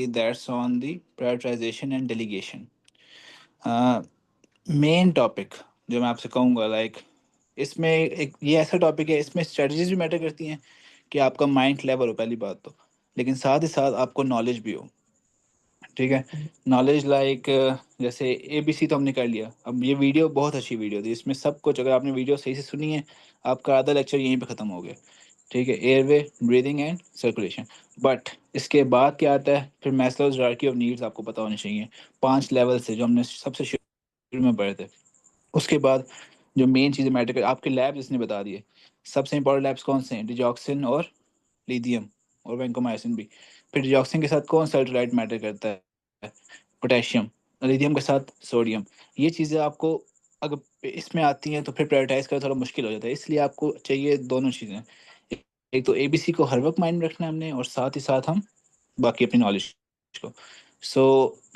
that's on the prioritization and delegation. Main topic जो मैं आपसे कहूँगा, लाइक इसमें एक ये ऐसा टॉपिक है, इसमें स्ट्रेटजीज भी मैटर करती हैं कि आपका माइंड क्लेवर हो पहली बात तो, लेकिन साथ ही साथ आपको नॉलेज भी हो। ठीक है, नॉलेज लाइक जैसे ABC तो हमने कर लिया। अब ये वीडियो बहुत अच्छी वीडियो थी, इसमें सब कुछ अगर आपने वीडियो सही से सुनी है, आपका आधा लेक्चर यहीं पे ख़त्म हो गया। ठीक है, airway, breathing and circulation. But इसके बाद क्या आता है फिर? मैस्लोज हायरार्की ऑफ नीड्स आपको पता होनी चाहिए, 5 लेवल से जो हमने सबसे शुरू में पढ़े थे। उसके बाद जो मेन चीज़ें मैटर कर, आपके लैब इसने बता दिए। सबसे इंपॉर्टेंट लैब्स कौन से हैं? डिजॉक्सिन और लिथियम और वैंकोमाइसिन भी। फिर डिजॉक्सिन के साथ कौन सा अल्टरलाइट मैटर करता है? पोटेशियम। लिथियम के साथ सोडियम। ये चीज़ें आपको अगर इसमें आती हैं तो फिर प्रायोरिटाइज करना थोड़ा मुश्किल हो जाता है, इसलिए आपको चाहिए दोनों चीज़ें। एक तो ABC को हर वक्त माइंड में रखना है हमने, और साथ ही साथ हम बाकी अपनी नॉलेज को। सो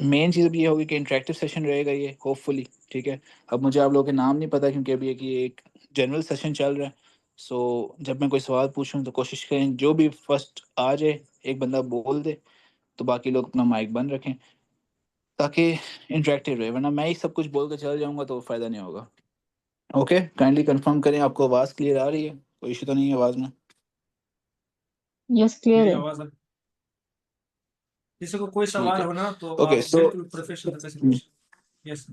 मेन चीज़ अब ये होगी कि इंटरेक्टिव सेशन रहेगा ये, होपफुली। ठीक है, अब मुझे आप लोगों के नाम नहीं पता क्योंकि अभी एक जनरल सेशन चल रहा है। सो जब मैं कोई सवाल पूछूं तो कोशिश करें जो भी फर्स्ट आ जाए एक बंदा बोल दे, तो बाकी लोग अपना माइक बंद रखें ताकि इंटरेक्टिव रहे, वरना मैं ही सब कुछ बोल के चल जाऊंगा तो फ़ायदा नहीं होगा। ओके, काइंडली कंफर्म करें आपको आवाज़ क्लियर आ रही है, कोई इशू तो नहीं है आवाज़ में? यस, क्लियर मेरी है। आवाज अब किसी को कोई ठीक सवाल है। हो ना तो ओके, आप सो बिल्कुल प्रोफेशनल तरीके से पूछ। यस,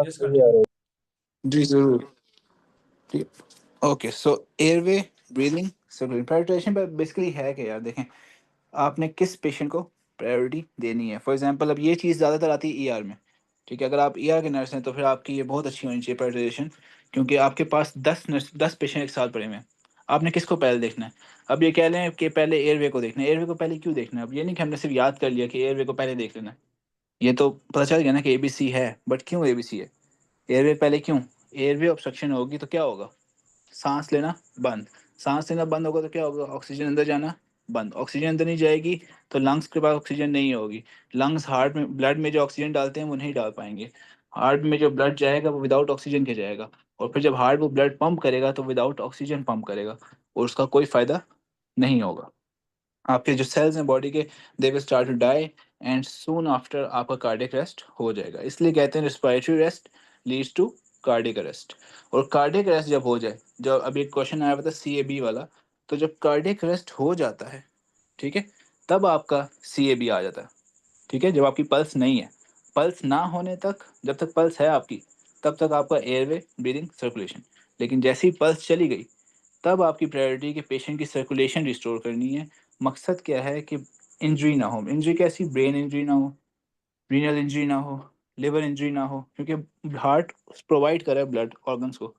यस सही आ कंटिन्यू। रहा जी ज़रूर। ठीक। ओके, सो एयरवे, ब्रीदिंग, सर्कुलेशन, प्रायोरिटाइजेशन पर बेसिकली है कि यार देखें, आपने किस पेशेंट को प्रायोरिटी देनी है। फॉर एग्जांपल अब ये चीज़ ज़्यादातर आती है ER में। ठीक है, अगर आप ER के नर्स हैं तो फिर आपकी ये बहुत अच्छी होनी चाहिए प्रायोरिटाइजेशन, क्योंकि आपके पास 10 पेशेंट एक साथ पड़े हुए हैं। आपने किसको पहले देखना है? अब ये कह लें कि पहले एयरवे को देखना है। एयरवे को पहले क्यों देखना है? अब ये नहीं कि हमने सिर्फ याद कर लिया कि एयरवे को पहले देख लेना है। ये तो पता चल गया ना कि ABC है, बट क्यों ABC है? एयरवे पहले क्यों? एयरवे ऑब्स्ट्रक्शन होगी तो क्या होगा? सांस लेना बंद। सांस लेना बंद होगा तो क्या होगा? ऑक्सीजन अंदर जाना बंद। ऑक्सीजन अंदर नहीं जाएगी तो लंग्स के पास ऑक्सीजन नहीं होगी। लंग्स हार्ट में ब्लड में जो ऑक्सीजन डालते हैं वो नहीं डाल पाएंगे। हार्ट में जो ब्लड जाएगा वो विदाउट ऑक्सीजन के जाएगा, और फिर जब हार्ट वो ब्लड पंप करेगा तो विदाउट ऑक्सीजन पंप करेगा, और उसका कोई फायदा नहीं होगा। आपके जो सेल्स हैं बॉडी के, they will start to die, and soon after आपका कार्डियक अरेस्ट हो जाएगा। इसलिए कहते हैं respiratory rest leads to cardiac arrest. और कार्डियक अरेस्ट जब हो जाए, जो अभी एक क्वेश्चन आया हुआ था CAB वाला, तो जब कार्डियक अरेस्ट हो जाता है, ठीक है, तब आपका CAB आ जाता है। ठीक है, जब आपकी पल्स नहीं है। पल्स ना होने तक, जब तक पल्स है आपकी, तब तक आपका एयरवे, ब्रीदिंग, सर्कुलेशन। लेकिन जैसे ही पल्स चली गई, तब आपकी प्रायोरिटी के पेशेंट की सर्कुलेशन रिस्टोर करनी है। मकसद क्या है कि इंजरी ना हो। इंजरी कैसी? ब्रेन इंजरी ना हो, रीनल इंजरी ना हो, लिवर इंजरी ना हो, क्योंकि हार्ट प्रोवाइड कर रहा है ब्लड ऑर्गन्स को।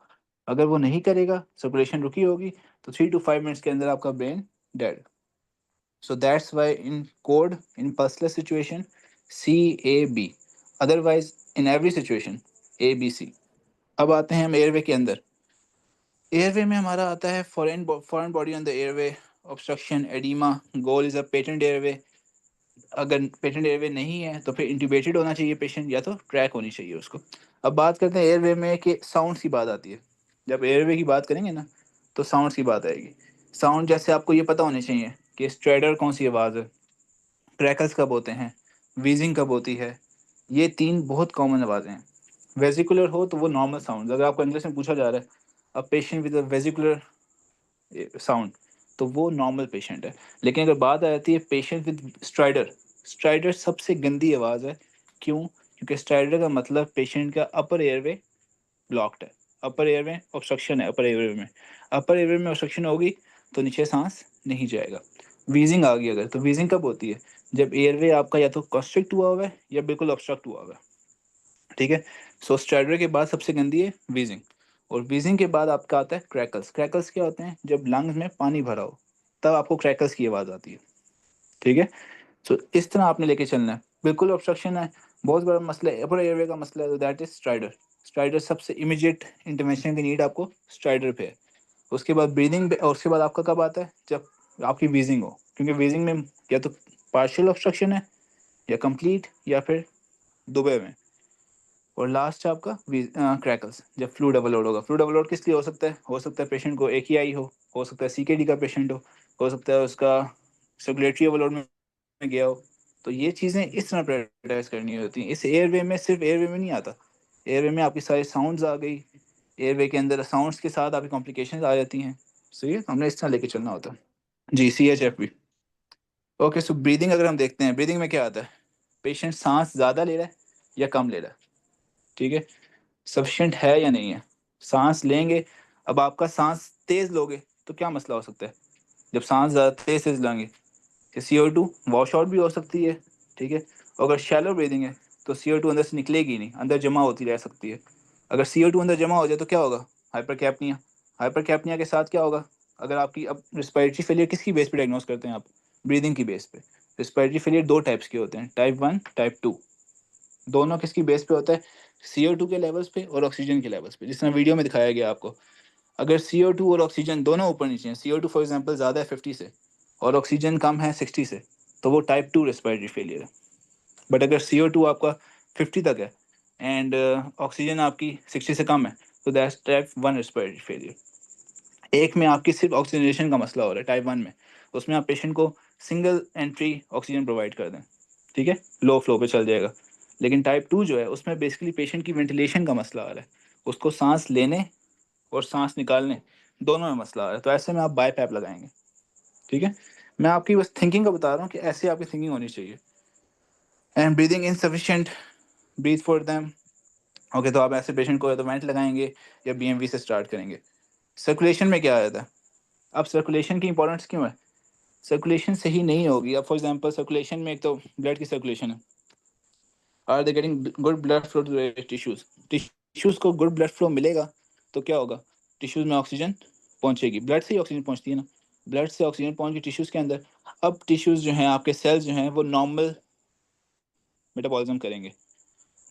अगर वो नहीं करेगा, सर्कुलेशन रुकी होगी, तो 3 to 5 मिनट्स के अंदर आपका brain dead. So that's why in code, in pulseless situation CAB, otherwise in every situation ABC। अब आते हैं हम एयरवे के अंदर। एयरवे में हमारा आता है foreign body on the airway, obstruction, oedema. Goal is a patent airway. अगर पेटेंट एयरवे नहीं है तो फिर इंट्यूबेटेड होना चाहिए पेशेंट, या तो ट्रैक होनी चाहिए उसको। अब बात करते हैं एयरवे में कि साउंड्स की बात आती है। जब एयरवे की बात करेंगे ना, तो साउंड्स की बात आएगी। साउंड जैसे आपको ये पता होने चाहिए कि स्ट्राइडर कौन सी आवाज़ है, क्रैकल्स कब होते हैं, वीजिंग कब होती है। ये 3 बहुत कॉमन आवाज़ें हैं। वेजिकुलर हो तो वो नॉर्मल साउंड, अगर आपको इंग्लिश में पूछा जा रहा है अब पेशेंट विद वेजिकुलर साउंड, तो वो नॉर्मल पेशेंट है। लेकिन अगर बात आ जाती है पेशेंट विद स्ट्राइडर, स्ट्राइडर सबसे गंदी आवाज़ है। क्यों? क्योंकि स्ट्राइडर का मतलब पेशेंट का अपर एयरवे ब्लॉक्ड है, अपर एयरवे ऑब्स्ट्रक्शन है। अपर एयरवे में ऑब्स्ट्रक्शन होगी तो नीचे सांस नहीं जाएगा। वीजिंग आ गई अगर, तो वीजिंग कब होती है? जब एयरवे आपका या तो कंस्ट्रिक्ट हुआ हुआ है या बिल्कुल ऑब्स्ट्रक्ट हुआ हुआ है। ठीक है, सो स्ट्राइडर के बाद सबसे गंदी है वीजिंग, और वीजिंग के बाद आपका आता है क्रैकल्स। क्रैकल्स क्या होते हैं? जब लंग्स में पानी भरा हो तब आपको क्रैकल्स की आवाज़ आती है। ठीक है, सो इस तरह आपने लेके चलना है। बिल्कुल ऑब्स्ट्रक्शन है, बहुत बड़ा मसला है, अपर एयरवे का मसला है, तो दैट इज स्ट्राइडर। स्ट्राइडर सबसे इमीडिएट इंटरवेंशन की नीड आपको स्ट्राइडर पे है। उसके बाद ब्रीदिंग, और उसके बाद आपका कब आता है? जब आपकी वीजिंग हो, क्योंकि वीजिंग में या तो पार्शियल ऑब्स्ट्रक्शन है या कंप्लीट या फिर दुबे में। और लास्ट है आपका क्रैकल्स, जब फ्लू डबल लोड होगा। फ्लू डबल लोड किस लिए हो सकता है? हो सकता है पेशेंट को AKI हो सकता है CKD का पेशेंट हो सकता है उसका सर्कुलेटरी ओवरलोड में गया हो, तो ये चीज़ें इस तरह प्रायोरिटाइज करनी होती हैं। इस एयरवे में सिर्फ एयरवे में नहीं आता, एयरवे में आपकी सारी साउंड्स आ गई, एयरवे के अंदर साउंड्स के साथ आपकी कॉम्प्लिकेशंस आ जाती हैं। सही है, हमने इस तरह लेके चलना होता है। जी, CHF भी। ओके, सो ब्रीदिंग अगर हम देखते हैं, ब्रीदिंग में क्या आता है, पेशेंट सांस ज़्यादा ले रहा है या कम ले रहा है, ठीक है, सफिशिएंट है या नहीं है, सांस लेंगे। अब आपका सांस तेज़ लोगे तो क्या मसला हो सकता है, जब सांस ज़्यादा तेज़ लेंगे कि CO2 वॉश आउट भी हो सकती है, ठीक है। और अगर शैलो ब्रीदिंग है तो CO2 अंदर से निकलेगी नहीं, अंदर जमा होती रह सकती है। अगर CO2 अंदर जमा हो जाए तो क्या होगा, हाइपरकैप्निया। हाइपरकैप्निया के साथ क्या होगा, अगर आपकी, अब रिस्पायरेटरी फेलियर किसकी बेस पे डायग्नोस करते हैं आप, ब्रीदिंग की बेस पे। रिस्पायरेटरी फेलियर दो टाइप्स के होते हैं, टाइप 1 टाइप 2। दोनों किसकी बेस पे होता है, CO2 के लेवल्स पे और ऑक्सीजन के लेवल्स पे, जिस तरह वीडियो में दिखाया गया आपको। अगर CO2 और ऑक्सीजन दोनों ऊपर नीचे हैं, CO2 फॉर एग्जांपल ज़्यादा है 50 से और ऑक्सीजन कम है 60 से, तो वो टाइप 2 रेस्पिरेटरी फेलियर है। बट अगर CO2 आपका 50 तक है एंड ऑक्सीजन आपकी 60 से कम है, तो दैट्स टाइप 1 रेस्पिरेटरी फेलियर। एक में आपकी सिर्फ ऑक्सीजनेशन का मसला हो रहा है, टाइप 1 में, उसमें आप पेशेंट को सिंगल एंट्री ऑक्सीजन प्रोवाइड कर दें, ठीक है, लो फ्लो पे चल जाएगा। लेकिन टाइप 2 जो है उसमें बेसिकली पेशेंट की वेंटिलेशन का मसला आ रहा है, उसको सांस लेने और सांस निकालने दोनों में मसला आ रहा है, तो ऐसे में आप बाईपैप लगाएंगे, ठीक है। मैं आपकी बस थिंकिंग का बता रहा हूँ कि ऐसे आपकी थिंकिंग होनी चाहिए। And breathing insufficient, breathe for them. Okay, तो आप ऐसे पेशेंट को या तो वेंट लगाएंगे या BMV से स्टार्ट करेंगे। सर्कुलेशन में क्या आ जाता है, अब सर्कुलेशन की इंपॉर्टेंस क्यों है, सर्कुलेशन सही नहीं होगी। अब फॉर एग्जांपल सर्कुलेशन में एक तो ब्लड की सर्कुलेशन है, are they getting good blood flow to tissues, tissues को गुड ब्लड फ्लो मिलेगा तो क्या होगा, टिश्यूज में ऑक्सीजन पहुंचेगी, ब्लड से ही ऑक्सीजन पहुंचती है ना, ब्लड से ऑक्सीजन पहुंच गई टिश्यूज के अंदर। अब टिश्यूज जो हैं आपके सेल्स जो हैं वो नॉर्मल मेटाबॉलिज्म करेंगे,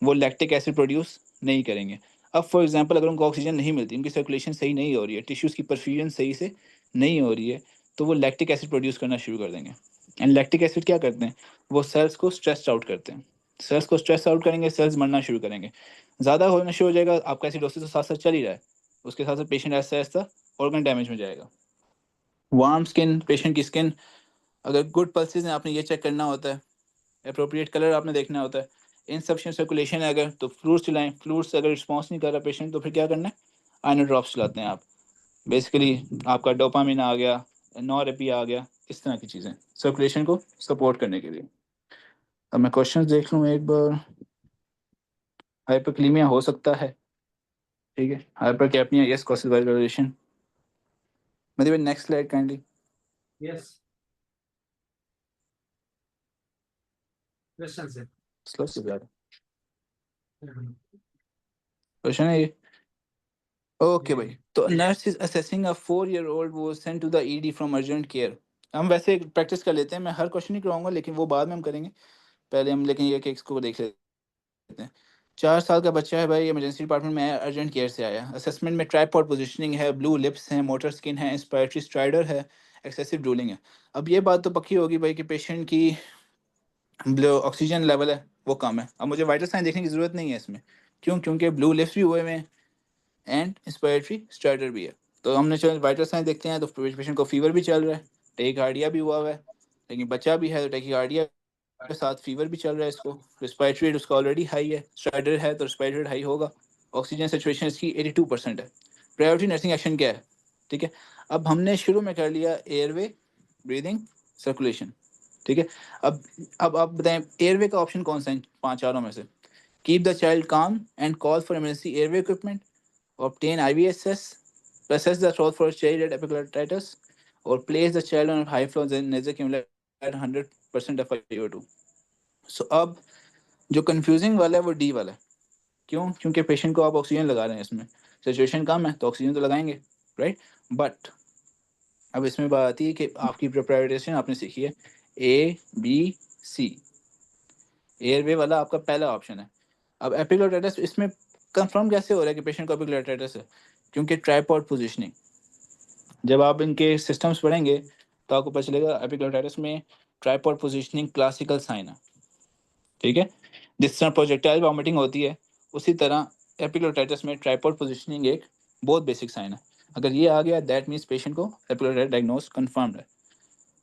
वो लैक्टिक एसिड प्रोड्यूस नहीं करेंगे। अब फॉर एग्जांपल अगर उनको ऑक्सीजन नहीं मिलती, उनकी सर्कुलेशन सही नहीं हो रही है, टिश्यूज़ की परफ्यूजन सही से नहीं हो रही है, तो वो लैक्टिक एसिड प्रोड्यूस करना शुरू कर देंगे। एंड लैक्टिक एसिड क्या करते हैं, वो सेल्स को स्ट्रेस आउट करते हैं, सेल्स को स्ट्रेस आउट करेंगे, सेल्स मरना शुरू करेंगे, ज़्यादा होना शुरू हो जाएगा। आपका एसिडोसिस तो साथ साथ चल ही रहा है, उसके साथ साथ पेशेंट ऐसा ऐसा ऑर्गन डैमेज में जाएगा। वार्म स्किन, पेशेंट की स्किन अगर गुड पल्सेस हैं, आपने ये चेक करना होता है, अप्रोप्रिएट कलर आपने देखना होता है, इनसफिशिएंट सर्कुलेशन है अगर, तो फ्लूइड्स चलाएं, फ्लूइड्स अगर रिस्पॉन्स नहीं कर रहा पेशेंट तो फिर क्या करना है, आयरन ड्रॉप्स चलाते हैं आप। बेसिकली आपका डोपामिन आ गया, नॉरेपी आ गया, इस तरह की चीज़ें सर्कुलेशन को सपोर्ट करने के लिए। अब मैं क्वेश्चंस देख लूँ एक बार। हाइपरक्लीमिया हो सकता है, ठीक है, हाइपरकैप्निया यस कॉसेज बाय वेरिएशन। मतलब next slide kindly. Yes. Questions है। स्लो से यार, हम्म। क्वेश्चन है ये। ओके ये भाई, तो nurse is assessing a 4-year-old वो sent to the ED from urgent care. हम वैसे प्रैक्टिस कर लेते हैं, मैं हर क्वेश्चन नहीं कराऊंगा लेकिन वो बाद में हम करेंगे, पहले हम लेकिन ये कि इसको देख लेते हैं। 4 साल का बच्चा है भाई, इमरजेंसी डिपार्टमेंट में अर्जेंट केयर से आया। असेसमेंट में ट्राइपॉड पोजीशनिंग है, ब्लू लिप्स हैं, मोटर स्किन है, इंस्पायरेटरी स्ट्राइडर है, एक्सेसिव ड्रूलिंग है। अब ये बात तो पक्की होगी भाई कि पेशेंट की जो ऑक्सीजन लेवल है वो कम है। अब मुझे वाइटल साइन देखने की ज़रूरत नहीं है इसमें, क्यों, क्योंकि ब्लू लिप्स भी हुए हुए हैं एंड इंस्पायरेटरी स्टार्टर भी है। तो हमने चलो वाइटल साइन देखते हैं, तो पेशेंट को फीवर भी चल रहा है, टेकिकार्डिया भी हुआ है, लेकिन बच्चा भी है तो टेकिकार्डिया के साथ फीवर भी चल रहा है इसको, रिस्पायरेटरी रेट उसका ऑलरेडी हाई है, स्टार्टर है तो रिस्पायरेटरी रेट हाई होगा, ऑक्सीजन सिचुएशन इसकी 82% है। प्रायोरिटी नर्सिंग एक्शन क्या है, ठीक है। अब हमने शुरू में कर लिया एयरवे, ब्रीदिंग, सर्कुलेशन, ठीक है। अब आप बताएं एयरवे का ऑप्शन कौन सा है पांच चारों में से, keep the child calm and call for emergency airway equipment, obtain IVSS, assess the throat for child at epiglottitis, or place the child on high flow nasal cannula at 100% of FiO2। सो अब जो confusing वाला है वो D वाला है, क्यों, क्योंकि patient को आप ऑक्सीजन लगा रहे हैं, इसमें सिचुएशन कम है तो ऑक्सीजन तो लगाएंगे, राइट। बट अब इसमें बात आती है कि आपकी प्रायोरिटाइजेशन आपने सीखी है, A B C। एयरवे वाला आपका पहला ऑप्शन है। अब एपिग्लोटाइटिस इसमें कंफर्म कैसे हो रहा है कि पेशेंट को एपिग्लोटाइटिस है, क्योंकि ट्राइपॉड पोजीशनिंग, जब आप इनके सिस्टम्स पढ़ेंगे तो आपको पता चलेगा एपिग्लोटाइटिस में ट्राइपॉड पोजीशनिंग क्लासिकल साइन है, ठीक है। जिस तरह प्रोजेक्टाइल वॉमिटिंग होती है उसी तरह एपिग्लोटाइटिस में ट्राइपॉड पोजीशनिंग एक बहुत बेसिक साइन है। अगर ये आ गया दैट मीन्स पेशेंट को एपिग्लोटाइटिस डायग्नोस कंफर्म्ड है।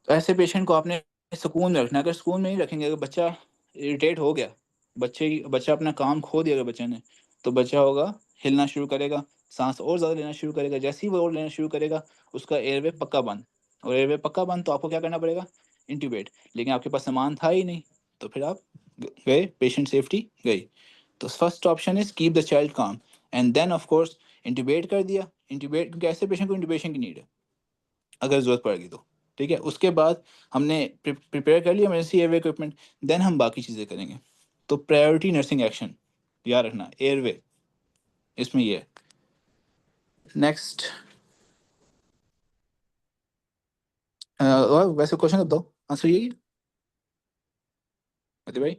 तो ऐसे पेशेंट को आपने सुकून में रखना है। अगर सुकून में नहीं रखेंगे, अगर बच्चा इरिटेट हो गया, बच्चा अपना काम खो दिया अगर बच्चे ने, तो बच्चा होगा हिलना शुरू करेगा, सांस और ज़्यादा लेना शुरू करेगा। जैसे ही वो और लेना शुरू करेगा, उसका एयरवे पक्का बंद, और एयरवे पक्का बंद तो आपको क्या करना पड़ेगा, इंट्यूबेट। लेकिन आपके पास सामान था ही नहीं, तो फिर आप गए, पेशेंट सेफ्टी गई। तो first option is keep the child calm, and then of course intubate कर दिया। इंट्यूबेट, क्योंकि ऐसे पेशेंट को इंट्यूबेशन की नीड है अगर ज़रूरत पड़ेगी तो, ठीक है। उसके बाद हमने प्रिपेयर कर लिया इमरजेंसी एयरवे इक्विपमेंट, देन हम बाकी चीज़ें करेंगे। तो प्रायोरिटी नर्सिंग एक्शन याद रखना, एयरवे इसमें ये है। नेक्स्ट, और वैसे क्वेश्चन दो, आंसर यही है भाई।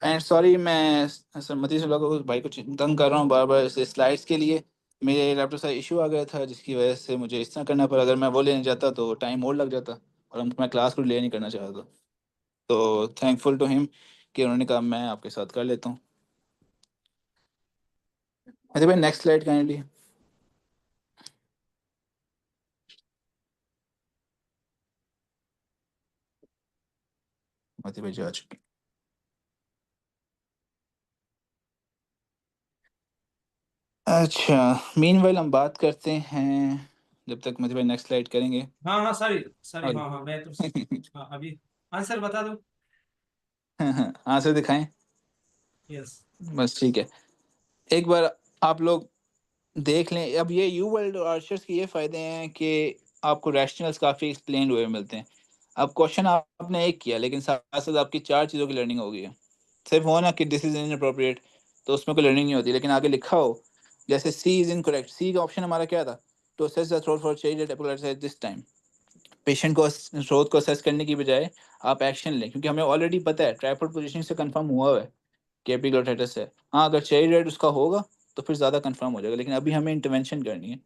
एंड सॉरी, मैं सहमति से लोगों को भाई को तंग कर रहा हूँ बार बार इस स्लाइड्स के लिए। मेरे लैपटॉप से इशू आ गया था, जिसकी वजह से मुझे इस तरह करना पड़ा। अगर मैं वो लेने जाता तो टाइम और लग जाता, और मैं क्लास को ले नहीं करना चाहता। तो थैंकफुल टू हिम कि उन्होंने कहा मैं आपके साथ कर लेता हूँ। अरे भाई नेक्स्ट स्लाइड काइंडली। मती भाई जा चुके। अच्छा, मीनवाइल हम बात करते हैं, जब तक मती भाई नेक्स्ट स्लाइड करेंगे। हाँ हाँ सॉरी सॉरी, और हाँ हाँ मैं तो हाँ अभी आंसर बता दो। आंसर दिखाएं, यस। बस ठीक है। एक बार आप लोग देख लें, अब ये यू वर्ल्ड और आर्चर्स के ये फायदे हैं कि आपको रैशनल्स काफ़ी एक्सप्लेन हुए मिलते हैं। अब क्वेश्चन आपने एक किया, लेकिन साथ साथ आपकी 4 चीज़ों की लर्निंग हो गई है। सिर्फ हो ना कि दिस इज इनअप्रोप्रिएट, तो उसमें कोई लर्निंग नहीं होती, लेकिन आगे लिखा हो जैसे सी इज इनकरेक्ट। सी का ऑप्शन हमारा क्या था, to assess the throat for child epilepsy at this time. Patient को थ्रोट को असेस करने की बजाय आप एक्शन लें, क्योंकि हमें ऑलरेडी पता है, ट्राइपॉड पोजीशनिंग से कंफर्म हुआ है कि एपिग्लोटिस है। हाँ, अगर चाइल्ड रेड उसका होगा तो फिर ज़्यादा कंफर्म हो जाएगा, लेकिन अभी हमें इंटरवेंशन करनी है।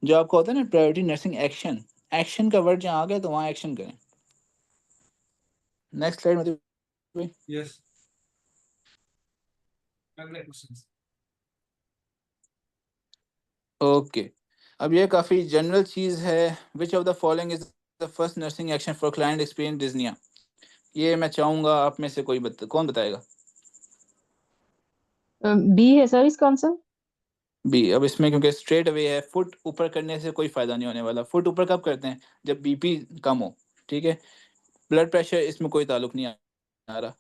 जो आपको होता है ना प्रायोरिटी नर्सिंग एक्शन, एक्शन का वर्ड जहाँ आ गया तो वहाँ एक्शन करें। नेक्स्ट स्लाइड मतलब। यस, अगले क्वेश्चन। ओके, अब ये काफ़ी जनरल चीज़ है। Which of the following is the first nursing action for client experience डिज्निया। ये मैं चाहूँगा आप में से कोई कौन बताएगा। बी है सर इसका आंसर। बी। अब इसमें क्योंकि स्ट्रेट अवे है, फुट ऊपर करने से कोई फायदा नहीं होने वाला। फुट ऊपर कब करते हैं, जब बीपी कम हो, ठीक है। ब्लड प्रेशर इसमें कोई ताल्लुक नहीं आ रहा।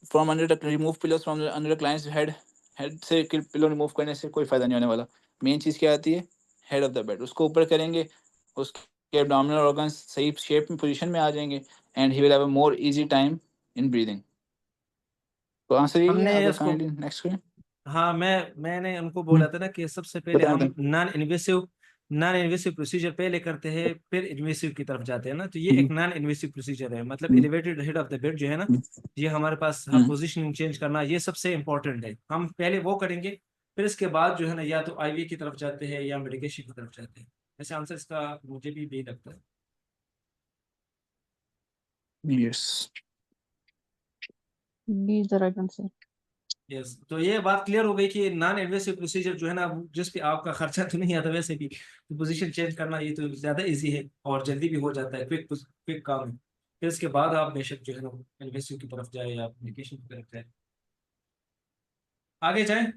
From under the remove pillows from under the clients head, head से पिलो रिमूव करने से कोई फायदा नहीं होने वाला। मेन चीज़ क्या आती है, हेड ऑफ द बेड, उसको ऊपर करेंगे, उसके एब्डोमिनल ऑर्गन्स सही शेप में पोजीशन में आ जाएंगे, and he will have a more easy time in breathing. तो आंसर यही है। हमने अगर इसको, काइंडली नेक्स्ट करें। हाँ मैंने उनको बोला था ना कि सबसे पहले बताएं हम बताएं। नॉन इन्वेसिव प्रोसीजर पहले करते हैं, फिर इन्वेसिव की तरफ जाते हैं ना। तो ये एक नॉन इन्वेसिव प्रोसीजर है, मतलब elevated head of the bed जो है ना, ये हमारे पास पोजीशनिंग चेंज करना, ये सबसे इंपॉर्टेंट है। हम पहले वो करेंगे, फिर इसके बाद जो है ना या तो आईवी की तरफ जाते हैं या मेडिकेशन की तरफ जाते हैं। ऐसे आंसर इसका मुझे भी यही लगता है। Yes. B is the right answer. Yes, तो ये बात क्लियर हो गई कि नॉन इन्वेसिव प्रोसीजर जो है ना, जिस पे आपका खर्चा तो नहीं आता वैसे भी, तो पोजीशन चेंज करना ये तो ज्यादा इजी है और जल्दी भी हो जाता है, क्विक काम है। फिर इसके बाद आप बेशक जो है ना इन्वेसिव की तरफ जाए या एप्लीकेशन की तरफ जाए। आगे जाए।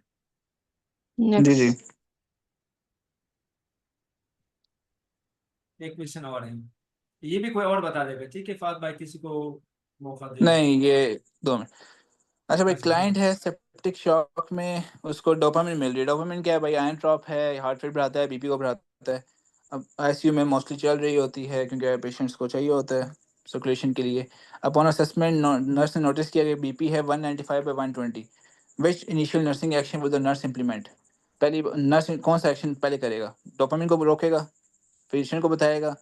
जी जी। नेक्स्ट। एक क्वेश्चन और है, ये भी कोई और बता देगा, ठीक है फात भाई, किसी को मौका दे। नहीं, ये 2 मिनट। अच्छा भाई, अच्छा हाँ। क्लाइंट है सेप्टिक शॉक में, उसको डोपामिन मिल रही है। डोपामिन क्या है भाई, आयन ड्रॉप है, हार्ट रेट बढ़ाता है, बीपी को बढ़ाता है। अब आईसीयू में मोस्टली चल रही होती है, क्योंकि पेशेंट्स को चाहिए होता है सर्कुलेशन के लिए। अपॉन असेसमेंट नर्स ने नोटिस किया कि बीपी है 195/120। Which initial nursing action with the nurse implement. पहली नर्स कौन सा एक्शन पहले करेगा, डोपामिन को रोकेगा, पेशेंट को बताएगा,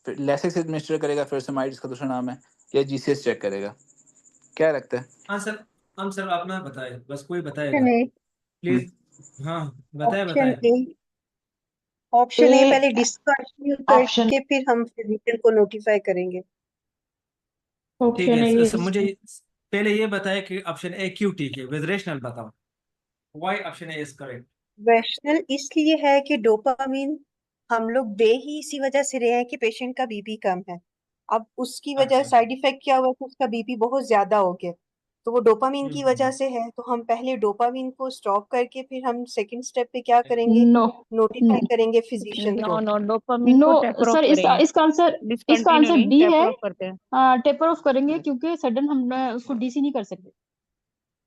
फिर लेसिक्स एडमिनिस्टर करेगा, फिर समाइड इसका दूसरा नाम है, या जीसीएस चेक करेगा। क्या लगता है। आंसर, आंसर आप ना बताए, बस कोई बताएगा ऑप्शन ए। प्लीज। हाँ बताए ऑप्शन बताए। ए। ऑप्शन ए ए पहले डिस्कशन ऑप्शन करके फिर हम फिजिशियन को नोटिफाई करेंगे। ठीक ऑप्शन है, ए मुझे पहले ये बताया कि ऑप्शन ए क्यों ठीक है, विद रेशनल बताओ why option A is correct. Rational इसलिए है कि डोपामिन हम लोग दे ही इसी वजह से रहे हैं कि पेशेंट का बीपी कम है। अब उसकी वजह अच्छा। साइड इफेक्ट क्या हुआ कि उसका बीपी बहुत ज्यादा हो गया, तो वो डोपामिन की वजह हम्म। से है। तो हम पहले डोपामिन को स्टॉप करके फिर हम सेकंड स्टेप पे क्या करेंगे, नो नोटिफाई करेंगे फिजिशियन नो को। नो, डोपामिन नो को टेपर ऑफ सर, करेंगे, इसका डिसकंटिन्यू आंसर नहीं, बी टेपर है। ऑफ करते हैं। टेपर ऑफ करेंगे क्योंकि सडन हम उसको डीसी नहीं कर सकते।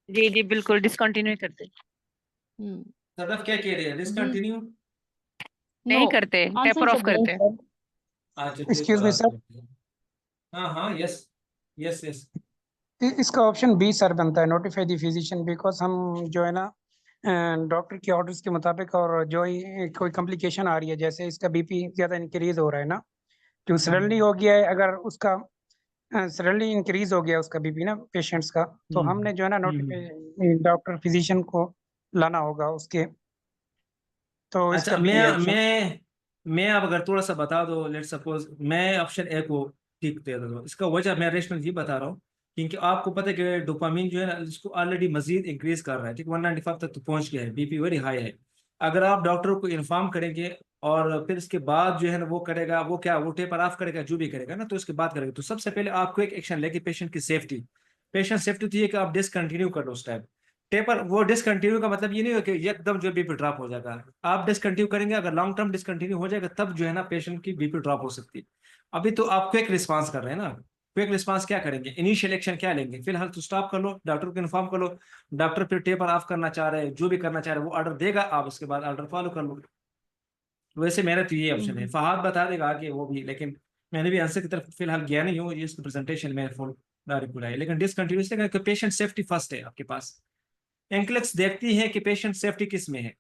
जी जी बिल्कुल, डिसकंटिन्यू करते, हम्म सदफ क्या कह रहे हैं, जी डिसकंटिन्यू? नो, नहीं करते, आंसर टेपर इज ऑफ करते हैं। सर। अच्छा, एक्सक्यूज पेपर मी आप सर, करते हैं। हाँ हाँ, यस यस यस। इसका ऑप्शन बी सर बनता है, नोटिफाई द फिजिशियन, बिकॉज हम जो है ना डॉक्टर के ऑर्डर्स के मुताबिक, और जो कोई कॉम्प्लिकेशन आ रही है, जैसे इसका बीपी ज़्यादा इंक्रीज हो रहा है ना, जो सडनली हो गया है, अगर उसका सडनली इंक्रीज हो गया उसका बीपी ना पेशेंट्स का, तो हमने जो है ना नोटिफाई डॉक्टर फिजिशियन को लाना होगा उसके, तो अच्छा, इसका बी है ऑप्शन। मैं अब अगर थोड़ा सा बता दो, लेट सपोज मैं ऑप्शन ए को टिक दे दूँ, इसका वजह मैं रेशनल ये बता रहा हूँ, क्योंकि आपको पता है कि डोपामिन जो है ना, इसको ऑलरेडी मजीद इंक्रीज कर रहा है, ठीक, 195 तक तो पहुंच गया है, बीपी वेरी हाई है। अगर आप डॉक्टर को इन्फॉर्म करेंगे और फिर इसके बाद जो है ना वो करेगा, वो क्या, वो टेपर ऑफ करेगा, जो भी करेगा ना, तो इसके बाद करेगा, तो सबसे पहले आपको एक एक्शन लेके पेशेंट की सेफ्टी, पेशेंट सेफ्टी तो ये कि आप डिसकंटिन्यू कर लो उस टाइम टेपर। वो डिसकंटिन्यू का मतलब ये नहीं हो कि एकदम जो बीपी ड्रॉप हो जाएगा, आप डिसकंटिन्यू करेंगे, अगर लॉन्ग टर्म डिसकंटिन्यू हो जाएगा तब जो है ना पेशेंट की बीपी ड्रॉप हो सकती है। अभी तो आप क्विक रिस्पांस कर रहे हैं ना, क्विक रिस्पांस क्या करेंगे, इनिशियल एक्शन क्या लेंगे, फिलहाल तो स्टॉप कर लो, डॉक्टर को इन्फॉर्म कर लो, डॉक्टर फिर टेपर ऑफ करना चाह रहे हैं, जो भी करना चाह रहे हैं वो ऑर्डर देगा, आप उसके बाद ऑर्डर फॉलो कर लो। वैसे मेरा तो ये ऑप्शन है, फहाद बता देगा कि वो भी, लेकिन मैंने भी आंसर की तरफ फिलहाल गया नहीं हूँ, ये प्रेजेंटेशन में फुल रिप्लाई है, लेकिन डिसकंटिन्यूस पेशेंट सेफ्टी फर्स्ट है आपके पास। एंक्लेक्स देखती है कि पेशेंट सेफ्टी किस में है,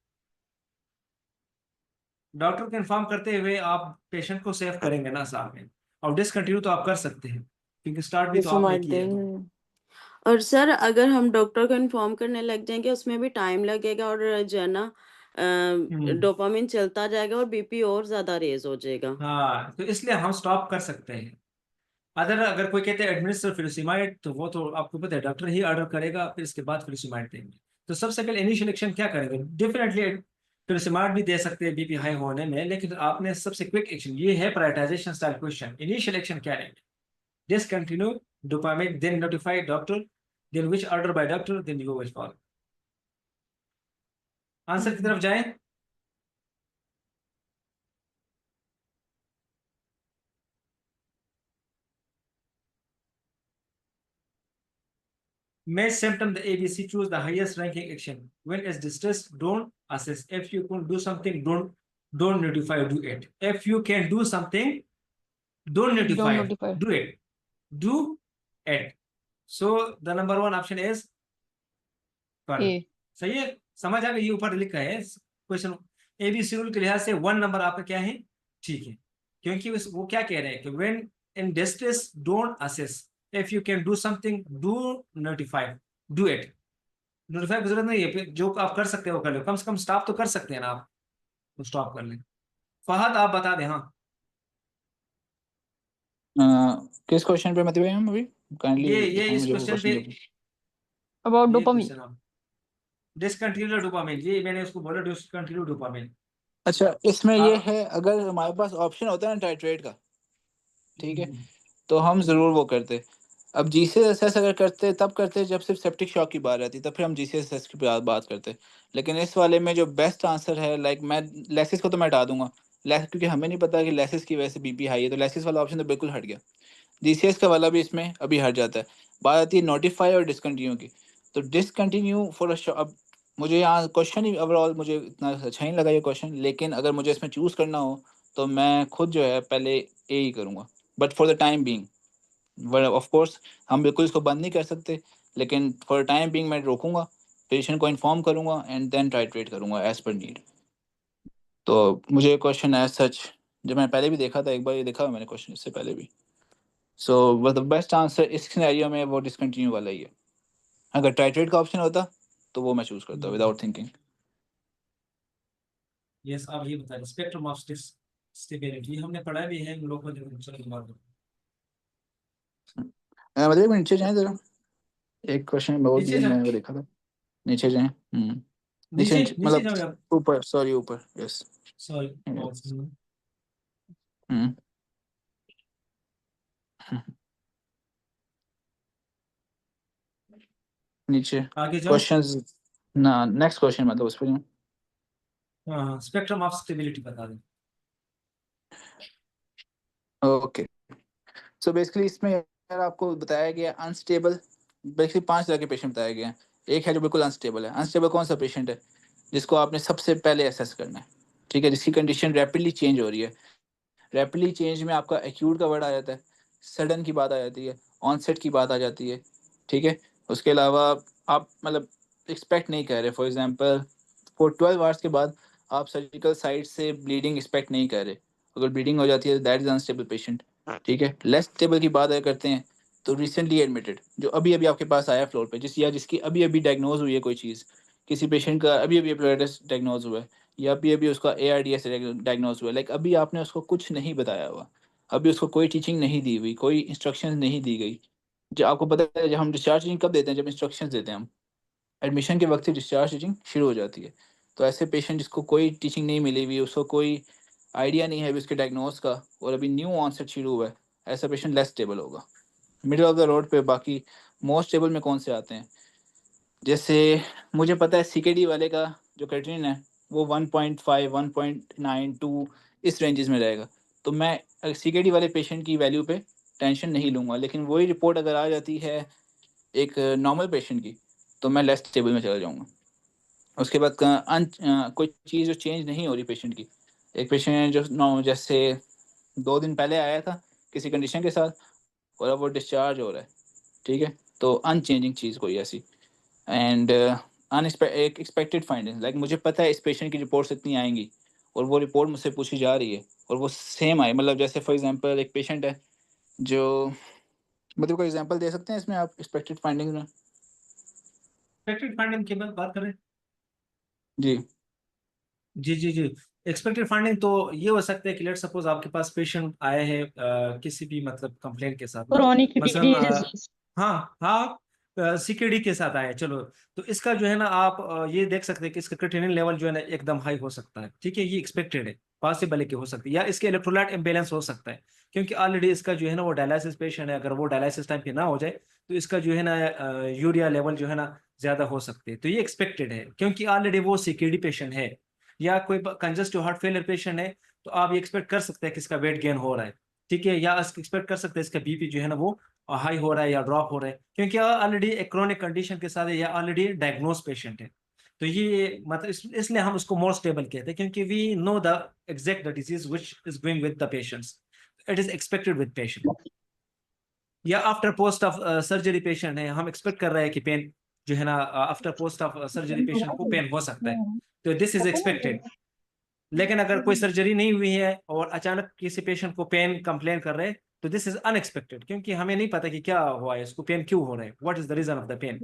डॉक्टर को इन्फॉर्म करते हुए आप पेशेंट को सेफ करेंगे ना साथ में, और डिसकंटिन्यू तो आप कर सकते हैं क्योंकि स्टार्ट भी तो आपने की है। तो और सर अगर हम डॉक्टर को इन्फॉर्म करने लग जाएंगे, उसमें भी टाइम लगेगा, और जो है ना डोपामिन चलता जाएगा और बीपी और ज्यादा रेज हो जाएगा। हाँ, तो इसलिए हम स्टॉप कर सकते हैं। अगर कोई कहते हैं एडमिनिस्टर फिलिसिमाइड, तो वो तो आपको पता है डॉक्टर ही ऑर्डर करेगा, फिर इसके बाद फिलिसिमाइड देंगे। तो सबसे पहले इनिशियल एक्शन क्या करेंगे, डेफिनेटली फिलिसिमाइड भी दे सकते हैं बीपी हाई होने में, लेकिन आपने सबसे क्विक एक्शन, ये है prioritisation style question, initial action क्या लेंगे, discontinue dopamine, then notify doctor, then which order by doctor, then you will follow। Answer की तरफ जाएं। Match symptom the ABC, choose the highest ranking action, when is distressed, don't assess, if you can do something, don't notify, do it, if you can do something, don't don't notify, notify. do it। So the number one option is पर ए। सही है, समझ आ गई, ये ऊपर लिखा है question, ABC rule के लिहाज से 1 नंबर आपका क्या है, ठीक है, क्योंकि वो क्या कह रहे हैं कि when in distress don't assess, if you can do something do notify, do it. Notify की जरूरत नहीं है, फिर जो आप कर सकते हो वो कर लो, कम से कम स्टॉप तो कर सकते हैं ना आप, तो स्टॉप कर लें। फहद आप बता दें। हाँ, किस क्वेश्चन पे मतलब हम अभी काइंडली ये इस मुझे वो क्वेश्चन पे, क्वेश्चन अबाउट ये डोपामिन। क्वेश्चन आप डिसकंटिन्यू डोपामिन, ये मैंने उसको बोला डिसकंटिन्यू डोपामिन। अच्छा, इसमें ये आप है अगर हमारे पास ऑप्शन होता है ना टाइट्रेट का, ठीक है, तो हम ज़रूर वो करते। अब जीसीएस असेस अगर करते तब करते जब सिर्फ सेप्टिक शॉक की बात रहती, तब फिर हम जीसीएस असेस की बात करते। लेकिन इस वाले में जो बेस्ट आंसर है, लाइक मैं लेसिस को तो मैं हटा दूंगा, क्योंकि हमें नहीं पता कि लेसिस की वजह से बीपी हाई है, तो लेसिस वाला ऑप्शन तो बिल्कुल हट गया। जीसीएस का वाला भी इसमें अभी हट जाता है। बात आती है नोटिफाई और डिसकंटिन्यू की, तो डिसकंटिन्यू फॉर अब मुझे यहाँ क्वेश्चन ही ओवरऑल मुझे इतना अच्छा नहीं लगा ये क्वेश्चन, लेकिन अगर मुझे इसमें चूज़ करना हो तो मैं खुद जो है पहले ए ही करूँगा, but for the time being, of course हम बिल्कुल इसको बंद नहीं कर सकते, लेकिन फॉर टाइम बीइंग मैं रोकूंगा, पेशेंट को इन्फॉर्म करूंगा एंड देन टाइट्रेट करूंगा एज पर नीड। तो मुझे क्वेश्चन एज सच, जब मैं पहले भी देखा था, एक बार ये देखा हुआ मैंने क्वेश्चन इससे पहले भी, सो द बेस्ट आंसर इस सिनेरियो में वो डिसकंटिन्यू वाला ही है। अगर टाइट्रेट का ऑप्शन होता तो वो मैं चूज करता विदाउट थिंकिंग। यस, आप ये बताइए स्पेक्ट्रम ऑफ स्टेबिलिटी हमने पढ़ा भी है लोगों ने, चलो दोबारा। मतलब नीचे जाए जरा, एक क्वेश्चन बहुत नीचे भी जा, मैंने वो देखा था। नीचे जाए, नीचे नीचे नीचे नीचे जाओ मतलब यार, ऊपर, सॉरी ऊपर, यस। सॉरी। नीचे आगे जाओ। क्वेश्चंस ना, नेक्स्ट क्वेश्चन मतलब उस पर जाऊं? हाँ, स्पेक्ट्रम ऑफ स्टेबिलिटी बता दें। ओके, सो बेसिकली इसमें यार आपको बताया गया अनस्टेबल, बेसिकली 5 तरह के पेशेंट बताए गए हैं। एक है जो बिल्कुल अनस्टेबल है। अनस्टेबल कौन सा पेशेंट है? जिसको आपने सबसे पहले असेस करना है, ठीक है, जिसकी कंडीशन रैपिडली चेंज हो रही है। रैपिडली चेंज में आपका एक्यूट का वर्ड आ जाता है, सडन की बात आ जाती है, ऑनसेट की बात आ जाती है, ठीक है। उसके अलावा आप मतलब एक्सपेक्ट नहीं कर रहे, फॉर एग्जांपल फॉर 12 आवर्स के बाद आप सर्जिकल साइड से ब्लीडिंग एक्सपेक्ट नहीं कर रहे। अगर ब्लीडिंग हो जाती है दैट इज अनस्टेबल पेशेंट, ठीक है। लेस स्टेबल की बात अगर करते हैं तो रिसेंटली एडमिटेड, जो अभी अभी आपके पास आया फ्लोर पे, जिसकी अभी अभी डायग्नोज हुई है कोई चीज़, किसी पेशेंट का अभी अभी एप्लाइटिस डायग्नोज हुआ है, या अभी अभी उसका ARDS डायग्नोज हुआ है, लाइक अभी आपने उसको कुछ नहीं बताया हुआ, अभी उसको कोई टीचिंग नहीं दी हुई, कोई इंस्ट्रक्शन नहीं दी गई। जो आपको पता है जब हम डिस्चार्ज टीचिंग कब देते हैं? जब इंस्ट्रक्शन देते हैं हम, एडमिशन के वक्त से डिस्चार्ज टीचिंग शुरू हो जाती है। तो ऐसे पेशेंट जिसको कोई टीचिंग नहीं मिली हुई, उसको कोई आइडिया नहीं है अभी उसके डायग्नोज का, और अभी न्यू ऑनसेट शुरू हुआ है, ऐसा पेशेंट लेस स्टेबल होगा, मिडिल ऑफ द रोड पे। बाकी मोस्ट स्टेबल में कौन से आते हैं? जैसे मुझे पता है CKD वाले का जो क्राइटेरियन है वो 1.5 1.92 इस रेंजेस में रहेगा। तो मैं CKD वाले पेशेंट की वैल्यू पे टेंशन नहीं लूँगा, लेकिन वही रिपोर्ट अगर आ जाती है एक नॉर्मल पेशेंट की, तो मैं लेस स्टेबल में चला जाऊँगा। उसके बाद कोई चीज़ जो चेंज नहीं हो रही पेशेंट की, एक पेशेंट है जो जैसे 2 दिन पहले आया था किसी कंडीशन के साथ और अब वो डिस्चार्ज हो रहा है, ठीक है। तो अनचेंजिंग चीज़ कोई ऐसी, एंड एक एक्सपेक्टेड फाइंडिंग, लाइक मुझे पता है इस पेशेंट की रिपोर्ट्स इतनी आएंगी और वो रिपोर्ट मुझसे पूछी जा रही है और वो सेम आए, मतलब जैसे फॉर एग्जांपल एक पेशेंट है जो, मतलब कोई एग्जांपल दे सकते हैं इसमें आप एक्सपेक्टेड फाइंडिंग्स में? एक्सपेक्टेड फाइंडिंग की बात करें। जी जी जी जी। एक्सपेक्टेड फाइंडिंग तो ये हो सकता है कि लेट सपोज आपके पास पेशेंट आए हैं किसी भी मतलब कंप्लेंट के साथ ना, chronic मसलन disease. हाँ हाँ, CKD के साथ आए, चलो। तो इसका जो है ना आप ये देख सकते हैं कि इसका क्रिएटिनिन लेवल जो है ना एकदम हाई हो सकता है, ठीक है, ये एक्सपेक्टेड है, पॉसिबल है कि हो सकती है, या इसके इलेक्ट्रोलाइट इम्बेलेंस हो सकता है, क्योंकि ऑलरेडी इसका जो है ना वो डायलिसिस पेशेंट है, अगर वो डायलिसिस टाइम पे ना हो जाए तो इसका जो है ना यूरिया लेवल जो है ना ज्यादा हो सकते हैं। तो ये एक्सपेक्टेड है क्योंकि ऑलरेडी वो CKD पेशेंट है, या कोई कंजस्टिव हार्ट फेलियर पेशेंट है, तो आप ये एक्सपेक्ट कर सकते हैं कि इसका वेट गेन हो रहा है, ठीक है, या एक्सपेक्ट कर सकते हैं इसका BP जो है ना वो हाई हो रहा है या ड्रॉप हो रहा है, क्योंकि ऑलरेडी एक क्रोनिक कंडीशन के साथ है या ऑलरेडी डायग्नोज पेशेंट है। तो ये मतलब इसलिए हम उसको मोर स्टेबल कहते हैं, क्योंकि we know the exact the disease which is going with the patients, it is expected with patient. या after post of surgery patient है, हम एक्सपेक्ट कर रहे हैं कि पेन जो है ना after post of surgery patient को पेन हो सकता है, तो दिस इज एक्सपेक्टेड। लेकिन अगर कोई सर्जरी नहीं हुई है और अचानक किसी पेशेंट को पेन कंप्लेन कर रहे हैं, तो दिस इज अनएक्सपेक्टेड, क्योंकि हमें नहीं पता कि क्या हुआ है, इसको पेन क्यों हो रहा है, what is the reason of the pain.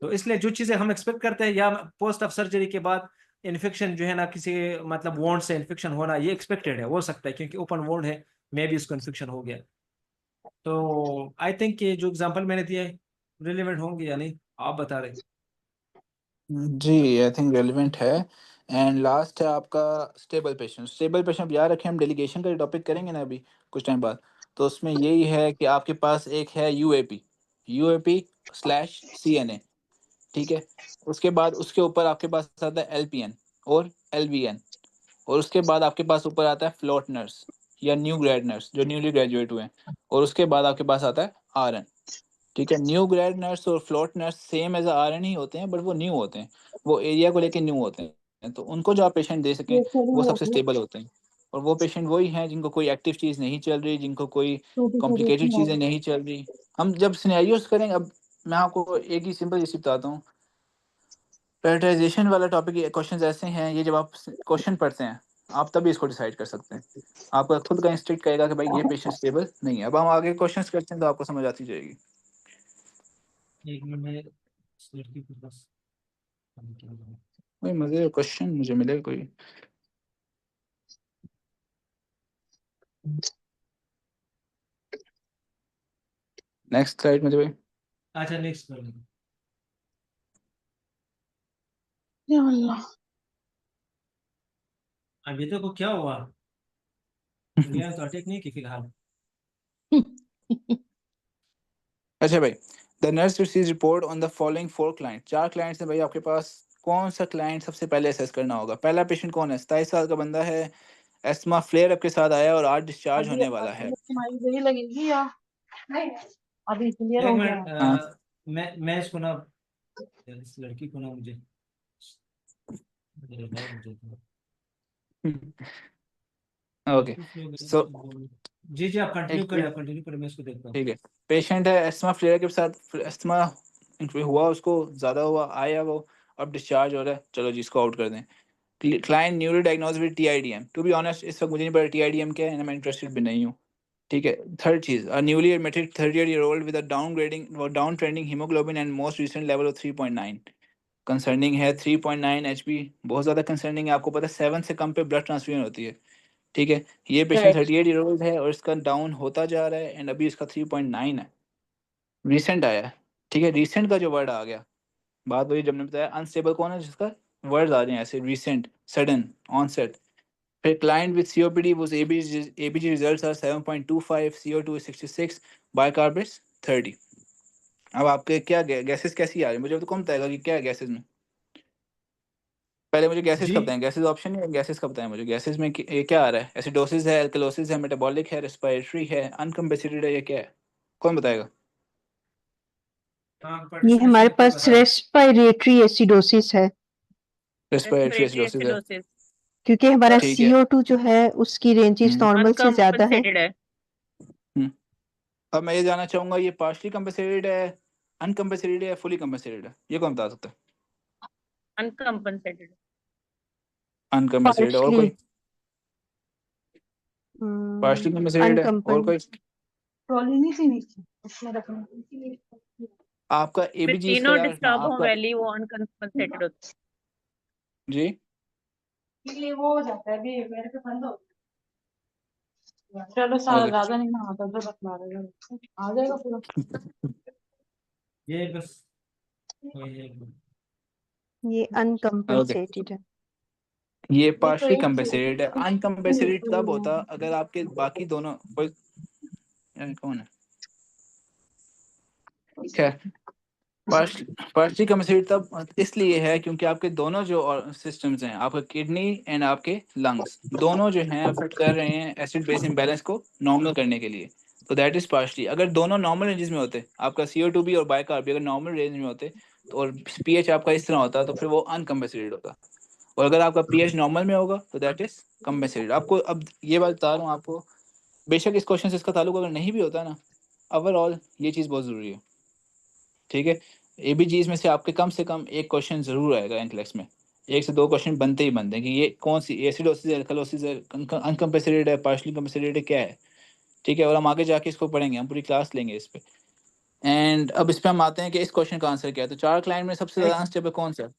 तो इसलिए जो चीजें हम एक्सपेक्ट करते हैं, या पोस्ट ऑफ सर्जरी के बाद इन्फेक्शन जो है ना किसी मतलब वोंड से इन्फेक्शन होना, ये एक्सपेक्टेड है, हो सकता है क्योंकि ओपन वोंड है, मे भी उसको इन्फेक्शन हो गया। तो आई थिंक ये जो एग्जांपल मैंने दिया है रिलेवेंट होंगे या नहीं, आप बता रहे। जी, आई थिंक रेलिवेंट है। एंड लास्ट है आपका स्टेबल पेशेंट। स्टेबल पेशेंट याद रखें, हम डेलीगेशन का टॉपिक करेंगे ना अभी कुछ टाइम बाद, तो उसमें यही है कि आपके पास एक है UAP/CNA, ठीक है। उसके बाद उसके ऊपर आपके पास आता है LPN और LVN, और उसके बाद आपके पास ऊपर आता है फ्लोट नर्स या न्यू ग्रेड नर्स जो न्यूली ग्रेजुएट हुए हैं, और उसके बाद आपके पास आता है RN, ठीक है। न्यू ग्रेड नर्स और float nurse same as RN ही होते हैं, बट वो न्यू होते हैं, वो एरिया को लेके न्यू होते हैं, तो उनको जो आप पेशेंट दे सकें वो सबसे स्टेबल होते हैं। और वो पेशेंट वही हैं जिनको कोई एक्टिव चीज़ नहीं चल रही, जिनको कोई कॉम्प्लिकेटेड चीज़ें नहीं चल रही। हम जब सिनेरियोस करेंगे, अब मैं आपको एक ही सिंपल चीज़ बताता हूँ, प्रायोरिटाइजेशन वाला टॉपिक, क्वेश्चंस ऐसे हैं, ये जब आप क्वेश्चन पढ़ते हैं आप तभी इसको डिसाइड कर सकते हैं। आपका खुद का इंस्टिंक्ट कहेगा कि भाई ये पेशेंट स्टेबल नहीं है। अब हम आगे क्वेश्चंस करते हैं तो आपको समझ आती जाएगी। एक मिनट में इस लड़की को बस क्या बोलूं। कोई मजे का क्वेश्चन मुझे मिले कोई? नेक्स्ट स्लाइड मुझे भाई। अच्छा नेक्स्ट कर लेंगे। या अल्लाह। अभी तक को क्या हुआ, इंग्लैंड तो अटैक नहीं की फिलहाल। अच्छा भाई, the nurse receives report on the following 4 client. 4 clients हैं भाई आपके पास, कौन सा क्लाइंट सबसे पहले असेस करना होगा? पहला पेशेंट कौन है? 27 साल का बंदा है, एस्मा फ्लेयर अप के साथ आया और आज डिस्चार्ज होने वाला है। हमारी देरी लगेगी या नहीं? अभी क्लियर एक हो गया मिनट, है। हाँ मैं इसको ना, इस लड़की को ना मुझे मुझे ओके सो जी जी, आप कंटिन्यू एक करें, आप कंटिन्यू करें, मैं इसको देखता हूँ। ठीक है, पेशेंट है एस्मा फ्लेयर के साथ, एस्मा हुआ उसको, ज़्यादा हुआ, आया वो, अब डिस्चार्ज हो रहा है, चलो जी इसको आउट कर दें। Client newly diagnose with TIDM. To be honest इस वक्त मुझे नहीं पता टीआईडीएम क्या है, मैं इंटरेस्टेड भी नहीं हूँ। ठीक है, third cheese, newly admitted 38-year-old with a down trending haemoglobin and most recent level of 3.9। Concerning है 3.9 एचपी, बहुत ज़्यादा कंसर्निंग है। आपको पता है 7 से कम पे ब्लड ट्रांसफ्यूजन होती है। ठीक है, ये पेशेंट 38-year-old है और इसका डाउन होता जा रहा है एंड अभी इसका 3.9 है, रिसेंट आया है। ठीक है, रिसेंट का जो वर्ड आ गया, बात वही जब मैंने बताया, अनस्टेबल कौन है जिसका वर्ड्स आ रहे हैं ऐसे, रिसेंट, सडन ऑनसेट। फिर client with COPD was ABG results are 7.25, CO2 is 66, bicarb is 30। अब आपके क्या गैसेस कैसी आ रही है? मुझे तो कौन बताएगा कि क्या है गैसेस में? पहले मुझे गैसेस जी का बताएं, गैसेस ऑप्शन नहीं है, गैसेस का बताएं मुझे, गैसेस में ये क्या आ रहा है? एसिडोसिस है, एल्कलोसिस है, मेटाबॉलिक है, रेस्पिरेटरी है, अनकम्पेसिटेड है, ये क्या है? कौन बताएगा? हाँ, ये पार्टिसिपेशन हमारे में क्या पास बता रहे हैं? रेस्पिरेटरी एसिडोसिस है, रेस्पिरेटरी रेस्पिरेटरी एसिडोसिस है। एसिडोसिस क्योंकि हमारा ठीक है। CO2 जो है उसकी रेंजेस नॉर्मल से ज्यादा है। अनकम्पनसेटेड है। हम्म, अब मैं ये जानना चाहूंगा, ये पार्शली कंपेंसेटेड है, अनकम्पेंसेटेड है, फुली कंपेंसेटेड है? ये कौन बता सकता है? अनकम्पनसेटेड। अनकम्पेंसेटेड और पार्शली कोई? पार्शली कंपेंसेटेड है और अनकम्पन कोई? ट्रॉली नहीं थी नीचे, उसमें रखना। आपका फिर एबीजी इसका तीनों यार, हाँ डिस्टर्ब हो आपका वैल्यू वो अनकम्पनसेटेड होता जी, इसलिए वो हो जाता है, अभी मेरे पे बंद हो गया। चलो सारा ओके ज्यादा नहीं ना आता तो बता रहे हो, आ जाएगा पूरा। ये बस वही है। ये ओके, अनकम्पनसेटेड है। ये ये तो पार्शली एक कंपेंसेटेड है। अनकम्पेंसेटेड तब होता अगर आपके बाकी दोनों कोई, कौन है, खैर, पार्शली कंपेंसेटेड तब इसलिए है क्योंकि आपके दोनों जो सिस्टम्स हैं, आपका किडनी एंड आपके लंग्स, दोनों जो हैं अफेक्ट कर रहे हैं एसिड बेस इम्बैलेंस को नॉर्मल करने के लिए। तो दैट इज पार्शली। अगर दोनों नॉर्मल रेंजेस में होते, आपका CO2 भी और बाइकार्ब भी अगर नॉर्मल रेंज में होते, तो और पीएच आपका इस तरह होता, तो फिर वो अनकम्पेंसेटेड होता। और अगर आपका पीएच नॉर्मल में होगा तो दैट इज कंपेंसेटेड। आपको अब ये बात बता रहा हूँ आपको, बेशक इस क्वेश्चन से इसका ताल्लुक अगर नहीं भी होता ना, ओवरऑल ये चीज़ बहुत ज़रूरी है। ठीक है, एबीजीज में से कम एक क्वेश्चन जरूर आएगा एनक्लेक्स में, 1 से 2 क्वेश्चन बनते ही बनते हैं कि ये कौन सी एसिडोसिस है, एल्कलोसिस है, अनकम्पेंसेटेड है, पार्शली कंपेंसेटेड है, क्या है। ठीक है, और हम आगे जाके इसको पढ़ेंगे, हम पूरी क्लास लेंगे इस पे। एंड अब इस पे हम आते हैं कि इस क्वेश्चन का आंसर क्या है। तो 4 क्लाइंट में सबसे ज्यादा अनस्टेबल कौन सा है?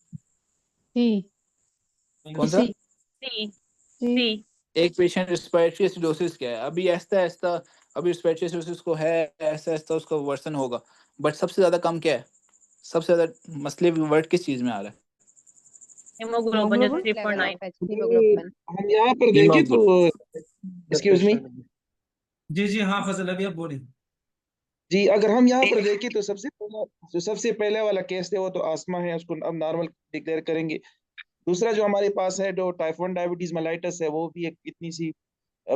सी कौन सा? सी सी। सी सी। एक पेशेंट रेस्पिरेटरी एसिडोसिस क्या है, अभी ऐसा ऐसा, अभी रेस्पिरेटरी एसिडोसिस को है, ऐसा ऐसा उसका वर्सन होगा, बट सबसे ज्यादा कम क्या है? सबसे ज्यादा मसले वर्ड किस चीज में आ रहा है? हेमोग्लोबिन जो हीमोग्लोबिन 3.9। हम यहाँ पर देखें तो एक्सक्यूज मी जी जी, हाँ फजल, अभी आप बोलिए। जी, अगर हम यहाँ पर देखें तो सबसे पहले वाला केस है वो तो आसमा है, उसको अब नॉर्मल डिक्लेयर करेंगे। दूसरा जो हमारे पास है जो टाइप 1 डायबिटीज मेलाइटस है, वो भी एक इतनी सी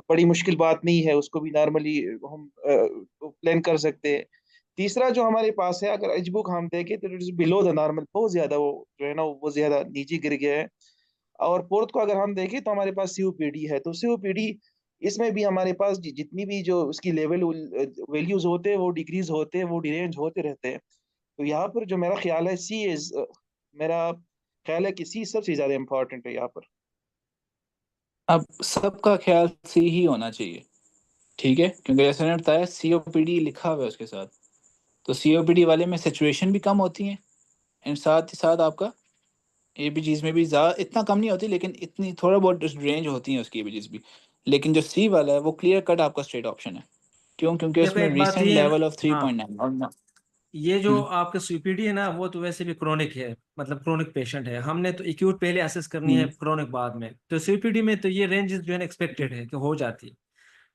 बड़ी मुश्किल बात नहीं है, उसको भी नॉर्मली हम प्लान कर सकते हैं। तीसरा जो हमारे पास है, अगर एज बुक हम देखें तो it is below the normal, बहुत ज्यादा वो जो है ना वो ज्यादा नीचे गिर गया है। और फोर्थ को अगर हम देखें तो हमारे पास COPD है, तो COPD इसमें भी हमारे पास जितनी भी जो उसकी लेवल वैल्यूज होते हैं वो डिक्रीज होते हैं, वो डिरेंज होते रहते हैं। तो यहाँ पर जो मेरा ख्याल है सी इज मेरा ख्याल है कि सी सबसे ज्यादा इंपॉर्टेंट है यहाँ पर। अब सबका ख्याल सी ही होना चाहिए, ठीक है, क्योंकि जैसे मैंने बताया COPD लिखा हुआ है उसके साथ, तो COPD वाले में सिचुएशन भी कम होती है एंड साथ ही साथ आपका एबीजीज में भी ज़्यादा इतना कम नहीं होती, लेकिन इतनी थोड़ा बहुत रेंज होती है उसकी एबीजीज भी। लेकिन जो सी वाला है वो क्लियर कट आपका स्ट्रेट ऑप्शन है। क्यों? क्योंकि देखो उसमें एक बात रिसेंट ये है ना, लेवल ऑफ हाँ, 3.9 और ये जो आपका सीपीडी है ना, वो तो वैसे भी क्रोनिक है, मतलब क्रोनिक पेशेंट है। हमने तो एक्यूट पहले असेस करनी है, क्रोनिक बाद में। तो सीपीडी में तो ये रेंज जो है एक्सपेक्टेड है कि हो जाती है।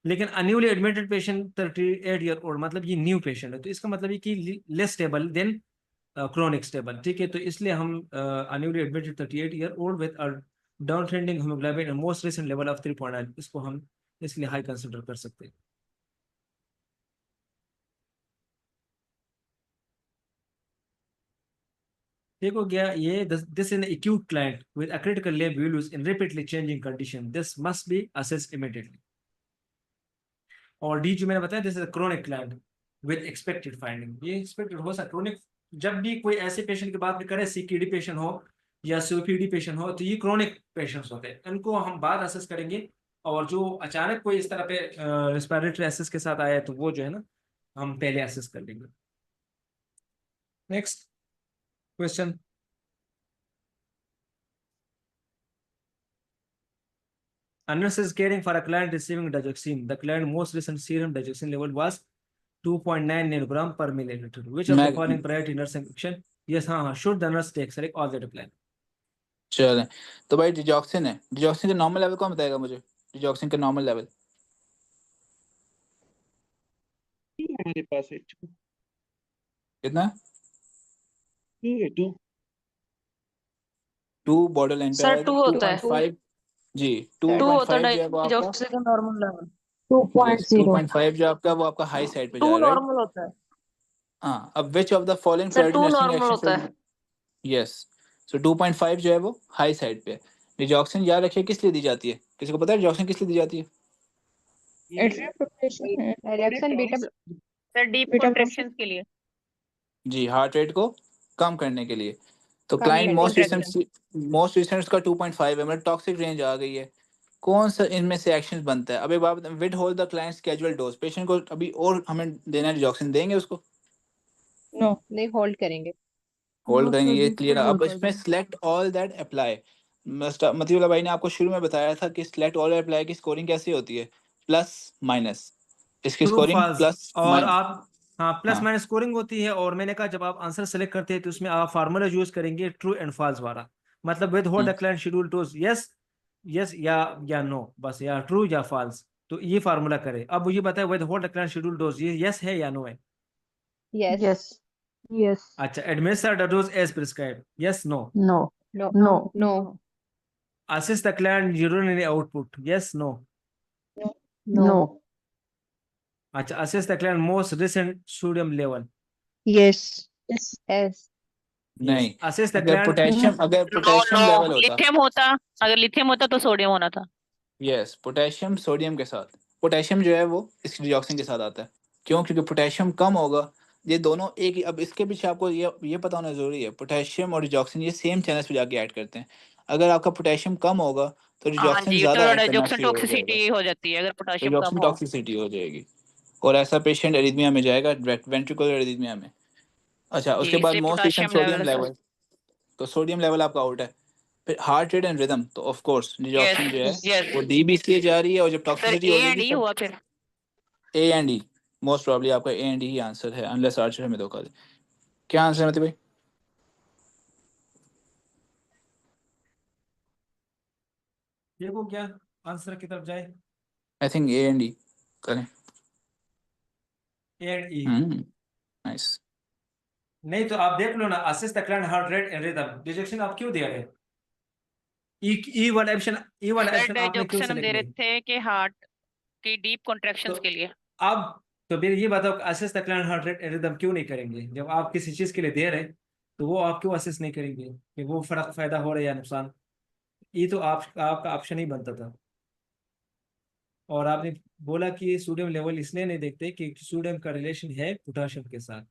लेकिन newly admitted patient 38 year old, मतलब ये न्यू पेशेंट है, तो इसका मतलब ये कि less stable then chronic stable, ठीक है। तो इसलिए हम newly admitted 38 year old with down trending haemoglobin and most recent level of 3.9, इसको हम इसलिए हाई कंसिडर कर सकते हैं। ठीक हो गया ये। This in acute client with a critical lab values in rapidly changing condition, this must be assessed immediately। और डी जो मैंने बताया, this is a chronic client with expected finding, ये एक्सपेक्टेड हो सकता क्रोनिक। जब भी कोई ऐसे पेशेंट की बात करें, सीकेडी पेशेंट हो या सीओपीडी पेशेंट हो, तो ये क्रोनिक पेशेंट्स होते हैं, इनको हम बाद असेस करेंगे। और जो अचानक कोई इस तरह पे रेस्पिरेटरी एसेस के साथ आया है, तो वो जो है ना हम पहले असेस कर लेंगे। Next question, a nurse is caring for a client receiving digoxin. The client most recent serum digoxin level was 2.9 nanogram per milliliter. Which of the following priority nursing action? Yes, हाँ, should the nurse take? Select all the plan. चलें, तो भाई digoxin है, digoxin का normal level कौन बताएगा मुझे? Digoxin का नॉर्मल लेवल हमारे पास है कितना? 2 2 बॉर्डर लाइन पे सर आएगा, 2 होता है, 2.5 जी 2 होता है 2.5 जो है वो आपका डाइजॉक्सिन का नॉर्मल लेवल। 2.5 जो आपका वो आपका हाई साइड पे जा 2 रहा है, राइट? नॉर्मल होता है हाँ, अब which of the following sir, priority 2 nursing normal होता एक्शन? है। यस, सो 2.5 जो है वो हाई साइड पे है। डिजॉक्सिन याद रखिए किस लिए दी जाती है? किसी को पता है डिजॉक्सिन किस लिए दी जाती है? Reaction beta sir deep beta contraction के लिए। जी, हार्ट रेट को कम करने के लिए। तो कम क्लाइंट करने मोस्ट रिसेंट उसका 2.5 है, मतलब टॉक्सिक रेंज आ गई है। कौन सा इनमें से एक्शंस बनता है? अभी बात with hold the client schedule dose, patient को अभी और हमें देना है डिजॉक्सिन, देंगे उसको? नो नहीं होल्ड करेंगे। होल्ड करेंगे, ये क्लियर है। अब इसमें सिलेक्ट ऑल दैट अप्लाई, मतलब भाई ने आपको शुरू में बताया था कि सिलेक्ट ऑल अप्लाई की स्कोरिंग कैसे होती है, प्लस माइनस, इसकी ट्रू स्कोरिंग फॉल्स, प्लस और माइनस। आप हाँ प्लस हाँ माइनस स्कोरिंग होती है। और मैंने कहा जब आप आंसर सेलेक्ट करते हैं तो उसमें आप फार्मूला यूज करेंगे ट्रू एंड फॉल्स वाला, मतलब with hold the client schedule dose, yes yes या नो, बस या ट्रू या फॉल्स, तो ये फार्मूला करें। अब मुझे बताए with hold the client schedule dose, ये यस है या नो है? Yes Yes. अच्छा, administer the dose as prescribe, yes no? No. No No. No assist the client urinary output, yes no? No. अच्छा, assist the client most recent sodium level, yes yes नहीं, assist the अगर client potassium no level no, होता, lithium होता, अगर lithium होता तो sodium होना था। यस पोटेशियम सोडियम के साथ, पोटेशियम जो है वो इस डिऑक्सिन के साथ आता है। क्यों? क्योंकि पोटेशियम कम होगा, ये दोनों एक ही। अब इसके पीछे आपको ये पता होना जरूरी है, पोटेशियम और डिऑक्सिन ये सेम चैनल्स पे जाके ऐड करते हैं। अगर आपका पोटेशियम कम होगा तो हाँ डिऑक्सिन जी, ज्यादा तो ऐड करना डाइजॉक्सिन शुरू हो जाएगा, टॉक्सिसिटी हो जाती है अगर पोटेशियम कम डिऑक्सिन हो। टॉक्सिसिटी हो जाएगी, और ऐसा पेशेंट एरिथमिया में जाएगा, वेंट्रिकुलर एरिथमिया में। अच्छा, जी, उसके बाद इसलिए most recent potassium sodium level. Level, तो सोडियम लेवल आपका आउट है। फिर हार्ट रेट एंड रिदम, तो ऑफ कोर्स यस डिजॉक्सिन जो है यस वो डीबीसी जा रही है, और जब सर, टॉक्सिसिटी ए हो एंड जाएगी ई तब हुआ फिर। A and E, most probably आपका ए एंड ई आंसर है, अनलेस आर्चर हमें धोखा दे। क्या आंसर है मतलब भाई? देखो क्या आंसर की तरफ जाए, आई थिंक ए एंड ई करें। And E. नाइस। नहीं तो आप देख लो ना, assist the client heart rate and rhythm, detection आप क्यों दे रहे हैं? ई वाला ऑप्शन, ई वाला सर ऑप्शन आपने क्यों डाइजॉक्सिन हम सेलेक्ट दे रहे किया? थे कि हार्ट की डीप कॉन्ट्रैक्शंस तो के लिए। अब तो फिर ये बताओ, assist the client heart rate and rhythm क्यों नहीं करेंगे? जब आप किसी चीज के लिए दे रहे हैं तो वो आप क्यों असिस्ट नहीं करेंगे कि वो फर्क फायदा हो रहा है या नुकसान? ये तो आपका ऑप्शन ही बनता था। और आपने बोला कि सोडियम लेवल इसलिए नहीं देखते कि सोडियम का रिलेशन है पोटाशियम के साथ।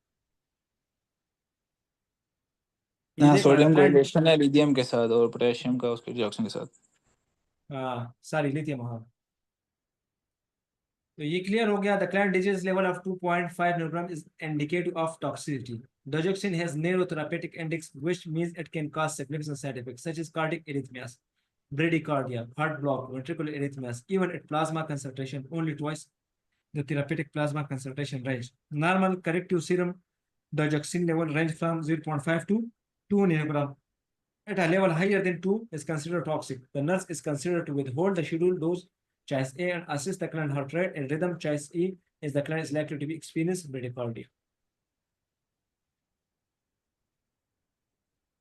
ये हाँ, देखो ना सोडियम का क्लाइंट, रिलेशन है लिथियम के साथ, और पोटेशियम का उसके डिऑक्सिन के साथ। हाँ सारी लिथियम, हाँ। तो ये क्लियर हो गया। The client disease level of 2.5 milligram is indicative of toxicity. Digoxin has narrow therapeutic index, which means it can cause significant side effects such as cardiac arrhythmias, bradycardia, heart block, ventricular arrhythmias. Even at plasma concentration only twice the therapeutic plasma concentration range. Normal corrective serum digoxin level range from 0.5 to 2 nanogram. At a level higher than 2 is considered toxic. The nurse is considered to withhold the scheduled dose choice A, and assist the client heart rate and rhythm. Choice E is the client is likely to be experience bradycardia.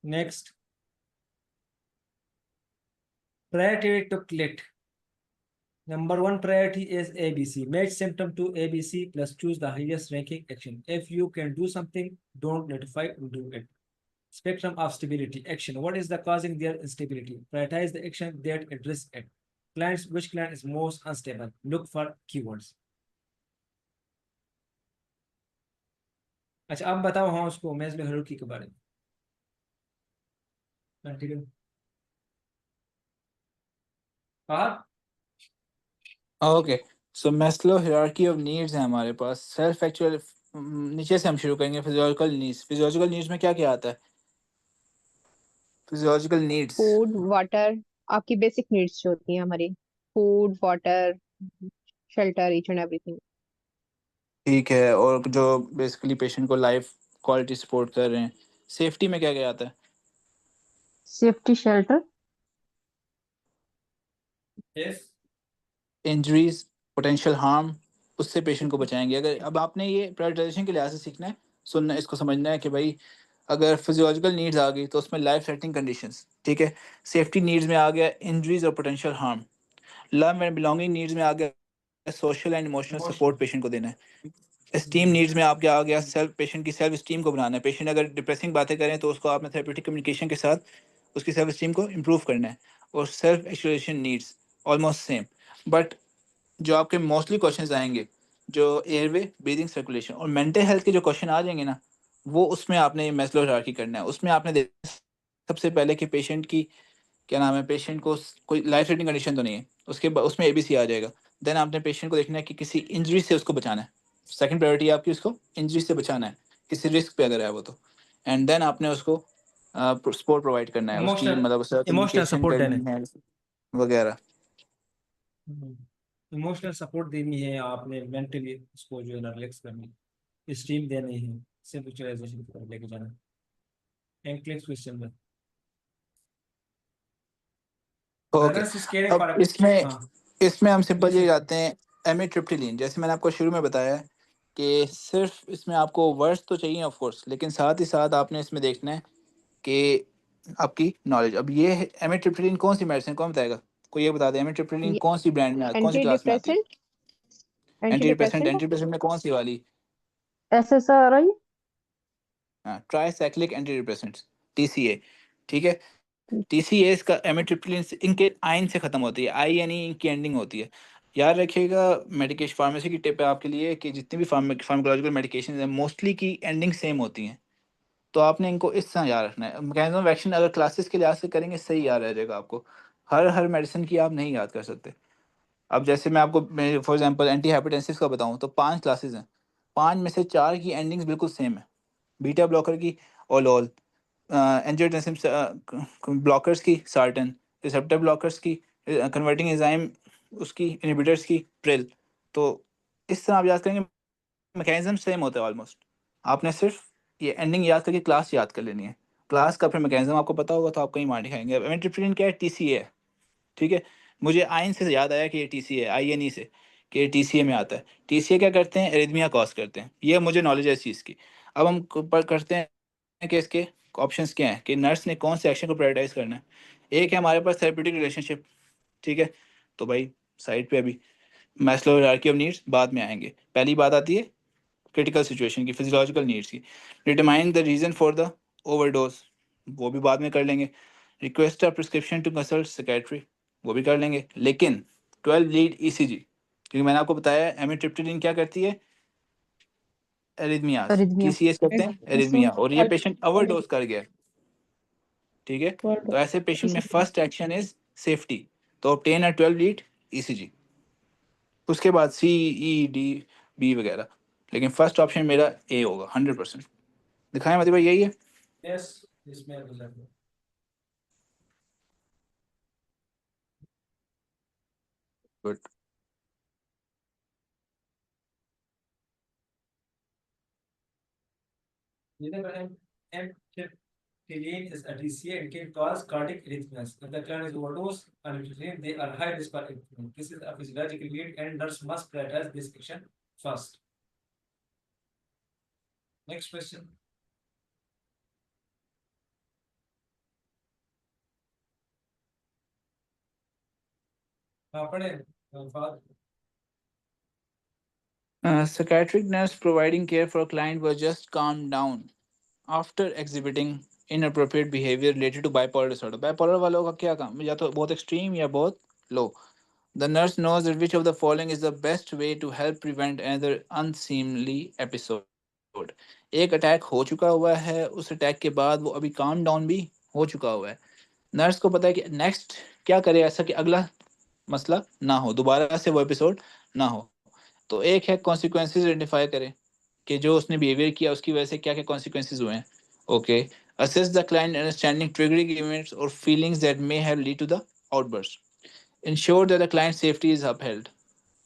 Next, priority to click. Number one priority is ABC. Match symptom to ABC plus choose the highest ranking action. If you can do something, don't notify, do it. Spectrum of stability action. What is the causing their instability? Prioritize the action that address it. Clients, which client is most unstable? Look for keywords. अच्छा अब बताओ हाँ उसको Maslow hierarchy के बारे में continue हाँ okay, so Maslow hierarchy of needs है हमारे पास। सेल्फ एक्चुअल, नीचे से हम शुरू करेंगे। फिजियोलॉजिकल नीड्स, फिजियोलॉजिकल नीड्स में क्या क्या आता है? फिजियोलॉजिकल नीड्स, फूड वाटर, आपकी बेसिक नीड्स जो होती हैं हमारी, food water shelter each and everything. ठीक है, और जो बेसिकली पेशेंट को लाइफ क्वालिटी सपोर्ट कर रहे हैं। सेफ्टी में क्या क्या आता है? Safety shelter, yes injuries, potential harm, उससे पेशेंट को बचाएंगे। अगर अब आपने ये प्रायोरिटाइजेशन के लिहाज से सीखना है, सुनना, इसको समझना है कि भाई अगर फिजियोलॉजिकल नीड्स आ गई तो उसमें लाइफ थ्रेटनिंग कंडीशंस, ठीक है। सेफ्टी नीड्स में आ गया इंजरीज और potential harm. Love and belonging needs में आ गया social and emotional support patient को देना है। एस्टीम नीड्स में आपके आ गया सेल्फ, पेशेंट की सेल्फ स्टीम को बनाना है। पेशेंट अगर डिप्रेसिंग बातें करें तो उसको आपने थेरेप्यूटिक कम्युनिकेशन के साथ उसकी सेल्फ स्टीम को इम्प्रूव करना है। और self exploration needs almost same, but जो आपके मोस्टली क्वेश्चंस आएंगे, जो एयरवे, ब्रीदिंग, सर्कुलेशन और मेंटल हेल्थ के जो क्वेश्चन आ जाएंगे ना, वो उसमें आपने मैस्लो हायरार्की करना है। उसमें आपने सबसे पहले कि पेशेंट की क्या नाम है, पेशेंट को कोई लाइफ थ्रेटनिंग कंडीशन तो नहीं है, उसमें एबीसी आ जाएगा। देन आपने पेशेंट को देखना है कि किसी इंजरी से उसको बचाना है। सेकंड प्रायोरिटी आपकी उसको इंजरी से बचाना है, किसी रिस्क पे अगर है वो तो। एंड देन आपने उसको सपोर्ट प्रोवाइड करना है, उसकी इमोशनल मतलब उससे इमोशनल कम्युनिकेशन सपोर्ट देने करनी है वगैरह। इमोशनल सपोर्ट देनी है आपने मेंटली उसको जो है ना रिलैक्स करनी स्टीम देनी है सेल्फ एक्चुअलाइजेशन की तरफ लेके जाना एंड क्लिक्स क्वेश्चन में ओके, बैलेंस स्केलिंग अब फॉर इसमें हाँ इसमें हम सिंपल ये जाते हैं। एमिट्रिप्टिलिन, जैसे मैंने आपको शुरू में बताया कि सिर्फ इसमें आपको वर्ड्स तो चाहिए ऑफ कोर्स, लेकिन साथ ही साथ आपने इसमें देखना है कि आपकी नॉलेज। अब ये एमिट्रिप्टिलिन कौन सी मेडिसिन, कौन बताएगा? कोई ये बता दे, एमिट्रिप्टिलिन ये कौन सी ब्रांड में कौन सी एंटी क्लास में आती है? Depressant, anti anti depressant, depressant anti depressant में कौन सी वाली? SSRI, हाँ, ट्राइसाइक्लिक एंटी डिप्रेसेंट्स, टीसीए, ठीक है। टीसीए इसका एमिट्रिप्टिलिन इनके आइन से खत्म होती है, आई यानी इनकी एंडिंग होती है। याद रखिएगा, मेडिकेशन फार्मेसी की टिप है आपके लिए कि जितनी भी फार्माकोलॉजिकल मेडिकेशन है मोस्टली की एंडिंग सेम होती हैं। तो आपने इनको इस तरह याद रखना है। मैकेनिज्म ऑफ एक्शन अगर क्लासेस के लिहाज से करेंगे सही याद रह जाएगा आपको। हर हर मेडिसिन की आप नहीं याद कर सकते। अब जैसे मैं आपको फॉर एग्जांपल एंटी हाइपरटेंसिव का बताऊं तो 5 क्लासेस हैं, 5 में से 4 की एंडिंग्स बिल्कुल सेम है। बीटा ब्लॉकर की ओलोल, एंजियोटेंसिन ब्लॉकर्स की सार्टन, रिसेप्टर ब्लॉकर्स की कन्वर्टिंग एंजाइम, उसकी इनहिबिटर्स की प्रिल। तो इस तरह आप याद करेंगे, मैकेनिज्म सेम होता है ऑलमोस्ट। आपने सिर्फ ये एंडिंग याद करके क्लास याद कर लेनी है। क्लास का फिर मैकेनिज्म आपको पता होगा तो आप कहीं मार नहीं खाएंगे। अब एमिट्रिप्टिलिन क्या है? टीसीए है, ठीक है। मुझे आइन से याद आया कि ये टीसीए है, आईएनई से, कि ये टीसीए में आता है। टीसीए क्या करते हैं? एरिथमिया कॉज करते हैं, ये मुझे नॉलेज है इस चीज़ की। अब हम पर करते हैं कि इसके ऑप्शंस क्या हैं, कि नर्स ने कौन से एक्शन को प्रायोरिटाइज करना है। एक है हमारे पास थेरेप्यूटिक रिलेशनशिप, ठीक है। तो भाई साइड पे अभी मैस्लो हायरार्की ऑफ नीड्स बाद में आएंगे। पहली बात आती है क्रिटिकल सिचुएशन की, फिजियोलॉजिकल नीड्स की। Determine the reason for the overdose, वो भी बाद में कर लेंगे। Request a prescription to consult psychiatry, वो भी कर लेंगे। लेकिन 12 लीड ईसीजी, क्योंकि मैंने आपको बताया एमिट्रिप्टिलिन क्या करती है? एरिथमियास। अरिदमिया, टीसीएस करते हैं एरिथमिया, और ये पेशेंट ओवरडोज कर गया, ठीक है। तो ऐसे पेशेंट में फर्स्ट एक्शन इज सेफ्टी, तो ऑब्टेन अ 12 लीड ईसीजी। उसके बाद सी, ई, डी, बी वगैरह, लेकिन फर्स्ट ऑप्शन मेरा ए होगा 100%। दिखाएं मतलब यही है। यस इसमें गुजर गुड। ये देखो um um Toluene is a DCA and can cause cardiac arrhythmias. If the client is overdose on toluene, they are high risk for arrhythmia. This is a physiological need and nurse must prioritize this action first. Next question. पढ़े Fahd Psychiatric nurse providing care for a client was just calmed down after exhibiting inappropriate behavior related to bipolar disorder. Bipolar वालों का क्या काम, या तो बहुत extreme या बहुत low. The nurse knows that which of the following is the best way to help prevent another unseemly episode. एक अटैक हो चुका हुआ है, उस अटैक के बाद वो अभी काम डाउन भी हो चुका हुआ है. नर्स को पता है कि नेक्स्ट क्या करे ऐसा कि अगला मसला ना हो, दोबारा से वो एपिसोड ना हो. तो एक है कॉन्सिक्वेंसेज आइडेंटिफाई करें कि जो उसने बिहेवियर किया उसकी वजह से क्या क्या कॉन्सिक्वेंसेज हुए हैं. Okay, assess the client understanding triggering events और feelings that may have lead to the outburst. Ensure that the client's safety is upheld.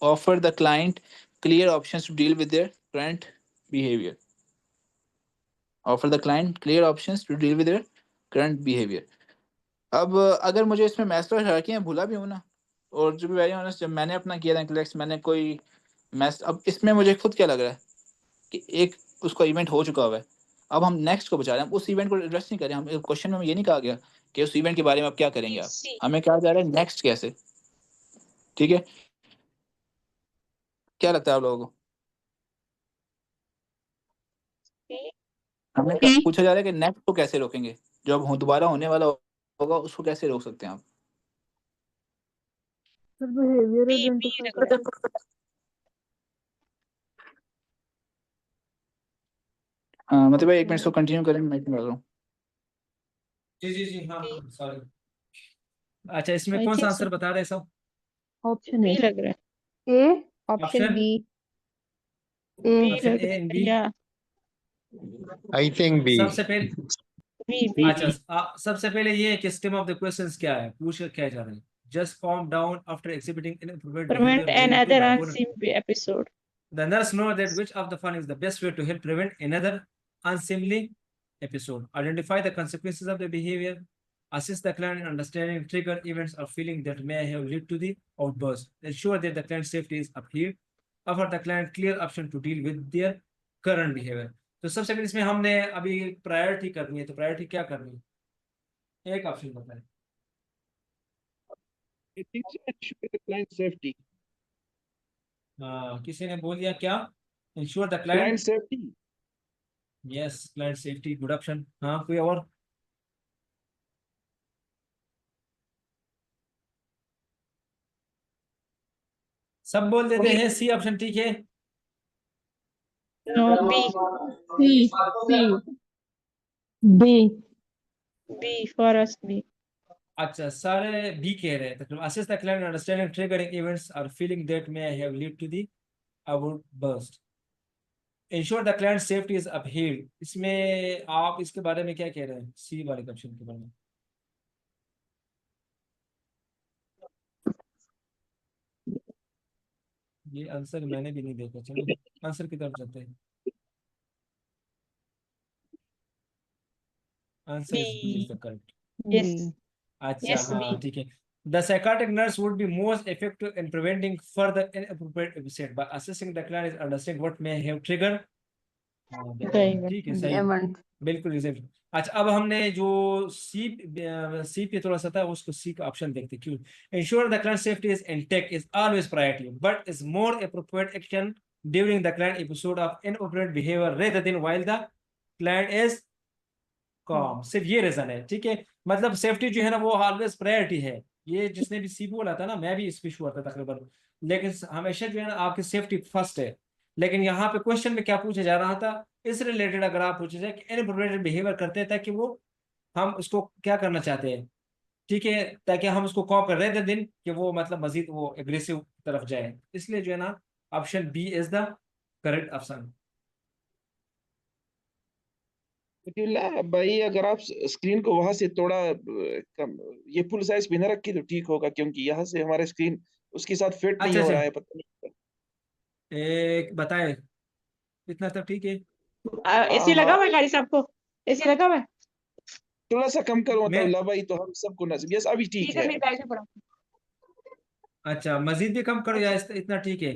Offer the client clear options to deal with their current behavior. Offer the client clear options to deal with their current behavior. अब अगर मुझे इसमें maths और hierarchy भूला भी हूँ ना, और जो भी वेरी ऑनेस्ट जब मैंने अपना किया था इंटेलेक्ट, मैंने कोई मैथ्स, अब इसमें मुझे खुद क्या लग रहा है कि एक उसका इवेंट हो चुका हुआ है, अब हम नेक्स्ट को बचा रहे हैं, हम उस इवेंट को एड्रेस नहीं कर रहे. हम क्वेश्चन में ये नहीं कहा गया कि उस इवेंट के बारे में आप क्या करेंगे, आप हमें कहा जा रहा है नेक्स्ट कैसे. ठीक है, क्या लगता है आप लोगों को? हमें पूछा जा रहा है कि नेक्स्ट को कैसे रोकेंगे, जो अब दोबारा होने वाला होगा उसको कैसे रोक सकते हैं आप? Behaviour identify. मतलब भाई 1 मिनट को कंटिन्यू करें, मैं कर रहा हूँ. जी हाँ सॉरी. अच्छा, इसमें कौन सा आंसर बता रहे हैं सब? ऑप्शन ए लग रहा है A option B A option A and B. I think B. सबसे पहले अच्छा सबसे पहले ये कि स्टेम ऑफ द क्वेश्चंस क्या है, पूछ क्या जा रहा है. Just calm down after exhibiting inappropriate prevent behavior another related to unseemly episode. The nurse knows that which of the following is the best way to help prevent another unseemly episode. Identify the consequences of the behavior. Assist the client in understanding trigger events or feeling that may have led to the outburst. Ensure that the client's safety is upheld. Offer the client clear option to deal with their current behavior. तो सबसे पहले इसमें हमने अभी priority करनी है, तो priority क्या करनी है, एक ऑप्शन बताएं. Client safety. किसी ने बोल दिया क्या? Ensure the client safety. Yes, client safety, good option. हाँ, कोई और? सब बोल देते हैं सी ऑप्शन. ठीक है, No, C B for us B. अच्छा सारे बी कह रहे हैं. तो assess the client understanding triggering events और feeling that may have lead to the outburst. Ensure the client safety is upheld. इसमें आप इसके बारे में क्या कह रहे हैं, सी वाले ऑप्शन के बारे में? ये आंसर मैंने भी नहीं देखा. चलो आंसर की तरफ चलते हैं. Answer is the correct. Yes. अच्छा Yes, हाँ ठीक है. The psychiatric nurse would be most effective in preventing further inappropriate episode by assessing the client and understanding what may have triggered. ठीक है, सही, बिल्कुल रिजल्ट. अच्छा, अब हमने जो सी पे थोड़ा सा था, उसको सी का ऑप्शन देखते क्यों. Ensure the client safety is intact is always priority, but is more appropriate action during the client episode of inappropriate behavior rather than while the client is calm. सिर्फ ये रीजन है. ठीक है, मतलब सेफ्टी जो है ना वो ऑलवेज प्रायोरिटी है. ये जिसने भी सी बोला था ना, मैं भी इस पे हुआ था तकरीबन, लेकिन हमेशा जो है ना आपकी सेफ्टी फर्स्ट है. लेकिन यहाँ पे क्वेश्चन में क्या पूछा जा रहा था, इस रिलेटेड अगर आप पूछे जाए कि इनअप्रोप्रिएट बिहेवियर करते हैं ताकि वो हम उसको क्या करना चाहते हैं. ठीक है, ताकि हम उसको कॉप कर रहे थे दिन कि वो मतलब मजीद वो एग्रेसिव तरफ जाए. इसलिए जो है ना option B is the correct option. भाई अगर आप स्क्रीन को वहां से थोड़ा ये फुल साइज पे न रखी तो ठीक होगा, क्योंकि यहाँ से हमारा स्क्रीन उसके साथ फिट नहीं हो रहा है. पता नहीं, एक बताए इतना तब ठीक है. एसी लगा हुआ है गाड़ी साहब को? एसी लगा हुआ है? थोड़ा सा कम करो, मैं मतलब लबाई तो हम सबको नसीब। यस, अभी ठीक ठीक है है। मेरे बैग में पड़ा। अच्छा, मजीद भी कम करो या इतना ठीक है?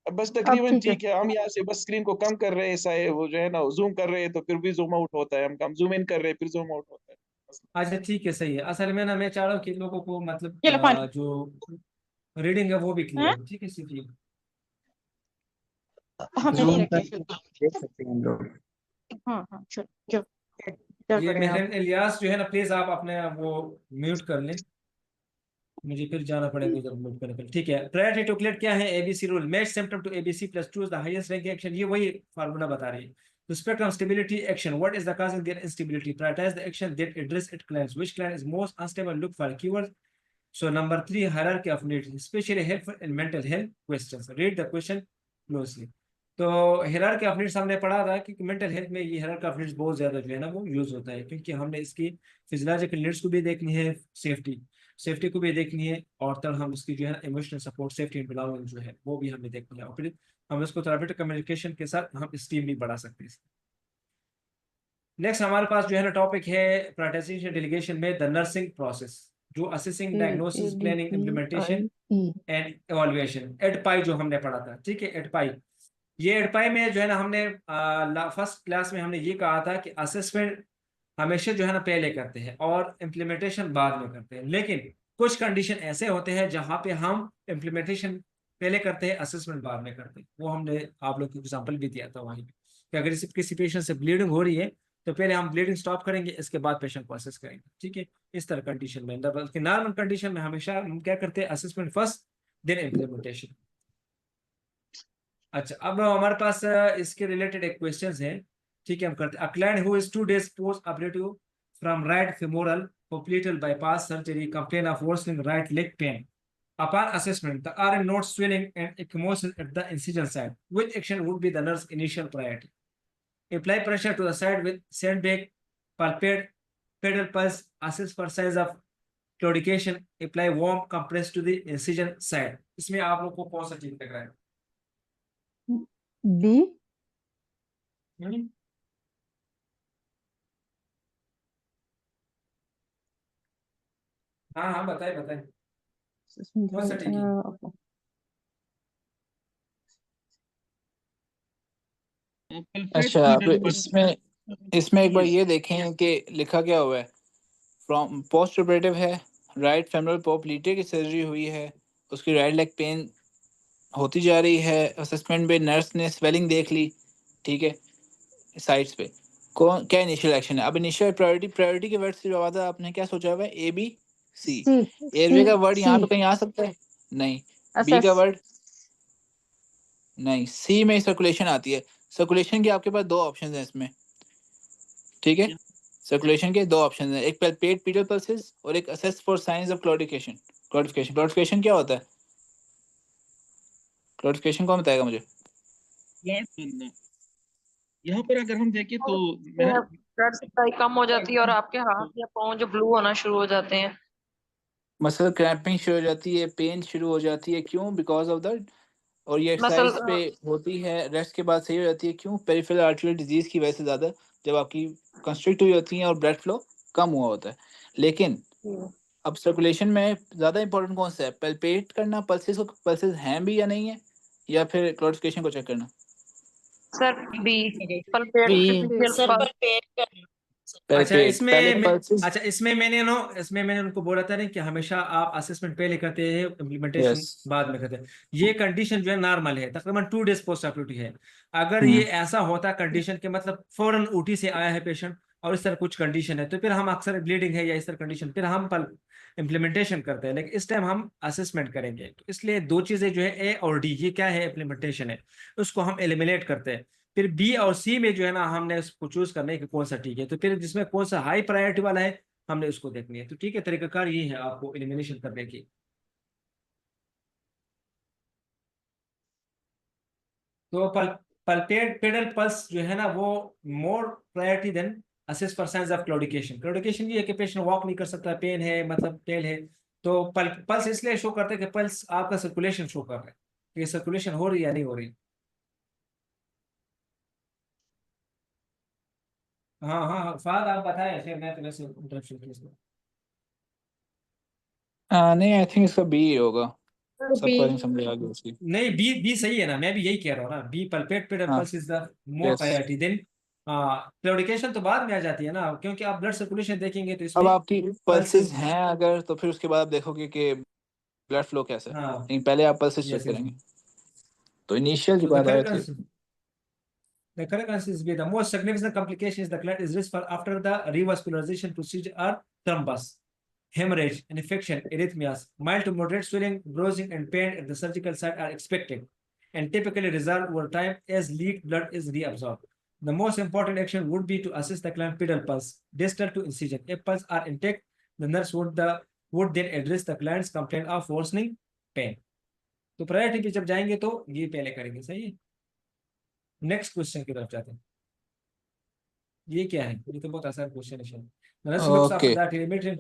अब बस अब तकरीबन ठीक है। ठीक है। हम यहाँ से बस स्क्रीन को कम कर रहे हैं, ऐसा है, वो जो है ना जूम कर रहे हैं तो फिर भी जूम आउट होता है, हम जूम इन कर रहे हैं फिर जूम आउट होता है। अच्छा ठीक है, सही है। असल में ना मैं चाह रहा हूँ कि लोगों को मतलब ये लो पानी। जो रीडिंग है वो भी हाँ क्लियर, ठीक है, सीखिए। हाँ मैंने जूम रखे करके देख सकते हैं हम लोग। हाँ हाँ चलो चलो क्या ये करें आप। मेहर इलियास जो है ना, प्लीज आप अपने वो म्यूट कर लें, मुझे फिर जाना पड़ेगा इधर म्यूट करने के लिए। ठीक है, प्रायोरिटी टू क्लियर क्या है? ABC rule, match symptom to ABC plus choose the highest ranking action. ये वही फार्मूला बता रही है। To spectrum of stability action, what is the cause of their instability? Prioritize the action that address its clients. Which client is most unstable? Look for keywords. So number 3, hierarchy of needs, especially helpful in mental health questions. Read the question closely. तो hierarchy of needs हमने पढ़ा था कि mental health में ये hierarchy of needs बहुत ज्यादा जो है ना वो यूज होता है, क्योंकि हमने इसकी फिजियोलॉजिकल नीड्स को भी देखनी है, सेफ्टी को भी देखनी है, और तब हम उसकी जो है ना emotional support, safety and belonging जो है वो भी हमें देखनी है, और फिर हम इसको थेरेपेटिक कम्युनिकेशन के साथ हम स्टीम भी बढ़ा सकते हैं। नेक्स्ट हमारे पास जो है ना टॉपिक है प्रायोरिटाइजेशन डेलीगेशन में द नर्सिंग प्रोसेस, जो assessing, diagnosis, planning, implementation ADPIE and evaluation, ADPIE जो हमने पढ़ा था। ठीक है, एडपाई, ये एडपाई में जो है ना हमने फर्स्ट क्लास में हमने ये कहा था कि असेसमेंट हमेशा जो है ना पहले करते हैं और इम्प्लीमेंटेशन बाद में करते हैं, लेकिन कुछ कंडीशन ऐसे होते हैं जहां पे हम इम्प्लीमेंटेशन पहले करते हैं, असेसमेंट बाद में करते हैं। वो हमने आप लोग को एग्जांपल भी दिया था वहीं पे कि अगर किसी पेशेंट से ब्लीडिंग हो रही है तो पहले हम ब्लीडिंग स्टॉप करेंगे, इसके बाद पेशेंट को असेस करेंगे। ठीक है, इस तरह कंडीशन में, बल्कि नॉर्मल कंडीशन में हमेशा हम क्या करते हैं, असेसमेंट फर्स्ट देन इम्प्लीमेंटेशन। अच्छा, अब हमारे पास इसके रिलेटेड एक क्वेश्चन है। ठीक है, हम करते हैं। A client who is 2 days post operative from right femoral popliteal bypass surgery complain of worsening right leg pain. Upon assessment, the RM notes swelling and ecchymosis at the incision site. Which action would be the nurse's initial priority? Apply pressure to the site with sandbag, palpate, pedal pulse, assess for signs of claudication, apply warm compress to the incision site. इसमें आप लोग को कौन सा ठीक लग रहा है? B हाँ हाँ, बताए बताए, कौन सा ठीक है? okay. अच्छा, आप इसमें इसमें एक बार ये देखें कि लिखा क्या हुआ है। फ्रॉम पोस्ट ऑपरेटिव है, राइट फेमरल पोप्लीटे की सर्जरी हुई है, उसकी राइट लेग पेन होती जा रही है, असेसमेंट में नर्स ने स्वेलिंग देख ली, ठीक है, साइड्स पे। कौन क्या इनिशियल एक्शन है? अब इनिशियल प्रायोरिटी के वर्ड से ज्यादा आपने क्या सोचा हुआ है? A B C. C airway का वर्ड यहाँ पे C कहीं आ सकता है? नहीं। बी assess का वर्ड नहीं। सी में सर्कुलेशन आती है। सर्कुलेशन के आपके पास दो ऑप्शन हैं इसमें, ठीक है। सर्कुलेशन के दो ऑप्शन हैं, एक पेट पीटल पल्सेस और एक असेस फॉर साइंस ऑफ क्लॉडिफिकेशन। क्लॉडिफिकेशन क्या होता है? क्लॉडिफिकेशन कौन बताएगा मुझे? यहाँ पर अगर हम देखें तो मैंने ब्लड सप्लाई कम हो जाती है और आपके हाथ या पाँव जो ब्लू होना शुरू हो जाते हैं। मसल क्रैम्पिंग शुरू हो जाती है, पेन शुरू हो जाती है, क्यों? बिकॉज ऑफ द, और ये मसल एक्सरसाइज पे होती है, रेस्ट के बाद सही हो जाती है, क्यों? पेरिफेरल आर्टरियल डिजीज की वजह से, ज़्यादा जब आपकी कंस्ट्रिक्ट हुई होती हैं और ब्लड फ्लो कम हुआ होता है। लेकिन अब सर्कुलेशन में ज़्यादा इंपॉर्टेंट कौन सा है? पल्पेट करना, पल्सेस हैं भी या नहीं है, या फिर क्लॉडिफिकेशन को चेक करना? Sir B palpate P sir पर पेट करना। अच्छा पल्पेट पहले पल्सेस। अच्छा, इसमें मैंने उनको बोला था ना कि हमेशा आप असेसमेंट पहले करते हैं, इम्प्लीमेंटेशन यस। बाद में करते हैं। ये कंडीशन जो है नॉर्मल है, तकरीबन 2 days पोस्ट ऑपरेटिव है। अगर ये ऐसा होता कंडीशन के मतलब फौरन ऊटी से आया है पेशेंट और इस तरह कुछ कंडीशन है, तो फिर हम अक्सर ब्लीडिंग है या इस तरह कंडीशन, फिर हम इम्प्लीमेंटेशन करते हैं, लेकिन इस टाइम हम असेसमेंट करेंगे। तो इसलिए दो चीजें जो है ए और डी, ये क्या है, इम्प्लीमेंटेशन है, उसको हम एलिमिनेट करते हैं। फिर बी और सी में जो है ना हमने उसको चूज करना है कि कौन सा ठीक है, तो फिर जिसमें कौन सा हाई प्रायोरिटी वाला है हमने उसको देखनी है। तो ठीक है, तरीकाकार ये है आपको एलिमिनेशन करने की। तो पल्पेट पेडल पल्स जो है ना वो more priority than assess for signs of claudication. Claudication ये है कि पेशेंट वॉक नहीं कर सकता, पेन है, मतलब टेल है, तो पल्स इसलिए शो करते हैं कि पल्स आपका सर्कुलेशन शो कर रहा है कि सर्कुलेशन हो रही है या नहीं हो रही। हाँ हाँ हाँ, फाद आप बताएं, फिर मैं तुम्हें इंटरप्शन किया इसमें। नहीं, आई थिंक इसका बी होगा, सबको बी। आई थिंक समझ आ गया उसकी। नहीं, बी बी सही है ना, मैं भी यही कह रहा हूँ ना, बी पल्पेट पेड हाँ, pulse is the more yes. Priority than claudication तो बाद में आ जाती है ना, क्योंकि आप ब्लड सर्कुलेशन देखेंगे तो अब इसमें आपकी पल्सेस पल्सेस। हैं अगर, तो फिर उसके बाद आप देखोगे कि ब्लड फ्लो कैसा है, हाँ, लेकिन पहले आप पल्सेस चेक यस यस। करेंगे। तो इनिशियल जो So बात आ रही थी, the correct answer is B. The most significant complication is the client is risk for after the revascularization procedure are thrombus, hemorrhage, infection, arrhythmias. Mild to moderate swelling, bruising, and pain at the surgical site are expected and typically resolve over time as leaked blood is reabsorbed. The most important action would be to assess the client pedal pulse, distal to incision. If pulse are intact, the nurse would then address the client's complaint of worsening pain. तो priority पे जब जाएंगे तो ये पहले करेंगे, सही है। नेक्स्ट क्वेश्चन की तरफ जाते हैं। ये क्या है, ये तो बहुत आसान क्वेश्चन है। Nurse looks after okay, the telemetry.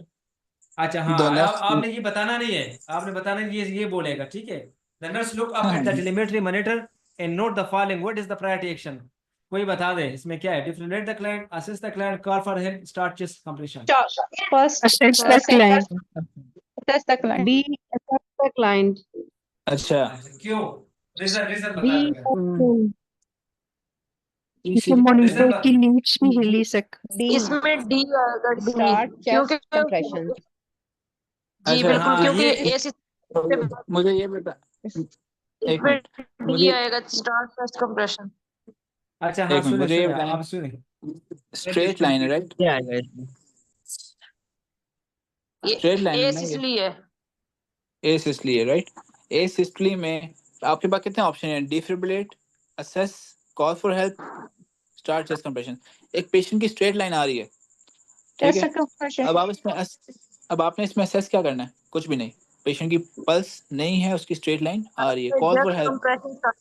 अच्छा हाँ, द नर्स, आपने ये बताना नहीं है, आपने बताना नहीं, ये बोलेगा, ठीक है। द नर्स लुक अप हाँ, eight the telemetry monitor and note the following, what is the priority action. कोई बता दे इसमें क्या है। डिफिब्रिलेट the client, assist the client, call for help, start chest compression. First, Assess the client. assess the client. B. Assess the client. अच्छा, क्यों, reason B. बता दो। Option. इसे मॉनिटर की लीड्स भी हिली D. इसमें डी आएगा, डी, Start क्योंकि chest compression. जी अच्छा, बिल्कुल, हाँ क्योंकि ये, मुझे ये बता, एक इसमें मिनट, डी मुझे आएगा, स्टार्ट चेस्ट कंप्रेशन। अच्छा हाँ, एक मिनट, सुने मुझे ये सुने बताएं, आप सुने। स्ट्रेट लाइन है राइट? क्या आएगा इसमें? ये स्ट्रेट लाइन है एस ना ये? इसलिए है। ए सिस्टली है राइट? ए सिस्टली में आपके पास कितने ऑप्शन हैं? डिफिब्रिलेट, assess, call for help, start chest compression. एक पेशेंट की स्ट्रेट लाइन आ रही है, ठीक है। chest compression. अब आप इसमें अब आपने इसमें असेस क्या करना है? कुछ भी नहीं, पेशेंट की पल्स नहीं है, उसकी स्ट्रेट लाइन आ रही है, call for just help. Compression.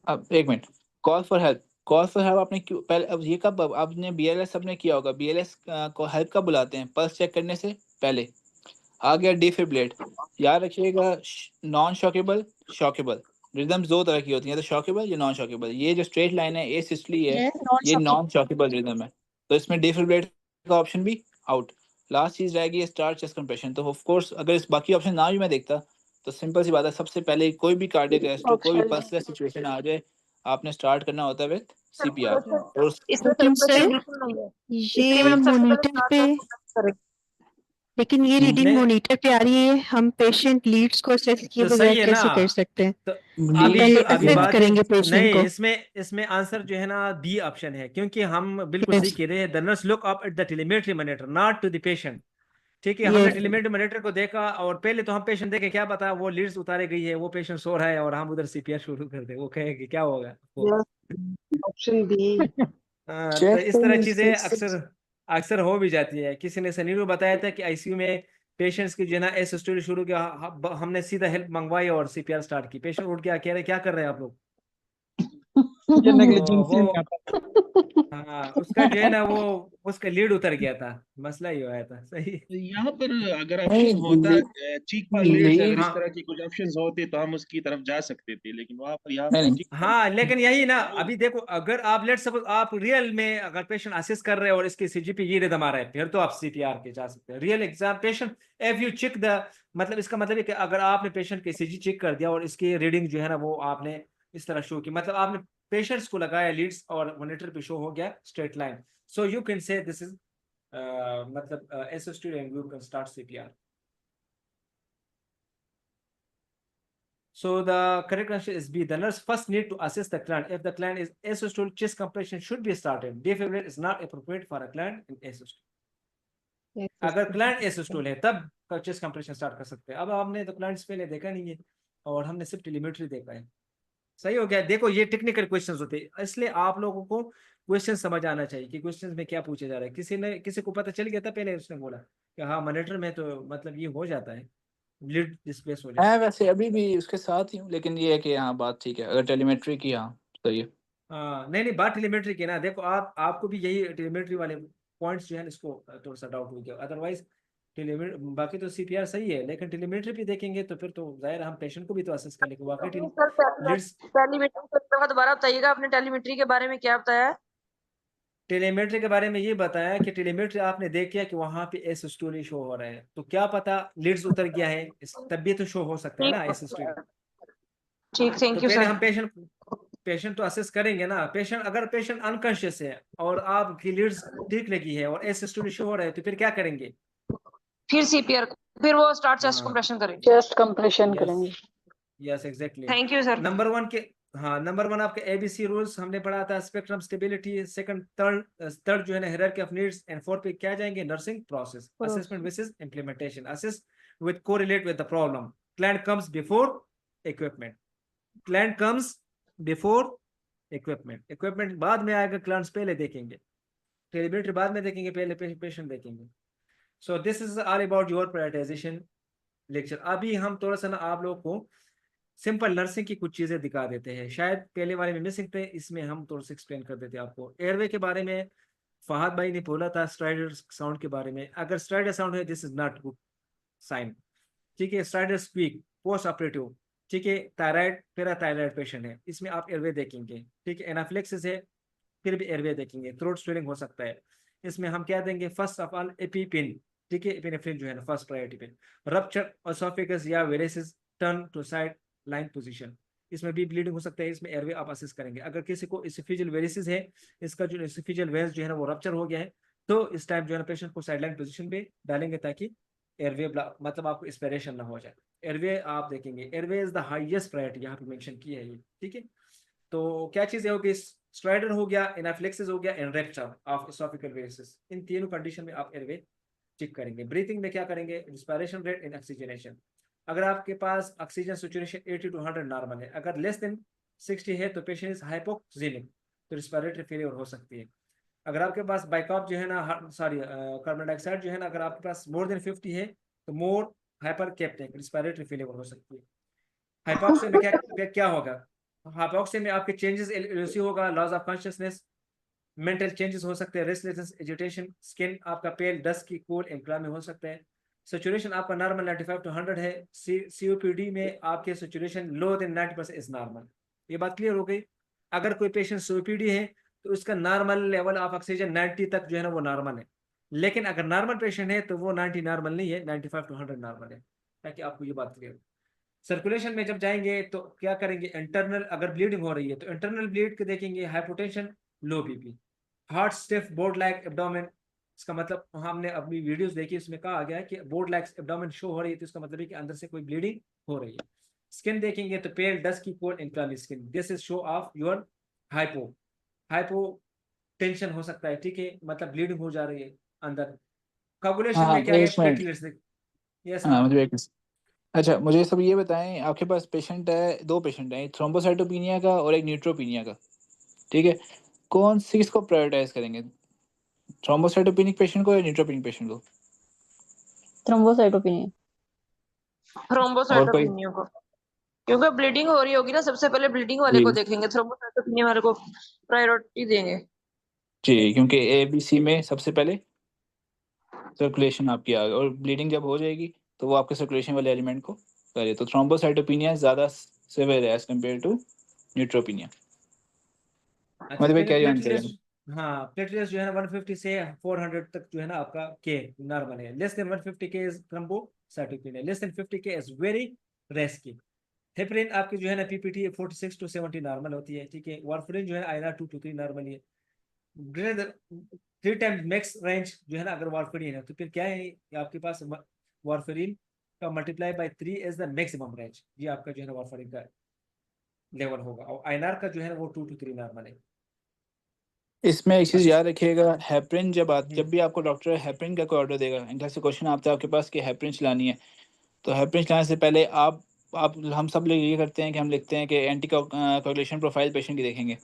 अब एक minute, call for help, call for help आपने क्यों पहले, अब ये कब आपने बीएलएस सबने किया होगा, बीएलएस को हेल्प कब बुलाते हैं? पल्स चेक करने से पहले। आ गया डिफिब्रिलेट, याद रखिएगा, नॉन शॉकेबल, शॉकेबल। रिदम्स दो तरह की होती हैं, तो शॉकेबल या नॉन शॉकेबल। ये जो स्ट्रेट लाइन है ए सिस्टली है, ये नॉन शॉकेबल रिदम है, तो इसमें डिफिब्रिलेट का ऑप्शन भी आउट। लास्ट चीज रहेगी स्टार्ट चेस्ट कंप्रेशन। तो ऑफ कोर्स अगर इस बाकी ऑप्शन ना भी मैं देखता, तो सिंपल सी बात है, सबसे पहले कोई भी कार्डियक अरेस्ट, कोई भी पल्सलेस सिचुएशन आ जाए, आपने स्टार्ट करना होता है विद सीपीआर। और इसमें लेकिन सर कंप्रेशन बिल्कुल नहीं है, इसलिए ये मैंने सबसे पहले मॉनिटर स्टार्ट पे, चेस्ट करेंगे। लेकिन ये रीडिंग नहीं मॉनिटर पे आ रही है, हम पेशेंट लीड्स को असेस किए तो बगैर सही है ना, कैसे कर सकते हैं? तो लीड अभी पहले अभी असेस बात करेंगे पेशेंट नहीं, को। इसमें आंसर जो है ना बी ऑप्शन है, क्योंकि हम बिल्कुल सही यस कह रहे हैं। The nurse look up at the telemetry monitor not to the patient, ठीक है। हमने यस टेलीमेट्री मॉनिटर को देखा और पहले तो हम पेशेंट देखे, क्या पता वो लीड्स उतारे गई है, वो पेशेंट सो रहा है और हम उधर सीपीआर शुरू कर दे, वो कहेगी क्या होगा वो। Option B. तो इस तरह चीजें अक्सर अक्सर हो भी जाती है। किसी ने सनीरू बताया था कि आईसीयू में पेशेंट्स की जो है ना एस स्टोरी शुरू किया, हमने सीधा हेल्प मंगवाई और सीपीआर स्टार्ट की। पेशेंट उठ के कह रहे क्या कर रहे हैं आप लोग। ये तो नेग्लिजेंसी वो में आता है। हाँ, उसका जो है ना वो उसका लीड उतर गया था, मसला ही आया था, सही। यहाँ पर अगर नहीं, ऑप्शन होता चीक पास लीड्स, अगर इस लीड तरह की कुछ ऑप्शंस होते तो हम उसकी तरफ जा सकते थे, लेकिन वहां पर यहाँ पर नहीं, चीक हाँ लेकिन यही ना, अभी देखो अगर आप लेट सपोज आप रियल में अगर पेशेंट असिस्ट कर रहे हैं और इसकी सीजीपी ये रिदम आ रहा है, फिर तो आप सीपीआर के जा सकते हैं। Real exam patient, if you check the, मतलब इसका मतलब है कि अगर आपने पेशेंट की सीजी चेक कर दिया और इसकी रीडिंग जो है ना वो आपने इस तरह शो की, मतलब आपने पेशेंट्स को लगाया लीड्स और मॉनिटर पे शो हो गया straight line, so you can say this is मतलब assisted and you can start CPR. So the correct answer is B. The nurse first need to assess the client. If the client is asystole, chest compression should be started. Defibrillate is not appropriate for a client in asystole. अगर client asystole है तब chest compression start कर सकते हैं। अब हमने तो clients पहले देखा नहीं है और हमने सिर्फ टेलीमेट्री देखा है। सही हो गया। देखो ये टेक्निकल क्वेश्चंस होते हैं, इसलिए आप लोगों को क्वेश्चन समझ आना चाहिए कि क्वेश्चंस में क्या पूछा जा रहा है। किसी को पता चल गया था पहले, उसने बोला कि हाँ मॉनिटर में तो मतलब ये हो जाता है, लीड डिस्प्लेस हो जाता है। मैं वैसे अभी भी उसके साथ ही हूँ, लेकिन ये है कि हाँ बात ठीक है, अगर टेलीमेट्री की हाँ सही है। हाँ नहीं बात टेलीमेट्री की ना, देखो आपको भी यही टेलीमेट्री वाले पॉइंट्स जो है इसको थोड़ा सा डाउट हो गया। अदरवाइज टेलीमेट्री बाकी तो सीपीआर सही है, लेकिन टेलीमेट्री भी देखेंगे तो फिर तो जाहिर हम पेशेंट को भी तो असेस कर लेंगे वाकई लीड्स। टेलीमेट्री दोबारा बताइएगा, आपने टेलीमेट्री के बारे में क्या बताया? टेलीमेट्री के बारे में ये बताया कि टेलीमेट्री आपने देख किया कि वहां पे एसिस्टोली शो हो रहा है, तो क्या पता लीड्स उतर गया है, तब भी तो शो हो सकता है ना एसिस्टोली। ठीक, तो थैंक यू पहले सर। हम पेशेंट तो असेस करेंगे ना। अगर पेशेंट अनकॉन्शियस है और आपकी लीड्स ठीक लगी है और एसिस्टोली शो हो रहा है, तो फिर क्या करेंगे? फिर सीपीआर, फिर वो स्टार्ट चेस्ट हाँ। कंप्रेशन करेंगे, चेस्ट कंप्रेशन करेंगे। Yes exactly. Thank you sir. Number 1 आपके एबीसी रूल्स हमने पढ़ा था, स्पेक्ट्रम स्टेबिलिटी, सेकंड थर्ड जो है ना hierarchy of needs, and fourth पे क्या जाएंगे? Nursing process, assessment versus implementation, assess with correlate with the problem, client comes before equipment, client comes before equipment बाद में आएगा, क्लाइंट्स पहले देखेंगे, टेलीमेट्री बाद में देखेंगे, पहले पेशेंट देखेंगे। So this is all about your prioritisation lecture. अभी हम थोड़ा सा ना आप लोग को सिंपल नर्सिंग की कुछ चीजें दिखा देते हैं, शायद पहले वाले में मिसिंग थे, इसमें हम थोड़ा सा एक्सप्लेन कर देते हैं आपको। एयरवे के बारे में फहद भाई ने बोला था स्ट्राइडर साउंड के बारे में। अगर स्ट्राइडर साउंड है, this is not good sign, ठीक है। स्ट्राइडर स्क्वीक पोस्ट ऑपरेटिव, ठीक है। थायराइड पैराथायराइड पेशेंट है, इसमें आप एयरवे देखेंगे, ठीक है। एनाफ्लेक्सिस है, फिर भी एयरवे देखेंगे। थ्रोट स्वेलिंग हो सकता है, इसमें हम क्या देंगे? फर्स्ट ऑफ ऑल एपीपिन, ठीक है। एपिनेफ्रिन जो है ना फर्स्ट प्रायोरिटी पे। रप्चर एसोफेगस या varices, turn to side line position, इसमें भी ब्लीडिंग हो सकता है, इसमें एयरवे आप असेस करेंगे। अगर किसी को एसोफेजियल वेरेसिस है, इसका जो एसोफेजियल वेंस जो है ना वो रप्चर हो गया है, तो इस टाइम जो है ना पेशेंट को साइडलाइन पोजीशन पे डालेंगे ताकि एयरवे मतलब आपको इंस्पिरेशन ना हो जाए। एयरवे आप देखेंगे, airway is the highest priority यहाँ पे मेंशन की है ये, ठीक है। तो क्या चीजें होगी? स्ट्राइडर हो गया, एनाफ्लेक्सिस हो गया, एंड रप्चर ऑफ एसोफेजियल वेरेसिस, इन तीनों कंडीशन में आप एयरवे चेक करेंगे। ब्रीथिंग में क्या करेंगे? Inspiration rate and oxygenation. अगर आपके पास ऑक्सीजन सैचुरेशन 80 to 100 नॉर्मल है, अगर लेस देन 60 है तो पेशेंट इज हाइपोक्सिमिक, तो रिस्पिरेटरी फेलियर हो सकती है। अगर आपके पास बाइकॉप जो है ना, सॉरी कार्बन डाइऑक्साइड जो है ना, अगर आपके पास मोर देन 50 है तो मोर हाइपर कैप्निक, रिस्पिरेटरी फेलियर हो सकती है। हाइपोक्सिया में क्या होगा? हाइपोक्सिया में आपके चेंजेस एलओसी होगा, loss of consciousness, mental changes हो सकते हैं, रेस्टलेसनेस, एजिटेशन, स्किन आपका पेल, डस्ट की कूल इंफ्ला में हो सकता है। सैचुरेशन आपका नॉर्मल 95 to 100 है। सीओपीडी में आपके saturation low than 90% is normal. ये बात क्लियर हो गई। अगर कोई पेशेंट सीओपीडी है तो उसका नॉर्मल लेवल ऑफ ऑक्सीजन 90 तक जो है ना वो नॉर्मल है, लेकिन अगर नॉर्मल पेशेंट है तो वो 90 नॉर्मल नहीं है, 95 to 100 नॉर्मल है, ताकि आपको ये बात क्लियर हो। सर्कुलेशन में जब जाएंगे तो क्या करेंगे? इंटरनल अगर ब्लीडिंग हो रही है तो इंटरनल ब्लीड के देखेंगे, हाइपोटेंशन, लो BP, heart stiff, board like abdomen. इसका मतलब हमने अपनी वीडियोस देखी, उसमें कहा गया है कि बोर्ड लाइक एब्डोमेन शो हो रही है, तो इसका मतलब है कि अंदर से कोई ब्लीडिंग हो रही है। स्किन देखेंगे तो pale, dusky cold inflamed skin, this is show of your hypotension हो सकता है, ठीक है, मतलब ब्लीडिंग हो जा रही है अंदर। कोगुलेशन हाँ में क्या एक मिनट, प्लेटलेट्स यस हाँ मुझे एक, अच्छा मुझे सब ये बताएं, आपके पास पेशेंट है, दो पेशेंट हैं, एक थ्रोम्बोसाइटोपिनिया का और एक न्यूट्रोपिनिया का, ठीक है। कौन सी इसको प्रायोरिटाइज करेंगे, थ्रोम्बोसाइटोपिनिक पेशेंट को या न्यूट्रोपिनिक पेशेंट को? थ्रोम्बोसाइटोपिनिया। और कोई? थ्रोम्बोसाइटोपिनिया को, क्योंकि ब्लीडिंग हो रही होगी ना, सबसे पहले ब्लीडिंग वाले जी को देखेंगे, थ्रोम्बोसाइटोपिनिया वाले को प्रायोरिटी देंगे। जी, क्योंकि एबीसी में सबसे पहले सर्कुलेशन आपकी आ गई, और ब्लीडिंग जब हो जाएगी तो वो आपके सर्कुलेशन वाले एलिमेंट को करे, तो थ्रोम्बोसाइटोपिनिया ज़्यादा सिवियर है एज कम्पेयर टू न्यूट्रोपिनिया। अच्छा मतलब पहले कैरी ऑन प्लेटलेट्स, करें। हाँ प्लेटलेट्स जो है ना 150 से 400 तक जो है ना आपका के नॉर्मल है। लेस देन 150 के इज थ्रोम्बोसाइटोपिनिया, लेस देन 50 के इज वेरी रेस्की। हेपरिन आपकी जो है ना पीपीटी 46 to 70 नॉर्मल होती है, ठीक है। वारफरिन जो है आईएनआर 2 to 3 नॉर्मल है। ग्रेटर 3 टाइम्स मैक्स रेंज जो है ना अगर वारफरिन है तो फिर क्या है आपके पास? वारफरिन का multiply by 3 is the maximum range, ये आपका जो है ना वारफरिन का लेवल होगा। और आईएनआर का जो है ना वो 2 to 3 नॉर्मल है। इसमें एक चीज़ अच्छा याद रखिएगा, हेपरिन जब भी आपको डॉक्टर हेपरिन का कोई ऑर्डर देगा, इनका से क्वेश्चन आता है आपके पास कि हेपरिन चलानी है, तो हेपरिन चलाने से पहले आप हम सब लोग ये करते हैं कि हम लिखते हैं कि एंटी कोगुलेशन प्रोफाइल पेशेंट की देखेंगे।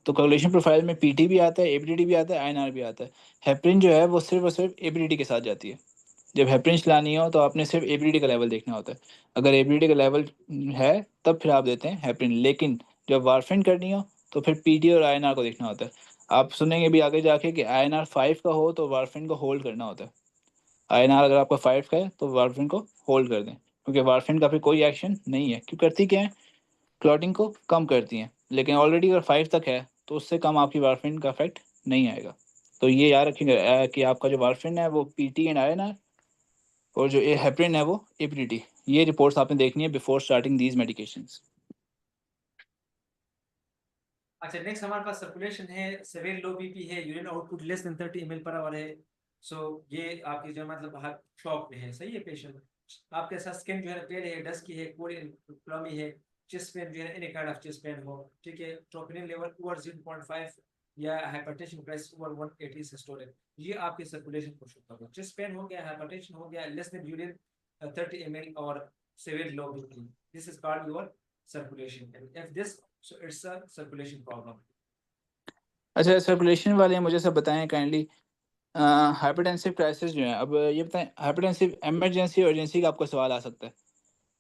तो कोगुलेशन प्रोफाइल में पीटी भी आता है, एपीडीटी भी आता है, आईएनआर भी आता है। हेपरिन जो है वो सिर्फ और सिर्फ एपीडीटी के साथ जाती है। जब हेपरिन चलानी हो तो आपने सिर्फ एपीडीटी का लेवल देखना होता है। अगर एपीडीटी का लेवल है तब फिर आप देते हैं हेपरिन, लेकिन जब वारफरिन करनी हो तो फिर पीटी और आईएनआर को देखना होता है। आप सुनेंगे भी आगे जाके कि आईएनआर 5 का हो तो वारफरिन को होल्ड करना होता है। आईएनआर अगर आपका 5 का है तो वारफरिन को होल्ड कर दें, क्योंकि वारफरिन का फिर कोई एक्शन नहीं है। क्यों करती क्या है? क्लॉटिंग को कम करती हैं, लेकिन ऑलरेडी अगर 5 तक है तो उससे कम आपकी वारफरिन का इफेक्ट नहीं आएगा। तो ये याद रखिएगा कि आपका जो वारफिन है वो PT एंड INR, और जो हेपरिन है वो APDT। ये रिपोर्ट्स आपने देखनी है बिफोर स्टार्टिंग दीज मेडिकेशंस। अच्छा, नेक्स्ट हमारे पास सर्कुलेशन है, सेवियर लो बीपी है, urine output less than 30 ml per hour है। सो ये आपकी जो मतलब हार्ट शॉक में है, सही है पेशेंट। आपके साथ स्किन जो है पेल है, डस्की है, कोली है, चेस्ट पेन जो है any kind of chest pain हो, ठीक है, ट्रोपोनिन लेवल ओवर 0.5 या हाइपरटेंशन प्राइस ओवर 180 सिस्टोलिक, ये आपके सर्कुलेशन को शो करता है। चेस्ट पेन हो गया, हाइपरटेंशन हो गया, लेस देन यूरिन 30 ml और severe low BP, this is called your circulation, and if this, so it's a circulation problem. अच्छा, सर्कुलेशन वाले मुझे सब बताएं काइंडली। हाइपरटेंसिव क्राइसिस जो है, अब ये बताएं हाइपरटेंसिव इमरजेंसी और urgency का आपको सवाल आ सकता है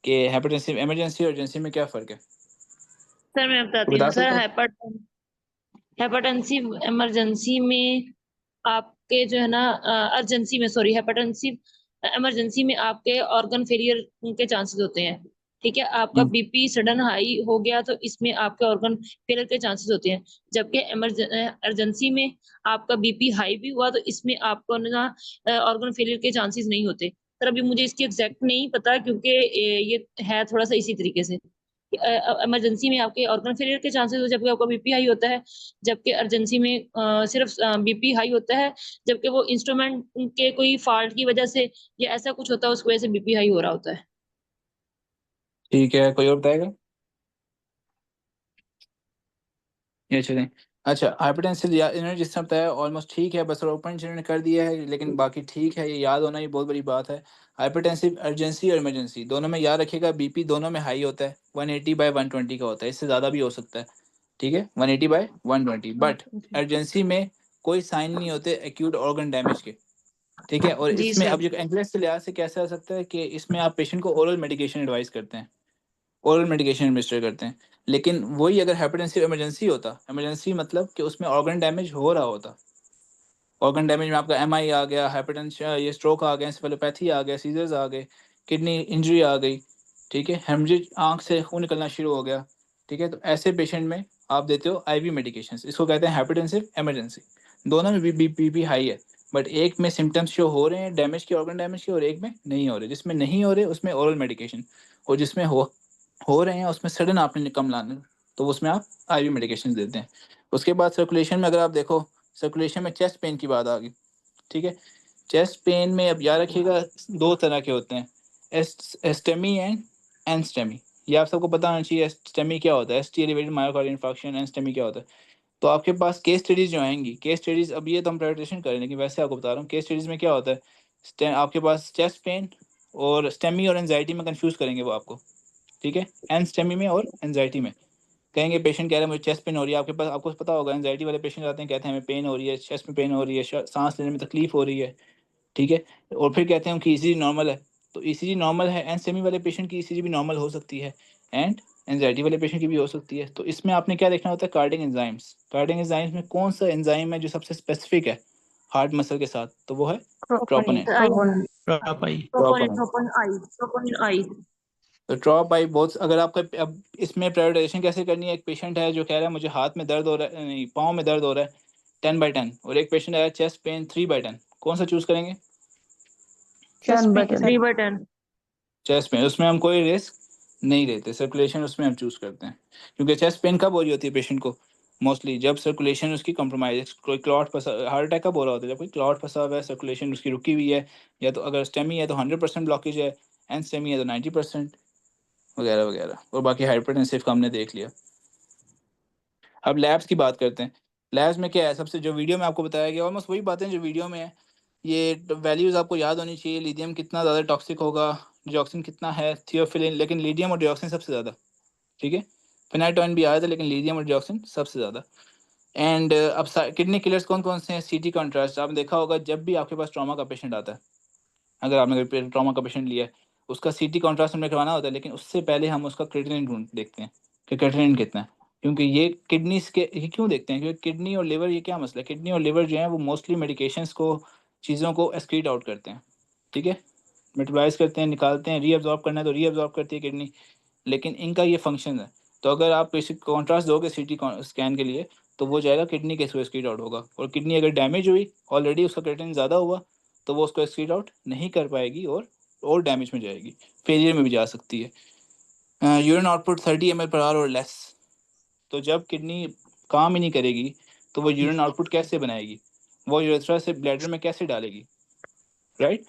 कि हाइपरटेंसिव इमरजेंसी और urgency में क्या फ़र्क है। सर मैं बताती बता हूँ सर। सकते हैं? हाइपरटेंसिव इमरजेंसी में आपके जो है ना, अर्जेंसी में, सॉरी, हाइपरटेंसिव इमरजेंसी में आपके ऑर्गन फेलियर के चांसेस होते हैं। ठीक है, आपका बीपी सडन हाई हो गया तो इसमें आपके ऑर्गन फेलियर के चांसेस होते हैं। जबकि इमरजेंसी में आपका बीपी हाई भी हुआ तो इसमें आपको ना ऑर्गन फेलियर के चांसेस नहीं होते। सर अभी मुझे इसकी एग्जैक्ट नहीं पता, क्योंकि ये है थोड़ा सा इसी तरीके से। इमरजेंसी में आपके ऑर्गन फेलियर के चांसेस हो जबकि आपका बीपी हाई होता है, जबकि अर्जेंसी में सिर्फ बीपी हाई होता है, जबकि वो इंस्ट्रूमेंट के कोई फॉल्ट की वजह से या ऐसा कुछ होता है, उसकी वजह से बीपी हाई हो रहा होता है। ठीक है, कोई और बताएगा? ये चलें। अच्छा, हाइपरटेंसिव या इन्होंने जिस तरह बताया ऑलमोस्ट ठीक है, बस ओपन जिन्होंने कर दिया है, लेकिन बाकी ठीक है। ये याद होना ये बहुत बड़ी बात है। हाइपरटेंसिव अर्जेंसी और इमरजेंसी दोनों में याद रखिएगा, BP दोनों में हाई होता है, 180/120 का होता है, इससे ज़्यादा भी हो सकता है। ठीक है, 180/120। बट अर्जेंसी में कोई साइन नहीं होते एक्यूट ऑर्गन डैमेज के। ठीक है, और जी इसमें सर। अब जो एम्बुलेंस के लिहाज से कैसे हो सकता है कि इसमें आप पेशेंट को ओरल मेडिकेशन एडवाइस करते हैं, ओरल मेडिकेशन एडमिनिस्टर करते हैं। लेकिन वही अगर हाइपरटेंसिव इमरजेंसी होता, इमरजेंसी मतलब कि उसमें ऑर्गन डैमेज हो रहा होता, ऑर्गन डैमेज में आपका MI आ गया, हाइपरटेंशन, ये स्ट्रोक आ गया, एंसेफेलोपैथी आ गया, सीजर्स आ गए, किडनी इंजरी आ गई, ठीक है, हेमरेज, आंख से खून निकलना शुरू हो गया, ठीक है, तो ऐसे पेशेंट में आप देते हो IV मेडिकेशंस। इसको कहते हैं हाइपरटेंसिव इमरजेंसी। दोनों में BP हाई है, बट एक में सिम्टम्स शो हो रहे हैं डैमेज के, ऑर्गन डैमेज के, और एक में नहीं हो रहे। जिसमें नहीं हो रहे उसमें ओरल मेडिकेशन, और जिसमें हो रहे हैं उसमें सडन आपने कम लाना, तो उसमें आप IV मेडिकेशन देते हैं। उसके बाद सर्कुलेशन में अगर आप देखो, सर्कुलेशन में चेस्ट पेन की बात आ गई। ठीक है, चेस्ट पेन में अब याद रखिएगा 2 तरह के होते हैं, एस्टेमी एंड एनस्टेमी। ये आप सबको पता होना चाहिए। एस्टेमी क्या होता है, ST एलिवेटेड मायोकार्डियल इंफार्क्शन। एनस्टेमी क्या होता है? तो आपके पास केस स्टडीज जो आएंगी, केस स्टडीज अब ये तो हम प्रेजेंटेशन करें, लेकिन वैसे आपको बता रहा हूँ केस स्टडीज में क्या होता है। आपके पास चेस्ट पेन और स्टेमी और एंजाइटी में कंफ्यूज करेंगे वो आपको। ठीक है, एनस्टेमी में और एंजाइटी में कहेंगे पेशेंट कह रहा है मुझे चेस्ट पेन हो रही है। आपके पास, आपको पता होगा, एंजाइटी वाले पेशेंट आते हैं, कहते हैं हमें पेन हो रही है, चेस्ट में पेन हो रही है, सांस लेने में तकलीफ हो रही है। ठीक है, और फिर कहते हैं कि ECG नॉर्मल है। तो ECG नॉर्मल है, एनस्टेमी वाले पेशेंट की ECG भी नॉर्मल हो सकती है, एंड एंजाइटी वाले पेशेंट की भी हो सकती है। तो इसमें आपने क्या देखना होता है, कार्डियक एंजाइम्स। कार्डियक एंजाइम्स में कौन सा एंजाइम है जो सबसे स्पेसिफिक है हार्ट मसल के साथ, तो वो है ट्रोपोनिन। ट्रोपोनिन आई। तो ड्रॉप बाई बहुत, अगर आपका अब इसमें प्रायोरिटाइजेशन कैसे करनी है, एक पेशेंट है जो कह रहा है मुझे हाथ में दर्द हो रहा है, नहीं पाँव में दर्द हो रहा है 10/10, और एक पेशेंट है चेस्ट पेन 3/10, कौन सा चूज करेंगे? 3/10। चेस्ट पेन, उसमें हम कोई रिस्क नहीं लेते, सर्कुलेशन उसमें हम चूज करते हैं। क्योंकि चेस्ट पेन कब हो रही होती है पेशेंट को, मोस्टली जब सर्कुलेशन उसकी कॉम्प्रोमाइज, कोई क्लॉट फंसा, हार्ट अटैक कब हो रहा होता है, जब कोई क्लॉट फंसा हुआ है, सर्कुलेशन उसकी रुकी हुई है, या तो अगर स्टेमी है तो 100% ब्लॉकेज है, एंड स्टेमी है तो 90% वगैरह वगैरह, और बाकी हाइपरटेंसिव का हमने देख लिया। अब लैब्स की बात करते हैं। लैब्स में क्या है, सबसे जो वीडियो में आपको बताया गया ऑलमोस्ट वही बातें जो वीडियो में है। ये वैल्यूज़ आपको याद होनी चाहिए, लिथियम कितना ज़्यादा टॉक्सिक होगा, डिऑक्सिन कितना है, थियोफिलिन, लेकिन लिथियम और डिऑक्सिन सबसे ज़्यादा। ठीक है, फिनाइटोइन भी आया था, लेकिन लिथियम और डिऑक्सिन सबसे ज़्यादा। एंड अब किडनी किलर्स कौन कौन से हैं? CT कॉन्ट्रास्ट आपने देखा होगा, जब भी आपके पास ट्रॉमा का पेशेंट आता है, अगर आपने ट्रॉमा का पेशेंट लिया है, उसका CT कॉन्ट्रास्ट हमने करवाना होता है, लेकिन उससे पहले हम उसका क्रिएटिनिन ढूंढ देखते हैं कि क्रिएटिनिन कितना है। क्योंकि ये किडनीज के, ये क्यों देखते हैं, क्योंकि किडनी और लिवर, ये क्या मसला है, किडनी और लिवर जो है वो मोस्टली मेडिकेशंस को, चीज़ों को एक्सक्रीट आउट करते हैं। ठीक है, मेटाबॉलाइज करते हैं, निकालते हैं, रीअब्जॉर्ब करना है तो रीअब्जॉर्ब करती है किडनी, लेकिन इनका ये फंक्शन है। तो अगर आप पेशेंट कॉन्ट्रास्ट दोगे CT स्कैन के लिए, तो वो जाएगा किडनी के थ्रू एक्सक्रीट आउट होगा, और किडनी अगर डैमेज हुई, ऑलरेडी उसका क्रिएटिनिन ज़्यादा हुआ, तो वो उसको एक्सक्रीट आउट नहीं कर पाएगी और डैमेज में जाएगी, फेलियर में भी जा सकती है। Urine output 30 ml per hour और लेस, तो जब किडनी काम ही नहीं करेगी तो वो यूरिन आउटपुट कैसे बनाएगी, वो यूरेथ्रा से ब्लैडर में कैसे डालेगी, राइट?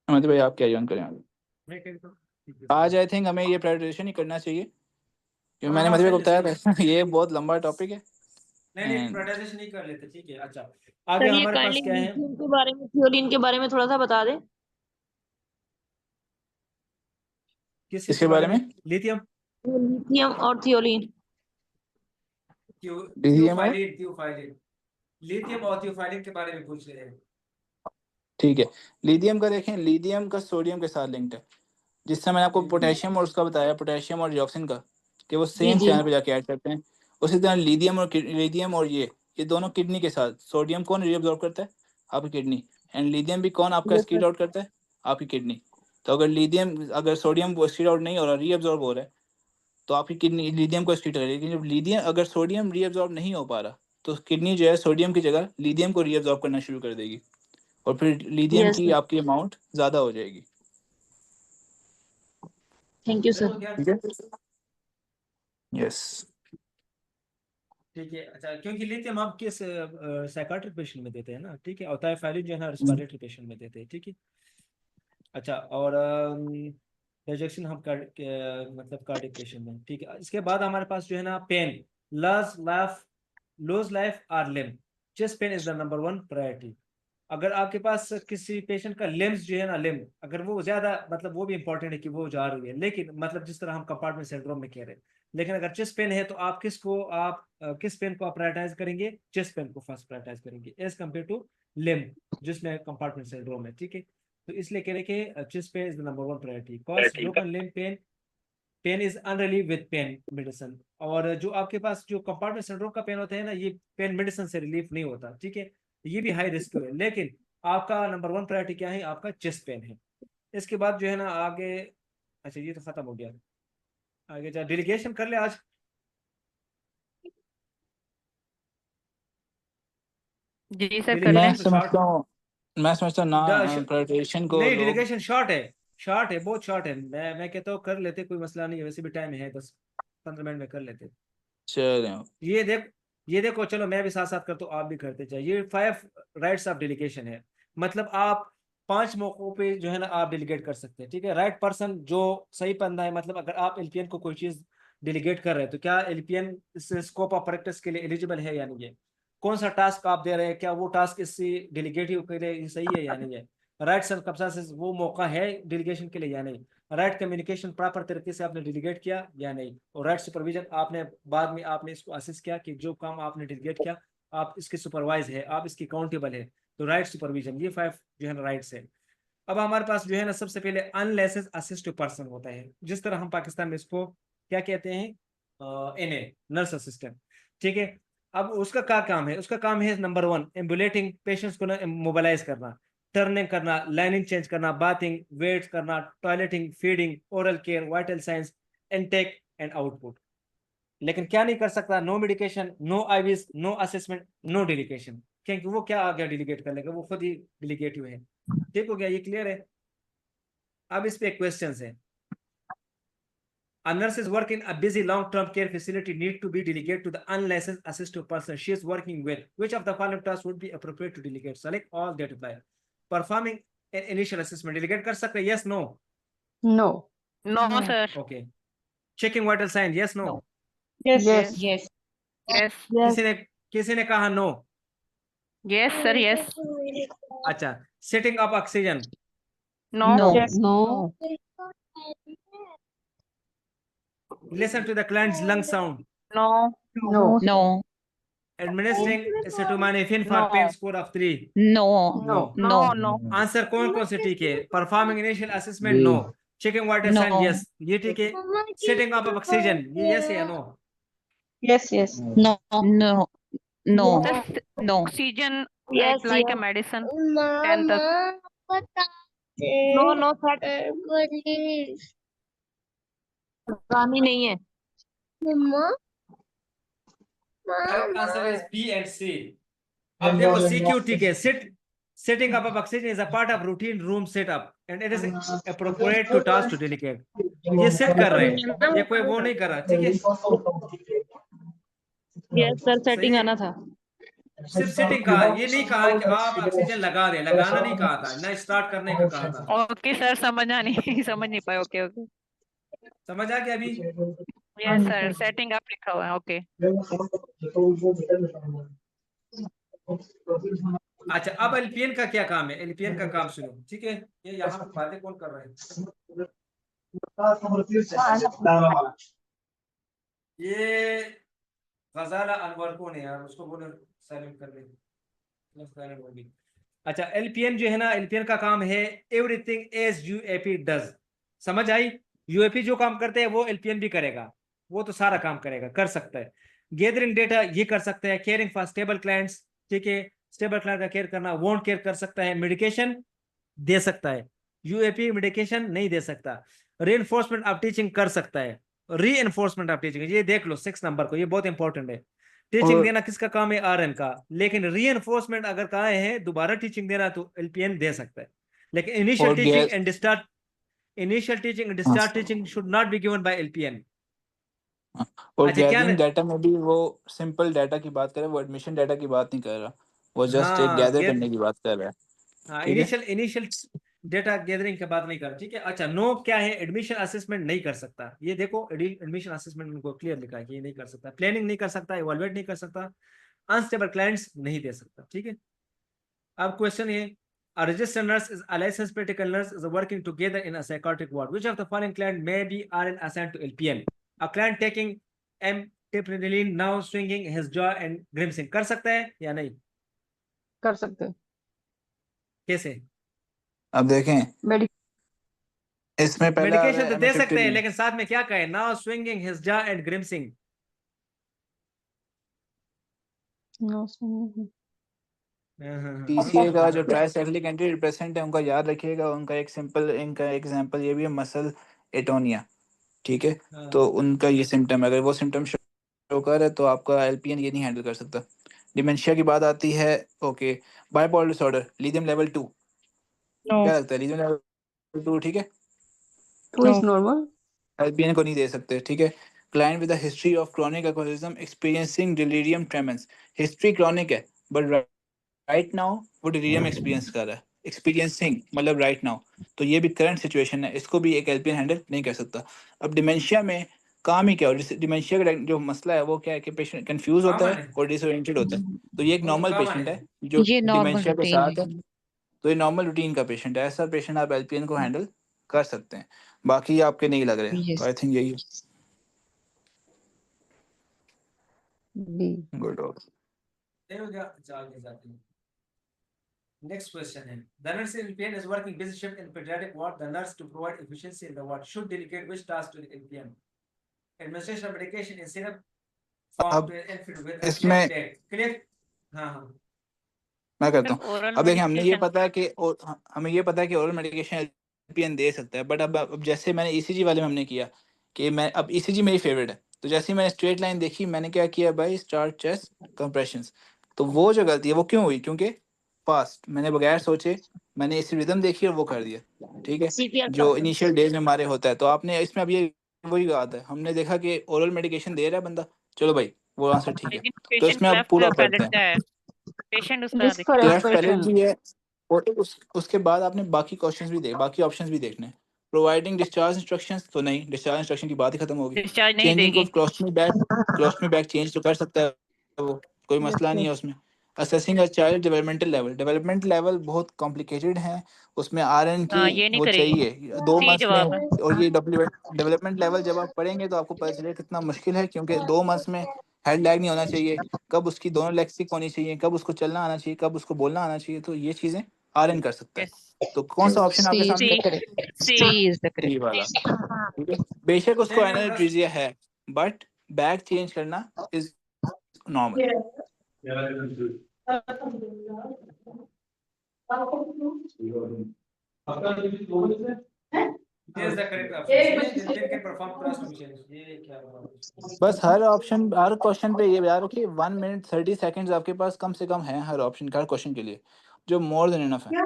अमित भाई आप क्या जॉइन करें आज? आई थिंक हमें ये प्रायोरिटाइजेशन ही करना चाहिए, क्योंकि मैंने मधुबे को बताया था ये बहुत लंबा टॉपिक है। नहीं प्रायोरिटाइजेशन नहीं कर लेते, ठीक है। अच्छा, सर आगे ये हमारे पास काइंडली क्या है? लिथियम के बारे में, थियोलिन के बारे में थोड़ा सा बता दें। किसके बारे में? लिथियम लिथियम और थियोलिन। थियोफाइलिन लिथियम और थियोफाइलिन के बारे में पूछ रहे हैं। ठीक है, लिथियम का देखें, लिथियम का सोडियम के साथ लिंक्ड है, जिससे मैंने आपको पोटेशियम और उसका बताया, पोटेशियम और डिऑक्सिन का, कि वो सेम जी। चैनल पे जाके ऐड करते हैं। उसी तरह लिथियम और ये दोनों किडनी के साथ, सोडियम कौन रीअब्जॉर्ब करता है? आपकी किडनी। एंड लिथियम भी कौन आपका Yes, एक्सक्रीट आउट करता है? आपकी किडनी। तो अगर सोडियम एक्सक्रीट आउट नहीं हो रहा, रीअब्जॉर्ब हो रहा है, तो आपकी किडनी लिथियम को एक्सक्रीट करेगी। लेकिन जब अगर सोडियम रीअब्जॉर्ब नहीं हो पा रहा, तो किडनी जो है सोडियम की जगह लिथियम को रीअब्जॉर्ब करना शुरू कर देगी, और फिर लिथियम Yes, की sir. आपकी अमाउंट ज़्यादा हो जाएगी। Thank you sir. ठीक है, यस। ठीक है। अच्छा, क्योंकि लिथियम आप किस साइकाट्रिक पेशेंट में देते हैं ना, ठीक है, और थायोफाइलिन जो है ना रेस्पिरेटरी पेशेंट में देते हैं, ठीक है। अच्छा, और रिजेक्शन हम मतलब कार्डियक पेशेंट में, ठीक है। इसके बाद हमारे पास जो है ना पेन, लॉस लाइफ और limb, chest pain is the number 1 priority. अगर आपके पास किसी पेशेंट का लिम्स जो है ना, लिम्ब अगर वो ज्यादा, मतलब वो भी इंपॉर्टेंट है कि वो जा रही है, लेकिन मतलब जिस तरह हम कंपार्टमेंट सिंड्रोम में कह रहे हैं, लेकिन अगर चेस्ट पेन है तो आप किस पेन को आप प्रायोरिटाइज करेंगे? चेस्ट पेन को फर्स्ट प्रायोरिटाइज करेंगे एज कम्पेयर टू लिम्ब जिसमें कंपार्टमेंट सिंड्रोम है, ठीक है। तो इसलिए कह रहे कि chest pain is the number 1 priority, cause broken limb pain is unrelieved with pain medicine. और जो आपके पास जो कंपार्टमेंट सिंड्रोम का पेन होता है ना, ये पेन मेडिसिन से रिलीफ नहीं होता, ठीक है। ये भी हाई रिस्क है, लेकिन आपका नंबर 1 प्रायोरिटी क्या है? आपका चेस्ट पेन है। इसके बाद जो है ना आगे, अच्छा ये तो खत्म हो गया, आगे जा डेलीगेशन कर ले आज। जी सर कर मैं लें। समझता हूँ ना प्रायोरिटाइजेशन को नहीं, लोग डेलीगेशन शॉर्ट है, बहुत शॉर्ट है। मैं कहता हूँ कर लेते, कोई मसला नहीं है, वैसे भी टाइम है 10-15 मिनट में कर लेते। चल रहे हो। ये देखो, चलो मैं भी साथ साथ करता हूँ, आप भी करते जाए। ये 5 राइट्स ऑफ डेलीगेशन है, मतलब आप 5 मौकों पे जो है ना आप डेलीगेट कर सकते हैं, ठीक है। राइट पर्सन जो सही बंदा है, मतलब अगर आप एलपीएन को कोई चीज डेलीगेट कर रहे हैं, तो क्या एलपीएन इस स्कोप ऑफ प्रैक्टिस के लिए एलिजिबल है या नहीं है? कौन सा टास्क आप दे रहे हैं, क्या वो टास्क इससे डेलीगेटिव के लिए सही है या नहीं है? राइट सर्कमस्टेंसेस वो मौका है डेलीगेशन के लिए या नहीं? राइट कम्युनिकेशन प्रॉपर तरीके से आपने डेलीगेट किया या नहीं? और राइट सुपरविजन आपने बाद में आपने इसको असेस किया कि जो काम आपने डेलीगेट किया आप इसके सुपरवाइज है, आप इसकी काउंटेबल है, तो राइट सुपरविजन, ये 5 जो है ना राइट्स है। अब हमारे पास जो है ना सबसे पहले अनलाइसेंस असिस्टेड पर्सन होता है, जिस तरह हम पाकिस्तान में इसको क्या कहते हैं, एनए, नर्स असिस्टेंट, ठीक है। अब उसका क्या काम है? उसका काम है नंबर 1 एम्बुलेटिंग पेशेंट्स को ना मोबिलाइज करना, टर्निंग करना, लाइनिंग चेंज करना, बाथिंग, वेट करना, toileting, feeding, oral care, vital signs, intake and output. लेकिन क्या नहीं कर सकता? No medication, no IVs, no assessment, no delegation, क्योंकि वो क्या आ गया डेलीगेट कर लेगा, वो खुद ही डेलीगेटिव है। ठीक हो गया, ये क्लियर है? अब इस पे क्वेश्चंस है। A nurse's work in a busy long-term care facility need to be delegated to the unlicensed assistive person she is working with. Which of the following tasks would be appropriate to delegate? Select all that apply. Performing an initial assessment. Delegate कर सकते? Yes, no. No. No sir. Okay. Checking vital sign. Yes, no. Yes. Yes. Yes yes किसी ने कहा no. Yes sir yes. अच्छा. Setting up oxygen. No Yes. No. Listen to the client's lung sound. No No. No. Administering acetaminophen for No. pain score of 3. No. No. No no answer कौन कौन से ठीक है? Performing initial assessment, no. Checking vital sign, No. Yes, ये ठीक है। Setting up oxygen, ये yes है या no? Yes. Yes. No. No. No. Sir No. Oxygen yes like a medicine 10 तक। नो नो सर लगानी नहीं है। Correct answer is B and C. अब देखो CQT के setting up of oxygen is a part of routine room setup and it is appropriate to task to delegate. ये set कर रहे हैं, ये कोई वो नहीं कर रहा, ठीक है? यस सर, सही सेटिंग है, आना था। सिर्फ सेटिंग कहा, ये नहीं कहा कि आप ऑक्सीजन लगा दें, लगाना नहीं कहा था, ना स्टार्ट करने का कहा था। ओके सर, समझा नहीं समझ नहीं पाए। ओके ओके, समझ आ गया अभी? यस सर, सेटिंग अप लिखा हुआ है। ओके, अच्छा, अब एलपीएन का क्या काम है? एलपीएन का काम सुनो, ठीक है? ये यहाँ पे बातें कौन कर रहे हैं? ये गजाला अनवर कौन है यार? उसको बोलो साइलेंट कर दे, साइलेंट होगी। अच्छा, एलपीएन जो है ना, एलपीएन का काम है एवरीथिंग एज यूएपी डज। समझ आई? यूएपी जो काम करते हैं वो एलपीएन भी करेगा, वो तो सारा काम करेगा, कर सकता है। गैदरिंग डेटा ये कर सकता है, केयरिंग फॉर स्टेबल क्लाइंट्स, ठीक है? स्टेबल क्लाइंट का केयर करना, वोंट केयर कर सकता है, मेडिकेशन दे सकता है। यूएपी मेडिकेशन नहीं दे सकता। रीइंफोर्समेंट ऑफ टीचिंग कर सकता है, रीइंफोर्समेंट ऑफ टीचिंग, ये देख लो 6 नंबर को, ये बहुत इंपॉर्टेंट है। टीचिंग और देना किसका काम है? आरएन का। लेकिन रीइंफोर्समेंट अगर कहा है दोबारा टीचिंग देना तो एलपीएन दे सकता है। लेकिन इनिशियल और teaching gas and discharge, initial teaching and हाँ, discharge teaching should not be given by LPN. और अच्छा, क्या गैदरिंग डाटा में भी वो सिंपल डाटा की बात कर रहा है, वो एडमिशन डाटा की बात नहीं कर रहा, वो जस्ट एक हाँ, गैदर करने की बात कर रहा है। हाँ, ठीक है, इनिशियल डेटा गैदरिंग की बात नहीं कर, ठीक है? अच्छा, नो क्या है? एडमिशन असेसमेंट नहीं कर सकता। ये देखो, एडमिशन असेसमेंट उनको क्लियर लिखा है कि ये नहीं कर सकता। प्लानिंग नहीं कर सकता, इवैल्यूएट नहीं कर सकता, अनस्टेबल क्लाइंट्स नहीं दे सकता, ठीक है? अब क्वेश्चन ये, a registered nurse is a licensed practical nurse is working together in a psychiatric ward. Which of the following client may be RN assigned to LPN? A client taking amitriptyline now swinging his jaw and grimacing, कर सकता है या नहीं? कर सकते हैं। कैसे? अब देखें मेडिक इसमें पहले आ रहा मेडिकेशन है तो दे सकते हैं, एमिट्रिप्टिलिन, लेकिन साथ में क्या कहे? now swinging his jaw and grimacing। PCA का जो ट्राइसाइक्लिक एंटी डिप्रेसेंट है उनका याद रखिएगा, उनका एक सिंपल इनका एग्जांपल ये भी है, मसल एटोनिया, ठीक है? तो उनका ये सिम्टम है, अगर वो सिम्टम शो कर रहा है तो आपका एलपीएन ये नहीं हैंडल कर सकता। डिमेंशिया की बात आती है, okay, bipolar disorder, lithium level 2, क्या लगता है? लिथियम लेवल 2 ठीक है, 2 is normal। एलपीएन को नहीं दे सकते, ठीक है? Client with a history of chronic alcoholism experiencing delirium ट्रेमेंस, history chronic है बट राइट नाउ वो डिलीरियम एक्सपीरियंस कर रहा है, एक्सपीरियंसिंग मतलब राइट नाउ, तो ये भी करंट सिचुएशन है, इसको भी एक एलपीएन हैंडल नहीं कर सकता। अब डिमेंशिया में काम ही क्या हो? डिमेंशिया का जो मसला है वो क्या है कि पेशेंट कंफ्यूज होता है और डिसओरिएंटेड होता है, तो ये एक नॉर्मल पेशेंट है जो ये नॉर्मल डिमेंशिया के रूटीन साथ है। है, तो ये नॉर्मल रूटीन का पेशेंट है, ऐसा पेशेंट आप एलपीएन को हैंडल कर सकते हैं। बाकी आपके नहीं लग रहे, तो यस आई थिंक यही है। बी। गुड। नेक्स्ट क्वेश्चन है, the nurse in LPN is working busy shift in pediatric ward. The nurse to provide efficiency in the ward should delegate which task to the LPN? Administration of medication in syrup form अब to an infant with a इसमें clear? हाँ हाँ, मैं करता हूँ। Oral अब देखिए, हमने ये मेडिकेशन पता है कि हमें ये पता है कि ओरल मेडिकेशन एलपीएन दे सकता है, बट अब जैसे मैंने ईसीजी वाले में हमने किया कि मैं अब ईसीजी मेरी फेवरेट है, तो जैसे ही मैंने स्ट्रेट लाइन देखी मैंने क्या किया भाई, स्टार्ट चेस्ट कंप्रेशंस। तो वो जो गलती है वो क्यों हुई? क्योंकि फास्ट मैंने बगैर सोचे मैंने इसी रिदम देखी और वो कर दिया, ठीक है? CPR जो इनिशियल डेज में हमारे होता है, तो आपने इसमें अब ये वही बात है, हमने देखा कि ओरल मेडिकेशन दे रहा है बंदा, चलो भाई वो आंसर ठीक है, लेकिन तो पेशेंट इसमें अब पूरा लेफ्ट करते पैलेट हैं। है, पेशेंट उसका रिस्क फॉर दिखता है। Left palate expression. भी है, और उसके बाद आपने बाकी क्वेश्चंस भी देख, बाकी ऑप्शंस भी देखने हैं। प्रोवाइडिंग डिस्चार्ज इंस्ट्रक्शंस तो नहीं, डिस्चार्ज इंस्ट्रक्शन की बात ही खत्म होगी। डिस्चार्ज नहीं चेंजिंग देगी। ऑफ क्लोस्टमी बैग चेंज तो कर सकता है वो, कोई मसला नहीं है उसमें। Assessing a child development level बहुत कॉम्प्लिकेटेड है, उसमें आरएन की हाँ, ये नहीं वो करेगी। चाहिए 2 सी मंथ्स जवाब है। में, और ये डेवलपमेंट लेवल जब आप पढ़ेंगे तो आपको पता चलेगा कितना मुश्किल है, क्योंकि 2 मंथ्स में हेड लैग नहीं होना चाहिए, कब उसकी दोनों लेग सिक होनी चाहिए, कब उसको चलना आना चाहिए, कब उसको बोलना आना चाहिए, तो ये चीजें आरएन कर सकता है। यस, तो कौन सा ऑप्शन आपके सी इज सामने? The correct. C C is the C correct. वाला, ठीक है? बेशक उसको एनालिट्रीजिया है बट बैग चेंज करना is normal. It is the correct option. See, then can perform cross functions. ये क्या हुआ? बस हर ऑप्शन हर क्वेश्चन पे ये याद रखिए 1 मिनट 30 सेकंड्स आपके पास कम से कम है हर ऑप्शन का, हर क्वेश्चन के लिए, जो मोर देन इनफ है।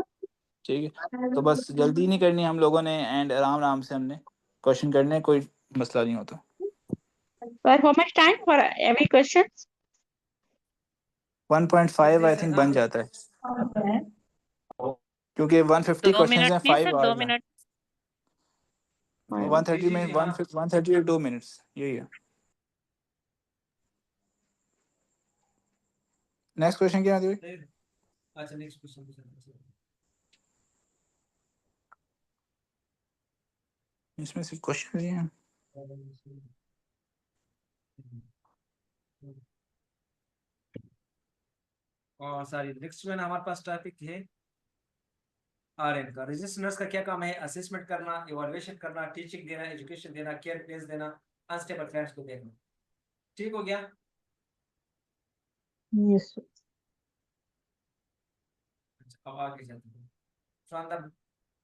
ठीक है, तो बस जल्दी नहीं करनी हम लोगों ने, एंड आराम आराम से हमने क्वेश्चन करने, कोई मसला नहीं होता। Sir, how much time for every question? 1.5 I think बन जाता है, क्योंकि 150 2 क्वेश्चंस मिनट हैं, नहीं 5 सर, 2 आवर्स हैं। मिनट। 130 में 130 2 मिनट्स यही है। नेक्स्ट क्वेश्चन क्या है? अच्छा नेक्स्ट क्वेश्चन। इसमें सिर्फ क्वेश्चन ही हैं। और सारी नेक्स्ट में हमारे पास टॉपिक है आरएन का। रजिस्टर्स का क्या काम है? असेसमेंट करना, इवैल्यूएशन करना, टीचिंग देना, एजुकेशन देना, केयर प्लेस देना, अनस्टेबल क्लाइंट्स को देखना। ठीक हो गया? Yes. अब आगे चलते हैं। From the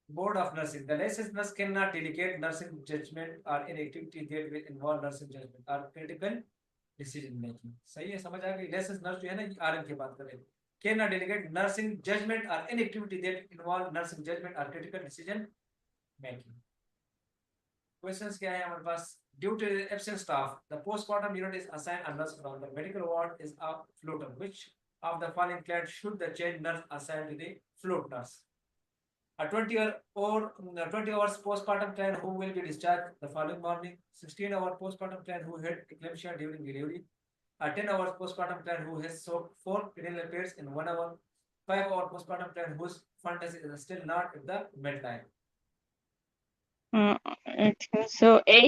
Board of Nursing, the licensed nurse cannot delegate nursing judgment or any activity that will involve nursing judgment or critical decision making. सही है, समझ आ गई? लाइसेंस नर्स जो है ना, आरएन की बात करें, cannot delegate nursing judgment or any activity that involve nursing judgment or critical decision making. Questions क्या है हमारे पास? Due to the absent staff, the postpartum unit is assigned a nurse from the medical ward is a floater. Which of the following clients should the change nurse assigned to the float nurse? A 20 hours postpartum client who will be discharged the following morning, 16-hour postpartum client who had eclampsia during delivery, a 10-hour postpartum client who has soaked 4 perineal pairs in 1 hour, 5-hour postpartum client whose fundus is still not at the midline. I think so. A.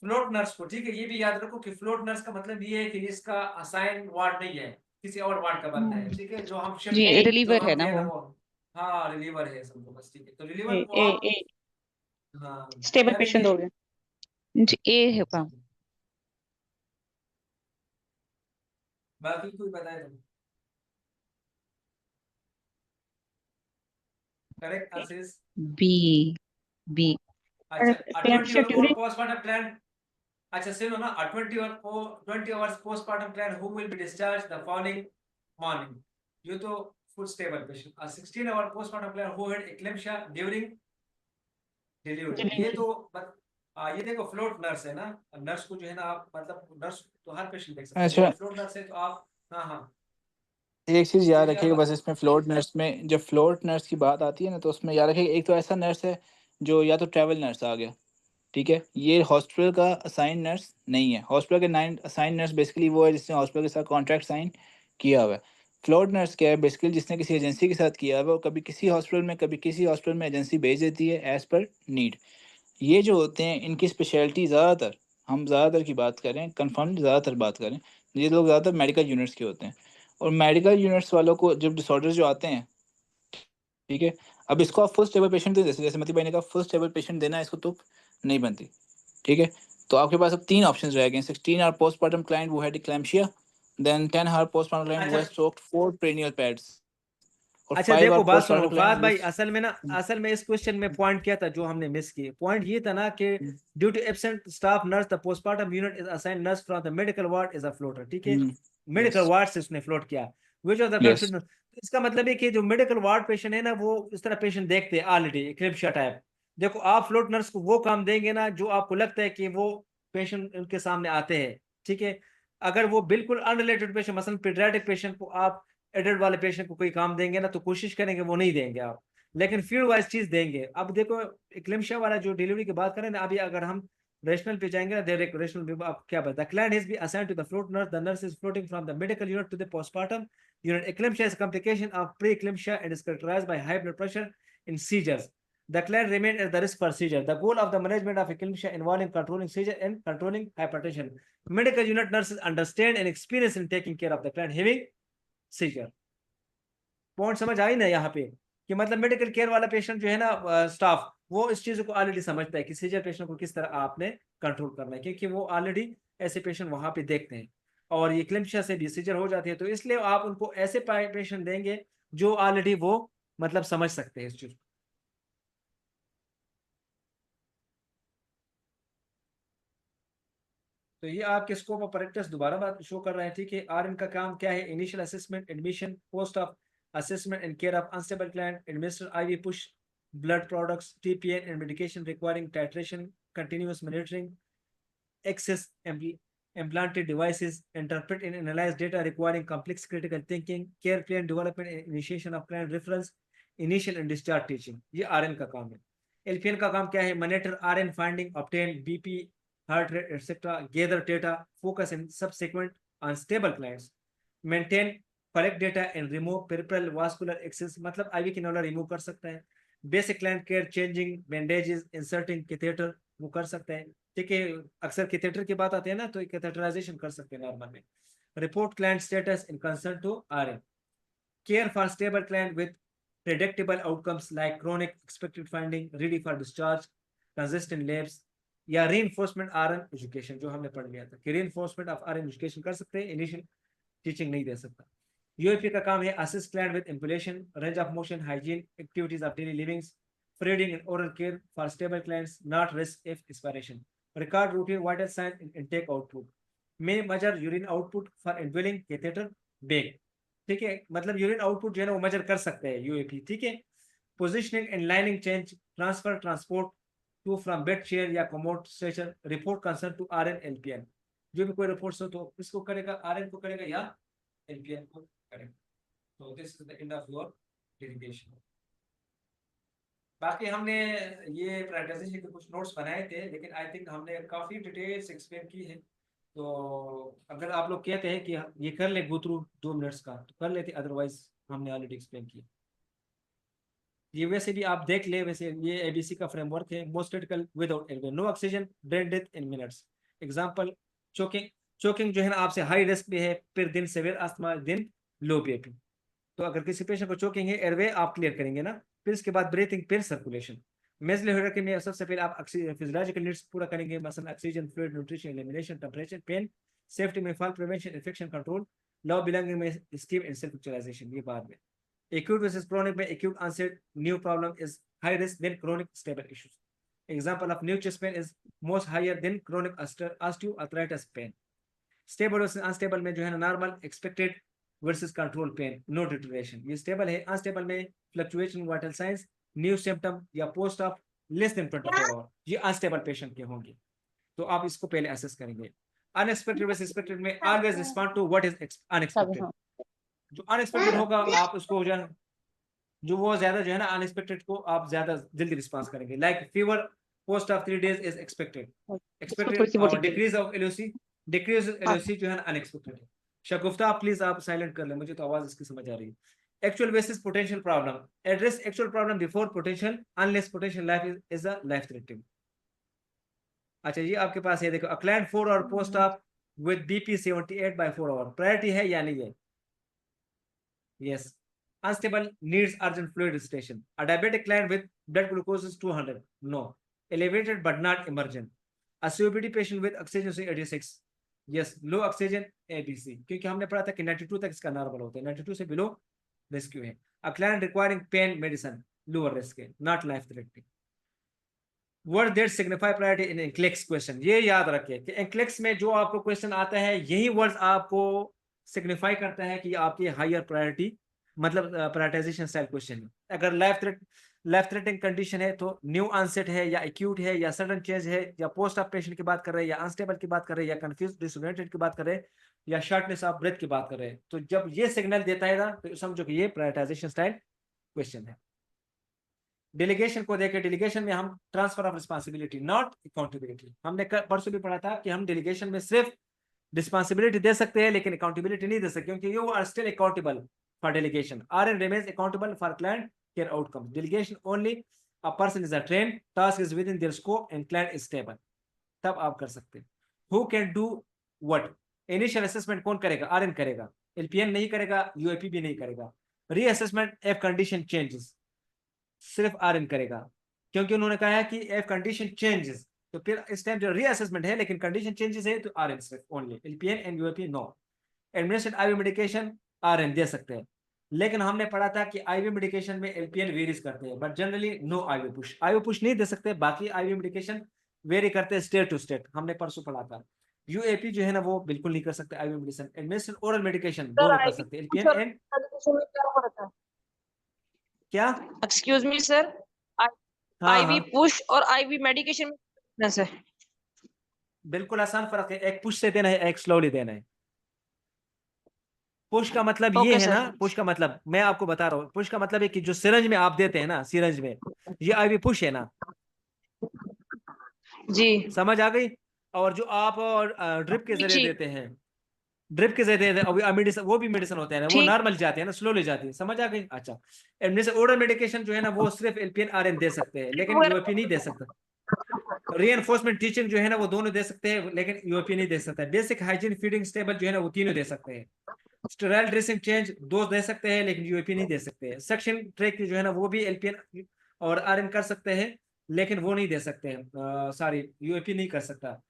Float nurse को, ठीक है, ये भी याद रखो कि float nurse का मतलब ये है कि इसका असाइन वार्ड नहीं है, किसी और वार्ड का बनता है। ठीक है, जो हम शिफ्ट जी, जो reliever हम है ना दे रहे वो। हो, हाँ रिलीवर है समझो बस। ठीक है, तो रिलीवर ए को ए आप ए हाँ स्टेबल क्या पेशेंट देंगे? हो गया जी, ए है काम। बाकी कोई बताए तो। Correct answer is B B. अच्छा, eclampsia 20 during postpartum client, अच्छा सुनो ना, 20 hours postpartum client who will be discharged the following morning, ये तो full stable patient, a 16-hour postpartum client who had eclampsia during delivery, ये तो ये देखो फ्लोट नर्स है ना, नर्स को जो है ना आप मतलब नर्स तो हर पेशेंट देख सकते हैं, अच्छा, फ्लोट नर्स है तो आप हाँ एक चीज़ याद जी रखिएगा बस, इसमें फ्लोट नर्स में जब फ्लोट नर्स की बात आती है ना, तो उसमें याद रखिएगा एक तो ऐसा नर्स है जो या तो ट्रैवल नर्स आ गया, ठीक है, ये हॉस्पिटल का असाइन नर्स नहीं है। हॉस्पिटल के 9 असाइन नर्स बेसिकली वो है जिसने हॉस्पिटल के साथ कॉन्ट्रैक्ट साइन किया हुआ है। फ्लोट नर्स क्या है? बेसिकली जिसने किसी एजेंसी के साथ किया हुआ है, वो कभी किसी हॉस्पिटल में कभी किसी हॉस्पिटल में एजेंसी भेज देती है एज़ पर नीड। ये जो होते हैं इनकी स्पेशलिटी ज़्यादातर, हम ज़्यादातर की बात करें, कंफर्म ज़्यादातर बात करें, ये लोग ज़्यादातर मेडिकल यूनिट्स के होते हैं। और मेडिकल यूनिट्स वालों को जब डिसऑर्डर्स जो आते हैं, ठीक है, अब इसको आप फुल स्टेबल पेशेंट जैसे जैसे मती भाई ने कहा फुल स्टेबल पेशेंट देना, इसको तो नहीं बनती। ठीक है, तो आपके पास अब 3 ऑप्शंस रह गए। 16 आवर पोस्टमार्टम क्लाइंट वो had eclampsia, then 10 hour postpartum client वो हैज सोक्ड 4 पेरिनियल पैड्स, और अच्छा 5 देखो आवर बात सुनो पोस्टमार्टम फाद भाई, क्लाइंट असल में इस क्वेश्चन में पॉइंट क्या था जो हमने मिस किए? पॉइंट ये था ना कि due to absent staff nurse the postmortem unit is assigned nurse from the medical ward is a floater. ठीक है, मेडिकल वार्ड से उसने फ्लोट किया, व्हिच ऑफ द Yes. इसका मतलब है कि जो मेडिकल वार्ड पेशेंट है ना, वो इस तरह पेशेंट देखते हैं ऑलरेडी एक्लिप्शिया टाइप। देखो आप फ्लोट नर्स को वो काम देंगे ना जो आपको लगता है कि वो पेशेंट उनके सामने आते हैं। ठीक है, अगर वो बिल्कुल अनरिलेटेड पेशेंट, मसलन पीडियाट्रिक पेशेंट को आप एडल्ट वाले पेशेंट को कोई काम देंगे ना, तो कोशिश करेंगे वो नहीं देंगे आप, लेकिन फील्ड वाइज चीज देंगे। अब देखो एक्लिम्शिया वाला जो डिलीवरी की बात करें ना, अभी अगर हम रेशनल पे जाएंगे ना, डायरेक्ट रेशनल आप क्या बताया, client has been assigned to the float nurse, the nurse is floating from the medical unit to the postmortem unit. Eclampsia is complication of pre-eclampsia and is characterized by high blood pressure in seizures. The client remains at the risk for seizure. The goal of the management of eclampsia involving controlling seizure and controlling hypertension. Medical unit nurses understand and experience in taking care of the client having seizure. Point समझ आई ना यहाँ पे कि मतलब medical care वाला patient जो है ना, स्टाफ वो इस चीज को ऑलरेडी समझता है कि सीजर पेशेंट को किस तरह आपने कंट्रोल करना है, क्योंकि वो ऑलरेडी ऐसे पेशेंट वहां पे देखते हैं, और ये क्लिम्शिया से भी सीजर हो जाती है, तो इसलिए आप उनको ऐसे पेशेंट देंगे जो ऑलरेडी वो मतलब समझ सकते हैं इस चीज को। तो ये आपके स्कोप ऑफ प्रैक्टिस दोबारा बात शो कर रहे हैं, ठीक है। आरएन का काम क्या है? Initial assessment, admission, post of assessment and care of unstable client, administer IV push blood products, TPN and medication requiring titration, continuous monitoring, access implanted devices, interpret and analyze data requiring complex critical thinking, care plan development and initiation of client referrals, initial and discharge teaching. ये RN का काम है। LPN का काम क्या है? monitor RN finding, obtain BP, heart rate, etc., gather data, focus and subsequent on stable clients, maintain collect data and remove peripheral vascular access, मतलब IV cannula remove कर सकता है। Basic client care, changing bandages, inserting catheter वो कर सकते हैं, ठीक है। अक्सर कैथेटर की बात आती है ना, तो कैथेटराइजेशन कर सकते हैं नॉर्मल में। Report client status in concern to RN, care for stable client with predictable outcomes like chronic expected finding, ready for discharge, consistent labs, या रीइंफोर्समेंट आरएन एजुकेशन जो हमने पढ़ लिया था कि रीइंफोर्समेंट ऑफ आरएन एजुकेशन कर सकते हैं, इनिशियल टीचिंग नहीं दे सकता। यूएपी का काम है assist client with ambulation, range of motion, hygiene, activities of daily livings, feeding and oral care for stable clients, not risk if expiration, record routine vital sign in intake output, may measure urine output for indwelling catheter bag, ठीक है। मतलब urine output जो है ना वो major कर सकते हैं यूएपी, ठीक है। Positioning and linen change, transfer transport to from bed chair या commode stretcher, report concern to RN LPN, जो भी कोई रिपोर्ट हो तो इसको करेगा, आरएन को करेगा या एलपीएन को करेगा। तो this is the end of your derivation. बाकी हमने ये प्रायोरिटाइजेशन के कुछ नोट्स बनाए थे, लेकिन आई थिंक हमने काफी डिटेल्स एक्सप्लेन की है। तो अगर आप लोग कहते हैं कि ये कर ले गो थ्रू 2 मिनट्स का तो कर लेते, अदरवाइज हमने ऑलरेडी एक्सप्लेन किया। ये वैसे भी आप देख ले, वैसे ये एबीसी का फ्रेमवर्क है। Most critical without airway, no oxygen, brain death in minutes. Example choking, choking जो है ना आपसे हाई रिस्क पे है, फिर दिन सेवियर अस्थमा, दिन लो बीपी। तो अगर किसी पेशेंट को चोकिंग है, एयरवे आप क्लियर करेंगे ना, फिर इसके बाद ब्रीथिंग, फिर सर्कुलेशन। मेजली हायरार्की में सबसे पहले आप फिजियोलॉजिकल नीड्स पूरा करेंगे, मसलन oxygen, fluid, nutrition, elimination, temperature, pain, safety में fall prevention, infection control, love belonging में स्टीम एंड सेल्फ एक्चुअलाइजेशन, ये बाद में। एक्यूट वर्सेस क्रोनिक में acute onset new problem is high risk than chronic stable issues. Example of new chest pain is most higher than chronic osteoarthritis pain. Stable versus unstable में जो है ना normal expected versus control pain, no deterioration. ये stable है। Unstable में fluctuation vital signs, new symptom या post of less than 24 hour, ये unstable patient के होंगे। तो आप इसको पहले असेस करेंगे। अनएक्सपेक्टेड वर्सेस एक्सपेक्टेड में always respond to what is unexpected. जो अनएक्सपेक्टेड होगा आप उसको जो वो ज्यादा जो है ना अनएक्सपेक्टेड को आप ज्यादा जल्दी रिस्पांस करेंगे। Like fever post of 3 days is expected, और decrease of LOC, decrease LOC जो है ना अनएक्सपेक्टेड है। शगुफ्ता प्लीज आप साइलेंट कर ले, मुझे तो आवाज इसकी समझ आ रही है। Actual basis potential problem, address actual problem before potential unless potential life is a life threatening. अच्छा ये आपके पास है, देखो, a client 4 hour post of with BP 78/4 hour, priority है या नहीं है? Yes. Unstable needs urgent fluid resuscitation. A diabetic client with blood glucose is 200. No. Elevated but not emergent. A COPD patient with oxygen 86. Yes. Low oxygen ABC. क्योंकि हमने पढ़ा था कि 92 तक इसका नॉर्मल होता है, 92 से बिलो रेस्क्यू है। A client requiring pain medicine, lower risk है, not life threatening. Word that signify priority in NCLEX question. ये याद रखिए कि NCLEX में जो आपको क्वेश्चन आता है, यही वर्ड्स आपको सिग्निफाई करता है कि आपकी हायर प्रायोरिटी, मतलब प्रायोरिटाइजेशन स्टाइल क्वेश्चन है। अगर लाइफ थ्रेटनिंग कंडीशन है तो न्यू ऑनसेट है या एक्यूट है या सडन चेंज है या पोस्ट ऑफ पेशेंट की बात कर रहे हैं या अनस्टेबल की बात कर रहे हैं या कंफ्यूज डिसोरिएंटेड की बात कर रहे हैं या शॉर्टनेस ऑफ ब्रेथ की बात कर रहे हैं, तो जब ये सिग्नल देता है ना तो समझो कि ये प्रायोरिटाइजेशन स्टाइल क्वेश्चन है। डेलीगेशन को देखें, डेलीगेशन में हम transfer of responsibility not accountability, हमने परसों भी पढ़ा था कि हम डेलीगेशन में सिर्फ रिस्पॉन्सिबिलिटी दे सकते हैं लेकिन अकाउंटेबिलिटी नहीं दे सकते, क्योंकि you are still accountable for delegation. RN remains accountable for client care outcomes. Delegation only a person is trained, task is within their scope and client is stable. तब आप कर सकते हैं। Who can do what? Initial assessment कौन करेगा? RN करेगा, LPN नहीं करेगा, UAP भी नहीं करेगा। Reassessment if condition changes, सिर्फ RN करेगा, क्योंकि उन्होंने कहा है कि if condition changes, तो फिर इस टाइम जो reassessment है लेकिन condition changes है तो RN सिर्फ only, LPN and UAP no. Administration IV medication RN दे सकते हैं, लेकिन हमने पढ़ा था कि IV मेडिकेशन में LPN वेरीज करते हैं, but generally no IV push, IV push नहीं दे सकते, बाकी IV मेडिकेशन वेरी करते हैं स्टेट टू स्टेट, हमने परसों पढ़ा था। यूएपी जो है ना वो बिल्कुल नहीं कर सकते IV medicine, administration oral medication sir दोनों कर आईवी सकते हैं, एलपीएन एंड मेडिकेशन में क्या फर्क है? क्या? एक्सक्यूज मी सर, हाँ आईवी हाँ पुश और आईवी मेडिकेशन में difference है। बिल्कुल आसान फर्क है, एक पुश से देना है, एक स्लोली देना है। पुश का मतलब ये ओके है ना, सर। पुश का मतलब मैं आपको बता रहा हूँ, पुश का मतलब है कि जो सिरंज में आप देते हैं ना, सिरंज में, ये आईवी पुश है ना, जी समझ आ गई? और जो आप ड्रिप के जरिए ठीक देते हैं, ड्रिप के जरिए देते हैं, अभी मेडिसिन, वो भी मेडिसिन होते हैं ना, वो ठीक नॉर्मल जाते हैं ना, स्लोली जाती है, समझ आ गई? अच्छा, एडमिनिस्ट्रेशन ओरल मेडिकेशन जो है ना वो सिर्फ एलपीएन आरएन दे सकते हैं, लेकिन यूएपी नहीं दे सकता। रीएनफोर्समेंट टीचिंग जो है ना वो दोनों दे सकते हैं, लेकिन यूएपी नहीं दे सकता। बेसिक हाइजीन फीडिंग स्टेबल जो है ना वो तीनों दे सकते हैं। स्टेराइल ड्रेसिंग चेंज दो दे सकते हैं, लेकिन यूएपी नहीं दे सकते हैं। सक्शन ट्रैक जो है ना वो भी एलपीएन और आरएन कर सकते हैं, लेकिन वो नहीं दे सकते हैं, सॉरी यूएपी नहीं कर सकता।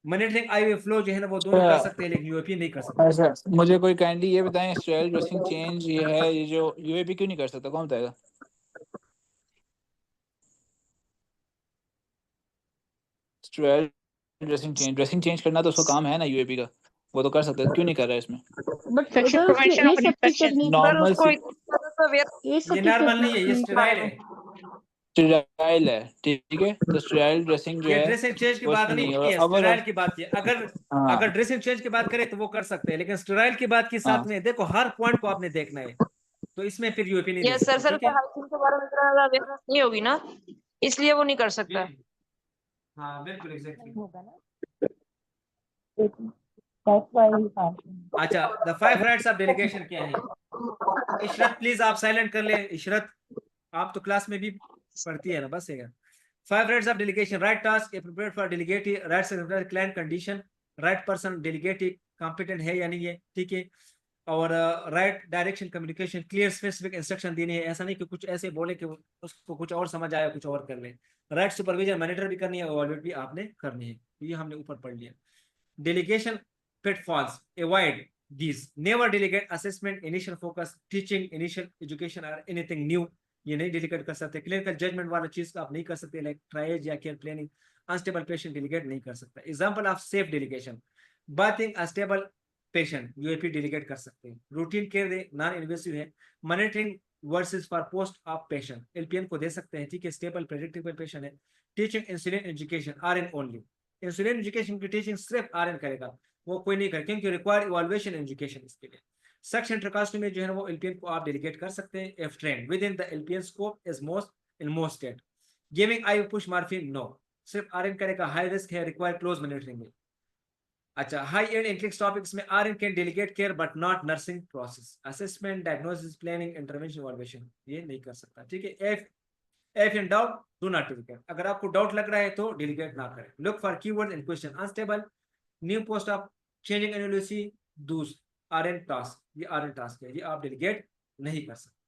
मॉनिटरिंग आईवी फ्लो जो है ना वो दोनों कर सकते हैं, लेकिन यूएपी नहीं कर सकता। अच्छा, मुझे कोई काइंडली ये बताएं, स्टेराइल ड्रेसिंग चेंज ये है, ये जो यूएपी क्यों नहीं कर सकता, कौन बताएगा? स्टेराइल ड्रेसिंग चेंज करना तो उसका काम है ना यूएपी का, वो तो कर सकता है, क्यों नहीं कर रहा है इसमें? बट इन्फेक्शन सर उसमें प्रिवेंशन ये ऑफ सब की इन्फेक्शन टेक्निक सर नॉर्मल उसको सी ये सब ये की नॉर्मल नहीं है, ये टेक्निक स्टेराइल है। स्टेराइल है, ठीक है, तो स्टेराइल ड्रेसिंग जो ये है ड्रेसिंग चेंज की वो बात इसमें नहीं नहीं है, की है, और स्टेराइल ओवरऑल की बात की है। अगर हाँ अगर ड्रेसिंग चेंज की बात करें तो वो कर सकते हैं, लेकिन स्टेराइल की बात की साथ हाँ में देखो हर पॉइंट को आपने देखना है, तो इसमें फिर यूएपी नहीं दे यस सर, सकते, सर ठीक को है? हाइजीन के बारे में इतना ज्यादा अवेयरनेस नहीं होगी ना, इसलिए वो नहीं कर सकता। हाँ बिल्कुल एग्जैक्टली। अच्छा, द 5 राइट्स ऑफ डेलीगेशन क्या है? इशरत प्लीज आप साइलेंट कर ले, इशरत आप तो क्लास में भी पढ़ती है ना, बस है। 5 rights of delegation: right task appropriate for delegatee, right client condition, right person delegatee competent है या नहीं है, ठीक है? और right direction communication, clear specific instruction देनी है, ऐसा नहीं कि कुछ ऐसे बोले कि उसको कुछ और समझ आया कुछ और कर ले। राइट सुपरविजन मॉनिटर भी करनी है, इवैल्यूएट भी आपने करनी है, ये हमने ऊपर पढ़ लिया। Delegation pitfalls: avoid these. Never delegate assessment, initial focus, teaching, initial education or anything new. ये नहीं डेलीगेट कर सकते। क्लिनिकल जजमेंट वाला चीज का आप नहीं कर सकते, लाइक ट्रायज या care planning. Unstable patient delegate नहीं कर सकता। Example of safe delegation: bathing unstable patient UAP delegate कर सकते हैं। रूटीन केयर दे, नॉन इन्वेसिव है। Monitoring versus for post of patient LPN को दे सकते हैं, ठीक है, स्टेबल प्रेडिक्टेबल पेशेंट है। Teaching insulin education RN only, insulin education की टीचिंग सिर्फ आरएन करेगा, वो कोई नहीं करे, क्योंकि रिक्वायर इवैल्यूएशन एजुकेशन इसके लिए। सेक्शन ट्रकास्टोमी में जो है ना वो एलपीएन को आप डेलीगेट कर सकते हैं if trained with in the LPN scope is most in most state. Giving I push morphine no, सिर्फ आरएन करेगा, हाई रिस्क है, रिक्वायर क्लोज मॉनिटरिंग है। अच्छा, हाई एंड इंटेलेक्स टॉपिक्स में RN can delegate care but not nursing process, assessment, diagnosis, planning, intervention, evaluation ये नहीं कर सकता, ठीक है? If in doubt, do not delegate. अगर आपको डाउट लग रहा है तो डेलीगेट ना करें। Look for keywords in question: unstable, new post of changing annually, those RN task, ये RN task है, ये आप डेलीगेट नहीं कर सकते,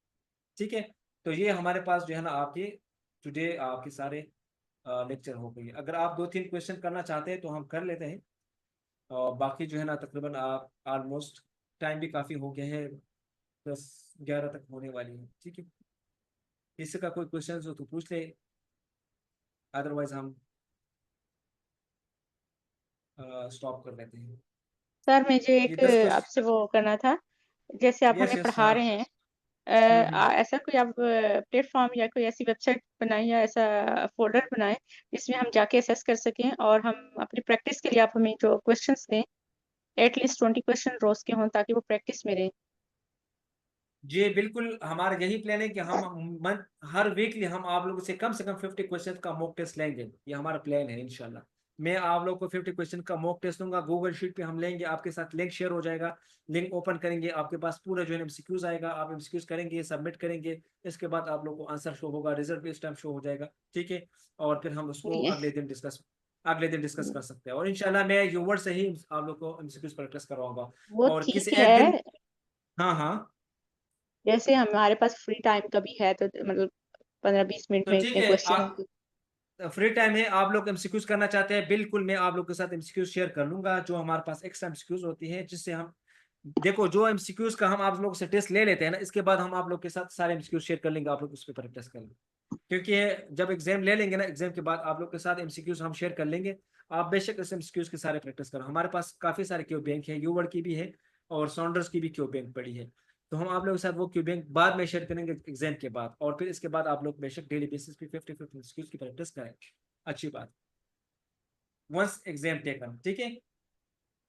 ठीक है? तो ये हमारे पास जो है ना आपके टुडे आपके सारे लेक्चर हो गई है। अगर आप 2-3 क्वेश्चन करना चाहते हैं तो हम कर लेते हैं, और बाकी जो है ना तकरीबन आप ऑलमोस्ट टाइम भी काफ़ी हो गया है, 10-11 तक होने वाली है, ठीक है? किसी का कोई क्वेश्चन हो तो पूछ ले, अदरवाइज हम स्टॉप कर लेते हैं। सर मुझे ये एक 10 क्वेश्चन। आपसे वो करना था, जैसे आप यस हमें यस पढ़ा हाँ। रहे हैं, हम्म। ऐसा कोई आप प्लेटफॉर्म या कोई ऐसी वेबसाइट बनाएं या ऐसा फोल्डर बनाएं जिसमें हम जाके असेस कर सकें, और हम अपनी प्रैक्टिस के लिए आप हमें जो क्वेश्चंस दें एटलीस्ट 20 क्वेश्चन रोज के हों, ताकि वो प्रैक्टिस में रहे। जी बिल्कुल, हमारा यही प्लान है कि हम हर वीकली हम आप लोगों से कम 50 क्वेश्चन का मॉक टेस्ट लेंगे, ये हमारा प्लान है इंशाल्लाह। मैं आप लोगों को 50 क्वेश्चन का मॉक टेस्ट दूंगा, गूगल शीट पे हम लेंगे, आपके साथ लिंक शेयर हो जाएगा, लिंक ओपन करेंगे, आपके पास पूरा जो है एमसीक्यूज आएगा, आप एमसीक्यूज करेंगे, सबमिट करेंगे, इसके बाद आप लोग को आंसर शो होगा, रिजल्ट भी इस टाइम शो हो जाएगा, ठीक है? और फिर हम उसको अगले दिन डिस्कस कर सकते हैं, और इंशाल्लाह मैं यूवर से ही आप लोग को एमसीक्यूज प्रैक्टिस करवाऊंगा। वो और किसी ठीक एक दिन, है, हाँ हाँ, जैसे हमारे पास फ्री टाइम कभी है तो मतलब 15-20 मिनट तो में ठीक इतने है, क्वेश्चन आप फ्री टाइम है, आप लोग एमसीक्यूज करना चाहते हैं, बिल्कुल मैं आप लोग के साथ एमसीक्यूज शेयर कर लूंगा, जो हमारे पास एक्स्ट्रा एमसीक्यूज होती है, जिससे हम देखो जो एमसीक्यूज का हम आप लोग से टेस्ट ले लेते हैं ना, इसके बाद हम आप लोग के साथ सारे एमसीक्यूज शेयर कर लेंगे, आप लोग उस पर टेस्ट कर लेंगे, क्योंकि जब एग्जाम ले लेंगे ना, एग्जाम के बाद आप लोग के साथ एमसीक्यूज हम शेयर कर लेंगे, आप बेशक इस एमसीक्यूज के सारे प्रैक्टिस करो। हमारे पास काफी सारे क्यू बैंक है, यूवर्ड की भी है और सॉन्डर्स की भी क्यू बैंक पड़ी है, तो हम आप लोगों के साथ वो क्यू बैंक बाद में शेयर करेंगे एग्जाम के बाद, और फिर इसके बाद आप लोग बेशक डेली बेसिस पे 50 एमसीक्यूज की प्रैक्टिस करें। अच्छी बात, वंस एग्जाम टेकन, ठीक है।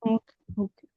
Okay okay.